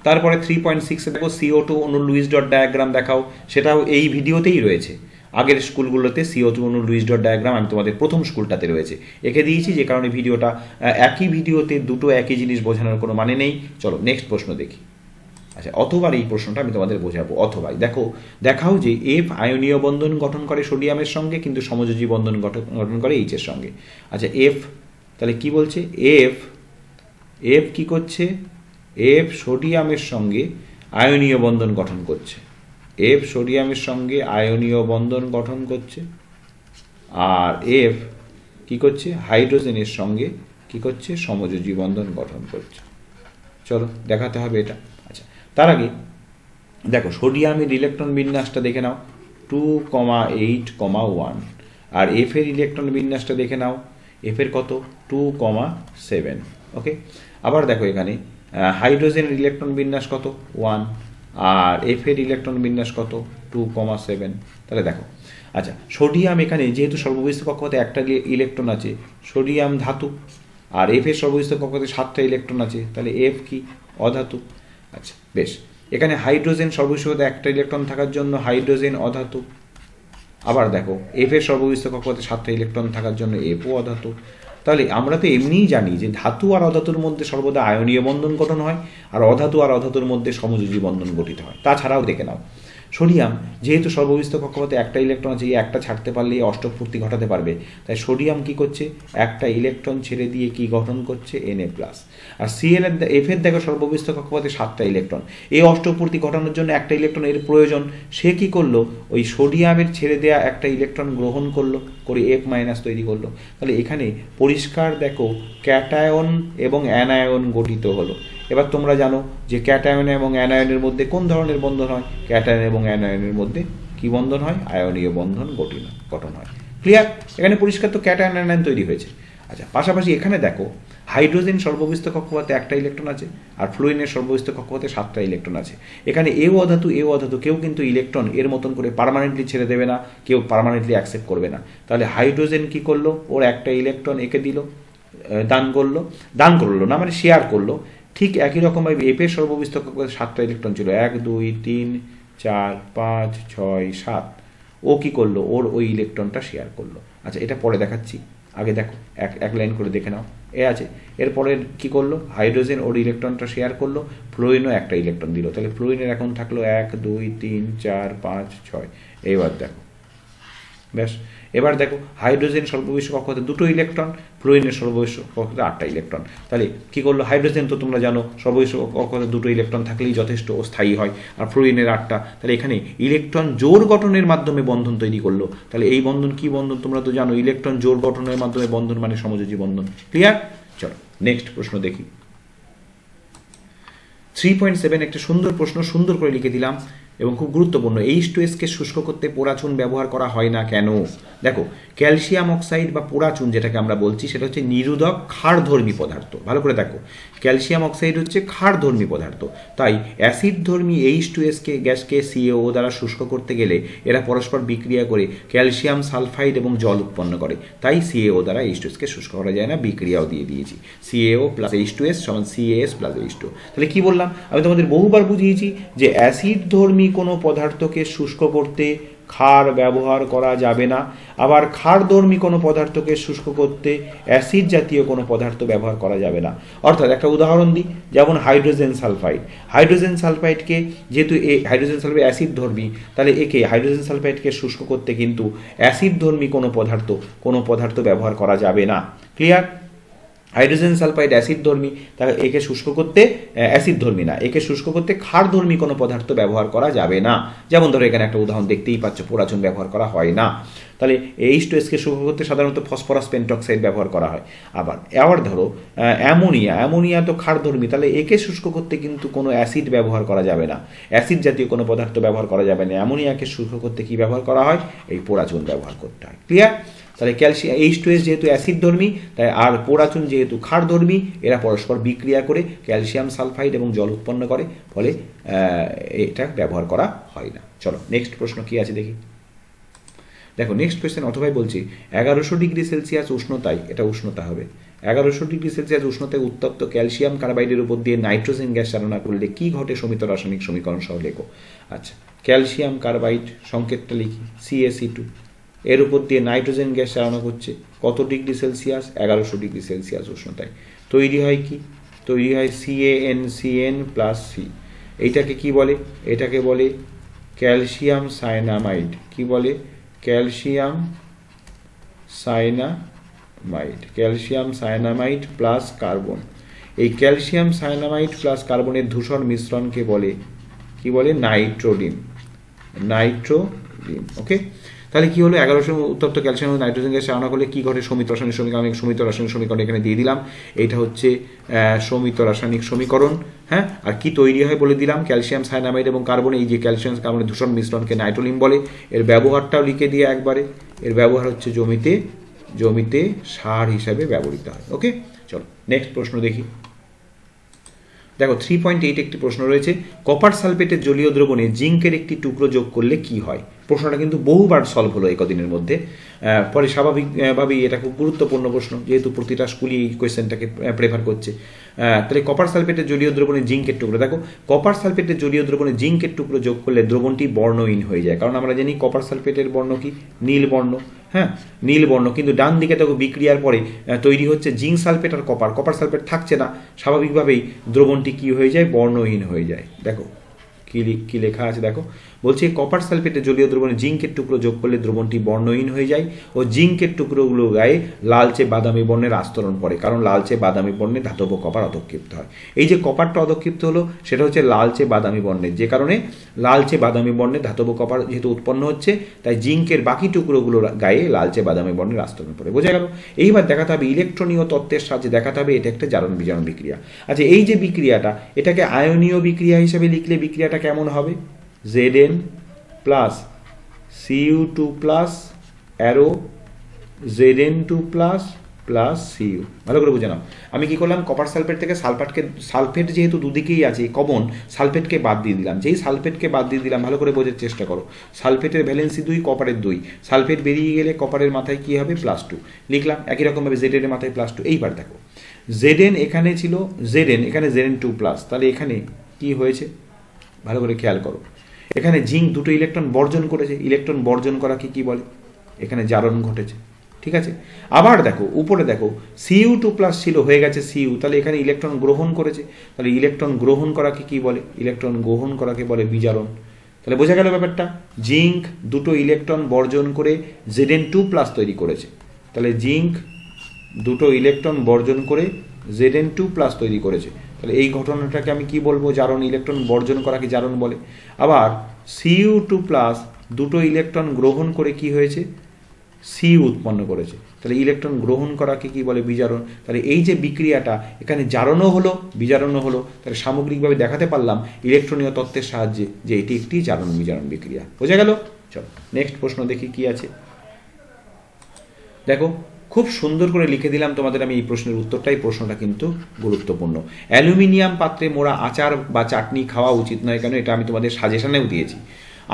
তারপরে 3.6 দেখো CO2 অণুর লুইস ডট ডায়াগ্রাম দেখাও। সেটাও এই ভিডিওতেই রয়েছে। আগের স্কুলগুলোতে CO2 অণুর লুইস ডট ডায়াগ্রাম আমি তোমাদের প্রথম স্কুলটাতে রয়েছে, এঁকে দিয়েছি, যে কারণে ভিডিওটা একই ভিডিওতে দুটো একই জিনিস বোঝানোর কোনো মানে নেই। চলো নেক্সট প্রশ্ন দেখি। আচ্ছা, অথবা এই প্রশ্নটা আমি তোমাদের বোঝাবো। অথবা দেখো, দেখাও যে এফ আয়নীয় বন্ধন গঠন করে সোডিয়ামের সঙ্গে, কিন্তু সমযোজী বন্ধন গঠন করে এইচের সঙ্গে। আচ্ছা, এফ তাহলে কি বলছে, এফ কি করছে, এফ সোডিয়ামের সঙ্গে আয়নীয় বন্ধন গঠন করছে, এফ সোডিয়ামের সঙ্গে আয়নীয় বন্ধন গঠন করছে, আর এফ কি করছে, হাইড্রোজেনের সঙ্গে কি করছে, সমযোজী বন্ধন গঠন করছে। চলো দেখাতে হবে এটা। আচ্ছা, তার আগে দেখো সোডিয়ামের ইলেকট্রন বিন্যাসটা দেখে নাও, 2,8,1, আর এফ এর ইলেকট্রন বিন্যাসটা দেখে নাও, এফ এর কত, 2,7। ওকে, আবার দেখো এখানে হাইড্রোজেনের ইলেকট্রন বিন্যাস কত, 1, আর এফ এর ইলেকট্রন বিন্যাস কত, 2,7। তাহলে দেখো, আচ্ছা সোডিয়াম এখানে যেহেতু সর্ববিস্ত কক্ষপথে একটা ইলেকট্রন আছে, সোডিয়াম ধাতু, আর এফ এর সর্ববিস্ত কক্ষপথে 7টা ইলেকট্রন আছে, তাহলে এফ কি, অধাতু। আচ্ছা বেশ, এখানে হাইড্রোজেন সর্ববিস্ত একটা ইলেকট্রন থাকার জন্য হাইড্রোজেন অধাতু। আবার দেখো এফ এর সর্ববিস্ত কক্ষপথে 7টা ইলেকট্রন থাকার জন্য এফও অধাতু। তাহলে আমরা তো এমনিই জানি যে ধাতু আর অধাতুর মধ্যে সর্বদা আয়নীয় বন্ধন গঠন হয়, আর অধাতু আর অধাতুর মধ্যে সমযোজী বন্ধন গঠিত হয়। তাছাড়াও দেখে নাও, সোডিয়াম যেহেতু সর্ববিস্ত কক্ষপথে একটা ইলেকট্রন আছে, এই একটা ছাড়তে পারলে অষ্টক পূর্তি ঘটাতে পারবে, তাই সোডিয়াম কি করছে, একটা ইলেকট্রন ছেড়ে দিয়ে কি গঠন করছে, Na+। আর এফ এর দেখো সর্ববিস্ত কক্ষপথে 7টা ইলেকট্রন, এই অষ্টক পূর্তি ঘটানোর জন্য একটা ইলেকট্রন এর প্রয়োজন, সে কি করলো, ওই সোডিয়ামের ছেড়ে দেওয়া একটা ইলেকট্রন গ্রহণ করলো, করে F- তৈরি করলো। তাহলে এখানে পরিষ্কার দেখো ক্যাটায়ন এবং অ্যানায়ন গঠিত হলো। এবার তোমরা জানো যে ক্যাটায়ন এবং অ্যানায়নের মধ্যে কোন ধরনের বন্ধন হয়, ক্যাটায়ন এবং অ্যানায়নের মধ্যে কি বন্ধন হয়, আয়নীয় বন্ধন গঠন হয়। ক্লিয়ার, এখানে পরিষ্কার তো ক্যাটায়ন অ্যানায়ন তৈরি হয়েছে। আচ্ছা, পাশাপাশি এখানে দেখো হাইড্রোজেন সর্ববিস্ত কক্ষপথে একটা ইলেকট্রন আছে, আর ফ্লুরিনের সর্ববিস্ত কক্ষপথে 7টা ইলেকট্রন আছে। এখানে এও অধাতু, কেউ কিন্তু ইলেকট্রন এর মতন করে পার্মানেন্টলি ছেড়ে দেবে না, কেউ পার্মানেন্টলি অ্যাকসেপ্ট করবে না। তাহলে হাইড্রোজেন কি করলো, ওর একটা ইলেকট্রন একে দিল, দান করলো না মানে শেয়ার করলো। ঠিক একই রকমভাবে এফ এর সর্ববিস্ত কক্ষপথে 7টা ইলেকট্রন ছিল, 1, 2, 3, 4, 5, 6, 7। ও কি করলো, ওর ওই ইলেকট্রনটা শেয়ার করলো। আচ্ছা, এটা পরে দেখাচ্ছি, আগে দেখো এক লাইন করে দেখে নাও। এ আছে, এরপরে কি করলো, হাইড্রোজেন ওর ইলেকট্রনটা শেয়ার করলো, ফ্লোরিনও একটা ইলেকট্রন দিল। তাহলে ফ্লোরিনের এখন থাকলো 1, 2, 3, 4, 5, 6। এইবার দেখো, ব্যাস, এবার দেখো হাইড্রোজেন সর্ববিস্ত কক্ষপথে 2টো ইলেকট্রন, ফ্লোরিনের সর্ববিস্ত কক্ষপথে 8টা ইলেকট্রন। তাহলে কি করলো, হাইড্রোজেন তো তোমরা জানো সর্ববিস্ত কক্ষপথে 2টো ইলেকট্রন থাকলেই যথেষ্ট, ও স্থায়ী হয়, আর ফ্লোরিনের 8টা। তাহলে এখানে ইলেকট্রন জোড় গঠনের মাধ্যমে বন্ধন তৈরি করলো। তাহলে এই বন্ধন কি বন্ধন, তোমরা তো জানো ইলেকট্রন জোড় গঠনের মাধ্যমে বন্ধন মানে সমযোজী বন্ধন। ক্লিয়ার, চলো নেক্সট প্রশ্ন দেখি। 3.7 একটা সুন্দর প্রশ্ন, সুন্দর করে লিখে দিলাম এবং খুব গুরুত্বপূর্ণ। H2S কে শুষ্ক করতে পোড়া চুন ব্যবহার করা হয় না কেন? দেখো ক্যালসিয়াম অক্সাইড বা পোড়া চুন যেটাকে আমরা বলছি, সেটা হচ্ছে নিরোধক ক্ষারধর্মী পদার্থ। ভালো করে দেখো, ক্যালসিয়াম অক্সাইড হচ্ছে ক্ষারধর্মী পদার্থ, তাই অ্যাসিডধর্মী H2S গ্যাসকে CaO দ্বারা শুষ্ক করতে গেলে এরা পরস্পর বিক্রিয়া করে ক্যালসিয়াম সালফাইড এবং জল উৎপন্ন করে। তাই CaO দ্বারা H2S কে শুষ্ক করা যায় না, বিক্রিয়াও দিয়ে দিয়েছি। CaO প্লাস H2S সমান CaS প্লাস H2। তাহলে কি বললাম, আমি তোমাদের বহুবার বুঝিয়েছি যে অ্যাসিডধর্মী কোনো পদার্থকে শুষ্ক করতে ক্ষার ব্যবহার করা যাবে না। আবার ক্ষারধর্মী কোনো পদার্থকে শুষ্ক করতে অ্যাসিড জাতীয় কোনো পদার্থ ব্যবহার করা যাবে না। অর্থাৎ একটা উদাহরণ দিই, যেমন হাইড্রোজেন সালফাইড। হাইড্রোজেন সালফাইডকে যেহেতু হাইড্রোজেন সালফাইড অ্যাসিড ধর্মী, তাহলে একে হাইড্রোজেন সালফাইডকে শুষ্ক করতে কিন্তু অ্যাসিড ধর্মী কোনো পদার্থ ব্যবহার করা যাবে না। ক্লিয়ার? হাইড্রোজেন সালফাইড অ্যাসিড ধর্মী, তাহলে একে শুষ্ক করতে অ্যাসিড ধর্মী না, একে শুষ্ক করতে ক্ষার ধর্মী কোনো পদার্থ ব্যবহার করা যাবে না। যেমন ধরো এখানে একটা উদাহরণ দেখতেই পাচ্ছ, পোড়াচুন ব্যবহার করা হয় না। তাহলে H2Sকে শুষ্ক করতে সাধারণত ফসফরাস পেন্টক্সাইড ব্যবহার করা হয়। আবার ধরো অ্যামোনিয়া তো ক্ষার ধর্মী, তাহলে একে শুষ্ক করতে কিন্তু কোনো অ্যাসিড ব্যবহার করা যাবে না, অ্যাসিড জাতীয় কোনো পদার্থ ব্যবহার করা যাবে না। অ্যামোনিয়াকে শুষ্ক করতে কি ব্যবহার করা হয়? এই পোড়াচুন ব্যবহার করতে হয়। ক্লিয়ার? তাহলে ক্যালসিয়াম H2S যেহেতু অ্যাসিড ধর্মী, তাই আর পোড়াচুন যেহেতু ক্ষার ধর্মী, এরা পরস্পর বিক্রিয়া করে ক্যালসিয়াম সালফাইড এবং জল উৎপন্ন করে, ফলে এটা ব্যবহার করা হয় না। চলো নেক্সট প্রশ্ন কি আছে দেখি। দেখো নেক্সট কোয়েশ্চেন অথবাই বলছি 1100 ডিগ্রি সেলসিয়াস উষ্ণতায়, এটা উষ্ণতা হবে, 1100 ডিগ্রি সেলসিয়াস উষ্ণতায় উত্তপ্ত ক্যালসিয়াম কার্বাইডের উপর দিয়ে নাইট্রোজেন গ্যাস চালনা করলে কি ঘটে সমিত রাসায়নিক সমীকরণ সহ লেখো। আচ্ছা, ক্যালসিয়াম কার্বাইড সংকেতটা লিখি CaC2, এর উপর দিয়ে নাইট্রোজেন গ্যাস চালনা করছে কত ডিগ্রি সেলসিয়াস? 1100 ডিগ্রি সেলসিয়াস উষ্ণতায়। তৈরি হয় কি? তৈরি হয় CaNCN+C। এইটাকে কি বলে? এটাকে বলে ক্যালসিয়াম সায়ানামাইড। কি বলে? Calcium cyanamide plus carbon. এই ক্যালসিয়াম সায়ানামাইড প্লাস কার্বনের ধূসর মিশ্রণকে বলে কি বলে? নাইট্রোডিন। ওকে, তাহলে কি হলো? 1100 উত্তপ্ত ক্যালসিয়াম ও নাইট্রোজেন গ্যাস চালনা করলে কি ঘটে সমিত রাসায়নিক সমীকরণ। সমিত রাসায়নিক সমীকরণ এখানে দিয়ে দিলাম, এইটা হচ্ছে সমিত রাসায়নিক সমীকরণ। হ্যাঁ, আর কি তৈরি হয় বলে দিলাম, ক্যালসিয়াম সায়ানামাইড এবং কার্বন। এই যে ক্যালসিয়াম কার্বনের ধূসর মিশ্রণকে নাইট্রোলিন বলে। এর ব্যবহারটাও লিখে দিয়ে একবারে, এর ব্যবহার হচ্ছে জমিতে সার হিসাবে ব্যবহৃত হয়। ওকে, চলো নেক্সট প্রশ্ন দেখি। দেখো 3.8 একটি প্রশ্ন রয়েছে, কপার সালফেটের জলীয় দ্রবণে জিঙ্কের একটি টুকরো যোগ করলে কি হয়। প্রশ্নটা কিন্তু বহুবার সলভ হলো এই কদিনের মধ্যে, পরে স্বাভাবিকভাবেই এটা খুব গুরুত্বপূর্ণ প্রশ্ন, যেহেতু প্রতিটা স্কুলই এই কোয়েশ্চেনটাকে প্রেফার করছে। তাহলে কপার সালফেটের জলীয় দ্রবণে জিঙ্কের টুকরো, দেখো কপার সালফেটের জলীয় দ্রবণে জিঙ্কের টুকরো যোগ করলে দ্রবণটি বর্ণহীন হয়ে যায়, কারণ আমরা জানি কপার সালফেটের বর্ণ কি? নীল বর্ণ। হ্যাঁ, নীল বর্ণ, কিন্তু ডান দিকে দেখো বিক্রিয়ার পরে তৈরি হচ্ছে জিঙ্ক সালফেট আর কপার সালফেট থাকছে না, স্বাভাবিকভাবেই দ্রবণটি কি হয়ে যায়? বর্ণহীন হয়ে যায়। দেখো কি লেখা আছে, দেখো বলছে কপার সালফেটের জলীয় দ্রবণে জিঙ্কের টুকরো যোগ করলে দ্রবণটি বর্ণহীন হয়ে যায় ও জিঙ্কের টুকরোগুলো গায়ে লালচে বাদামি বর্ণের আস্তরণ পড়ে, কারণ লালচে বাদামি বর্ণে ধাতব কপার অধক্ষিপ্ত হয়। এই যে কপারটা অধক্ষিপ্ত হলো সেটা হচ্ছে লালচে বাদামি বর্ণের, যে কারণে লালচে বাদামি বর্ণে ধাতব কপার যেহেতু উৎপন্ন হচ্ছে, তাই জিঙ্কের বাকি টুকরোগুলো গায়ে লালচে বাদামি বর্ণের আস্তরণ পড়ে। বোঝা গেল? এইবার দেখাতে হবে ইলেকট্রনীয় তত্ত্বের সাহায্যে দেখাতে হবে এটা একটা জারণ বিজারণ বিক্রিয়া। আচ্ছা, এই যে বিক্রিয়াটা, এটাকে আয়নীয় বিক্রিয়া হিসেবে লিখলে বিক্রিয়াটা কেমন হবে? Zn plus Cu2 plus arrow Zn2 plus Cu। ভালো করে বুঝে নাও। আমি কি করলাম? কপার সালফেট থেকে সালফেট যেহেতু দুদিকেই আছে কমন, সালফেটকে বাদ দিয়ে দিলাম। যেই সালফেটকে বাদ দিয়ে দিলাম, ভালো করে বোঝার চেষ্টা করো, সালফেটের ভ্যালেন্সি 2, কপারের 2, সালফেট বেরিয়ে গেলে কপারের মাথায় কি হবে? +2 লিখলাম। একই রকমভাবে Zn এর মাথায় +2। এইবার দেখো Zn এখানে ছিল Zn, এখানে Zn2 প্লাস, তাহলে এখানে কি হয়েছে? ভালো করে খেয়াল করো, এখানে জিঙ্ক দুটো ইলেকট্রন বর্জন করেছে। ইলেকট্রন বর্জন করা কি বলে? এখানে জারণ ঘটেছে। ঠিক আছে, আবার দেখো উপরে দেখো Cu2 প্লাস ছিল, হয়ে গেছে Cu, তাহলে এখানে ইলেকট্রন গ্রহণ করেছে। তাহলে ইলেকট্রন গ্রহণ করাকে কি বলে? ইলেকট্রন গ্রহণ করাকে বলে বিজারণ। তাহলে বোঝা গেল ব্যাপারটা, জিঙ্ক দুটো ইলেকট্রন বর্জন করে Zn2 প্লাস তৈরি করেছে। তাহলে জিঙ্ক দুটো ইলেকট্রন বর্জন করে Zn2 প্লাস তৈরি করেছে। তাহলে এই ঘটনাটাকে আমি কি বলবো? জারণ। ইলেকট্রন বর্জন করাকে জারণ বলে। আবার Cu2 প্লাস দুটো ইলেকট্রন গ্রহণ করে কি হয়েছে? Cu উৎপন্ন করেছে। তাহলে ইলেকট্রন গ্রহণ করাকে কি বলে? বিজারণ। তাহলে এই যে বিক্রিয়াটা, এখানে জারণও হলো বিজারণও হলো, তাহলে সামগ্রিকভাবে দেখাতে পারলাম ইলেকট্রনীয় তত্ত্বের সাহায্যে যে এটি একটি জারণ বিজারণ বিক্রিয়া। বোঝা গেল? চলো নেক্সট প্রশ্ন দেখি কি আছে। দেখো খুব সুন্দর করে লিখে দিলাম তোমাদের আমি এই প্রশ্নের উত্তরটাই। প্রশ্নটা কিন্তু গুরুত্বপূর্ণ। অ্যালুমিনিয়াম পাত্রে মোড়া আচার বা চাটনি খাওয়া উচিত নয় কেন? এটা আমি তোমাদের সাজেশনেও দিয়েছি।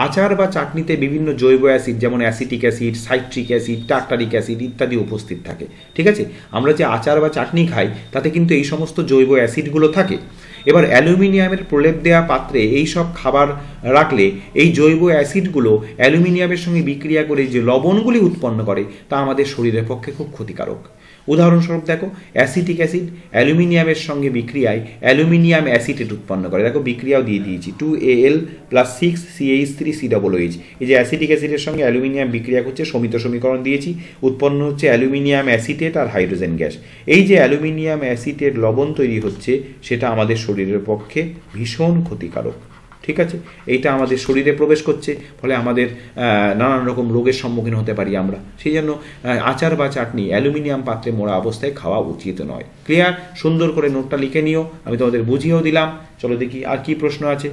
আচার বা চাটনিতে বিভিন্ন জৈব অ্যাসিড যেমন acetic acid, citric acid, tartaric acid ইত্যাদি উপস্থিত থাকে। ঠিক আছে, আমরা যে আচার বা চাটনি খাই তাতে কিন্তু এই সমস্ত জৈব অ্যাসিডগুলো থাকে। এবার অ্যালুমিনিয়ামের প্রলেপ দেওয়া পাত্রে এই সব খাবার রাখলে এই জৈব অ্যাসিডগুলো অ্যালুমিনিয়ামের সঙ্গে বিক্রিয়া করে যে লবণগুলি উৎপন্ন করে তা আমাদের শরীরের পক্ষে খুব ক্ষতিকারক। উদাহরণস্বরূপ দেখো, অ্যাসিটিক অ্যাসিড অ্যালুমিনিয়ামের সঙ্গে বিক্রিয়ায় অ্যালুমিনিয়াম অ্যাসিটেট উৎপন্ন করে। দেখো বিক্রিয়াও দিয়ে দিয়েছি, 2Al + 6CH3COOH। এই যে অ্যাসিটিক অ্যাসিডের সঙ্গে অ্যালুমিনিয়াম বিক্রিয়া করছে, সমিত সমীকরণ দিয়েছি, উৎপন্ন হচ্ছে অ্যালুমিনিয়াম অ্যাসিটেট আর হাইড্রোজেন গ্যাস। এই যে অ্যালুমিনিয়াম অ্যাসিটেট লবণ তৈরি হচ্ছে সেটা আমাদের শরীরের পক্ষে ভীষণ ক্ষতিকারক। ঠিক আছে, এইটা আমাদের শরীরে প্রবেশ করছে, ফলে আমাদের নানান রকম রোগের সম্মুখীন হতে পারি আমরা। সেই জন্য আচার বা চাটনি অ্যালুমিনিয়াম পাত্রে মোড়া অবস্থায় খাওয়া উচিত নয়। ক্লিয়ার? সুন্দর করে নোটটা লিখে নিও, আমি তোমাদের বুঝিয়েও দিলাম। চলো দেখি আর কি প্রশ্ন আছে।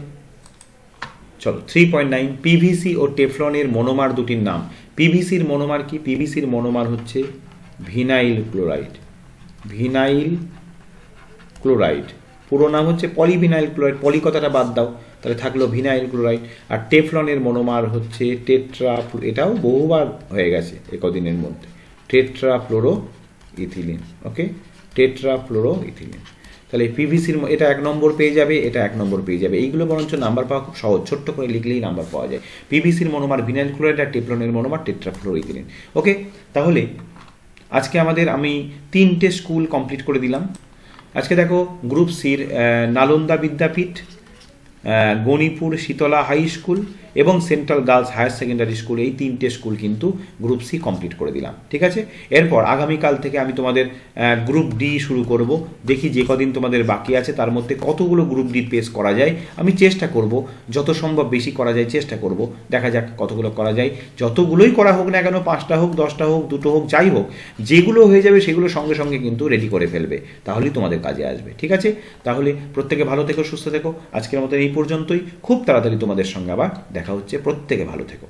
চলো 3.9, পিভিসি ও টেফলনের মনোমার দুটির নাম। পিভিসির মনোমার কি? পিভিসির মনোমার হচ্ছে ভিনাইল ক্লোরাইড। ভিনাইল ক্লোরাইড পুরো নাম হচ্ছে পলিভিনাইল ক্লোরাইড। পলি কথাটা বাদ দাও, তাহলে থাকলো ভিনাইল ক্লোরাইড। আর টেফলনের মনোমার হচ্ছে এটাও বহুবার হয়ে গেছে একদিনের মধ্যে, টেট্রাফ্লোরো ইথিলিন। ওকে, টেট্রাফ্লোরো ইথিলিন। তাহলে পিভিসির এটা 1 নম্বর পেয়ে যাবে, এটা 1 নম্বর পেয়ে যাবে। এইগুলো বরঞ্চ নাম্বার পাওয়া খুব সহজ, ছোট্ট করে লিখলেই নাম্বার পাওয়া যায়। পিভিসির মনোমার ভিনাইল ক্লোরাইড আর টেফলনের মনোমার টেট্রাফ্লোরো ইথিলিন। ওকে, তাহলে আজকে আমি 3টে স্কুল কমপ্লিট করে দিলাম। আজকে দেখো গ্রুপ সির নালন্দা বিদ্যাপীঠ, গণিপুর শীতলা হাই স্কুল এবং central girls higher secondary school, এই 3টে স্কুল কিন্তু গ্রুপ সি কমপ্লিট করে দিলাম। ঠিক আছে, এরপর আগামীকাল থেকে আমি তোমাদের গ্রুপ ডি শুরু করব। দেখি যে কদিন তোমাদের বাকি আছে তার মধ্যে কতগুলো গ্রুপ ডি পেস করা যায়। আমি চেষ্টা করব যত সম্ভব বেশি করা যায়, চেষ্টা করব, দেখা যাক কতগুলো করা যায়। যতগুলোই করা হোক না কেন, 5টা হোক, 10টা হোক, 2টো হোক, যাই হোক, যেগুলো হয়ে যাবে সেগুলো সঙ্গে সঙ্গে কিন্তু রেডি করে ফেলবে, তাহলেই তোমাদের কাজে আসবে। ঠিক আছে, তাহলে প্রত্যেকে ভালো থেকো, সুস্থ থেকো। আজকের মতো এই পর্যন্তই। খুব তাড়াতাড়ি তোমাদের সঙ্গে আবার দেখা হচ্ছে। প্রত্যেকে ভালো থেকো।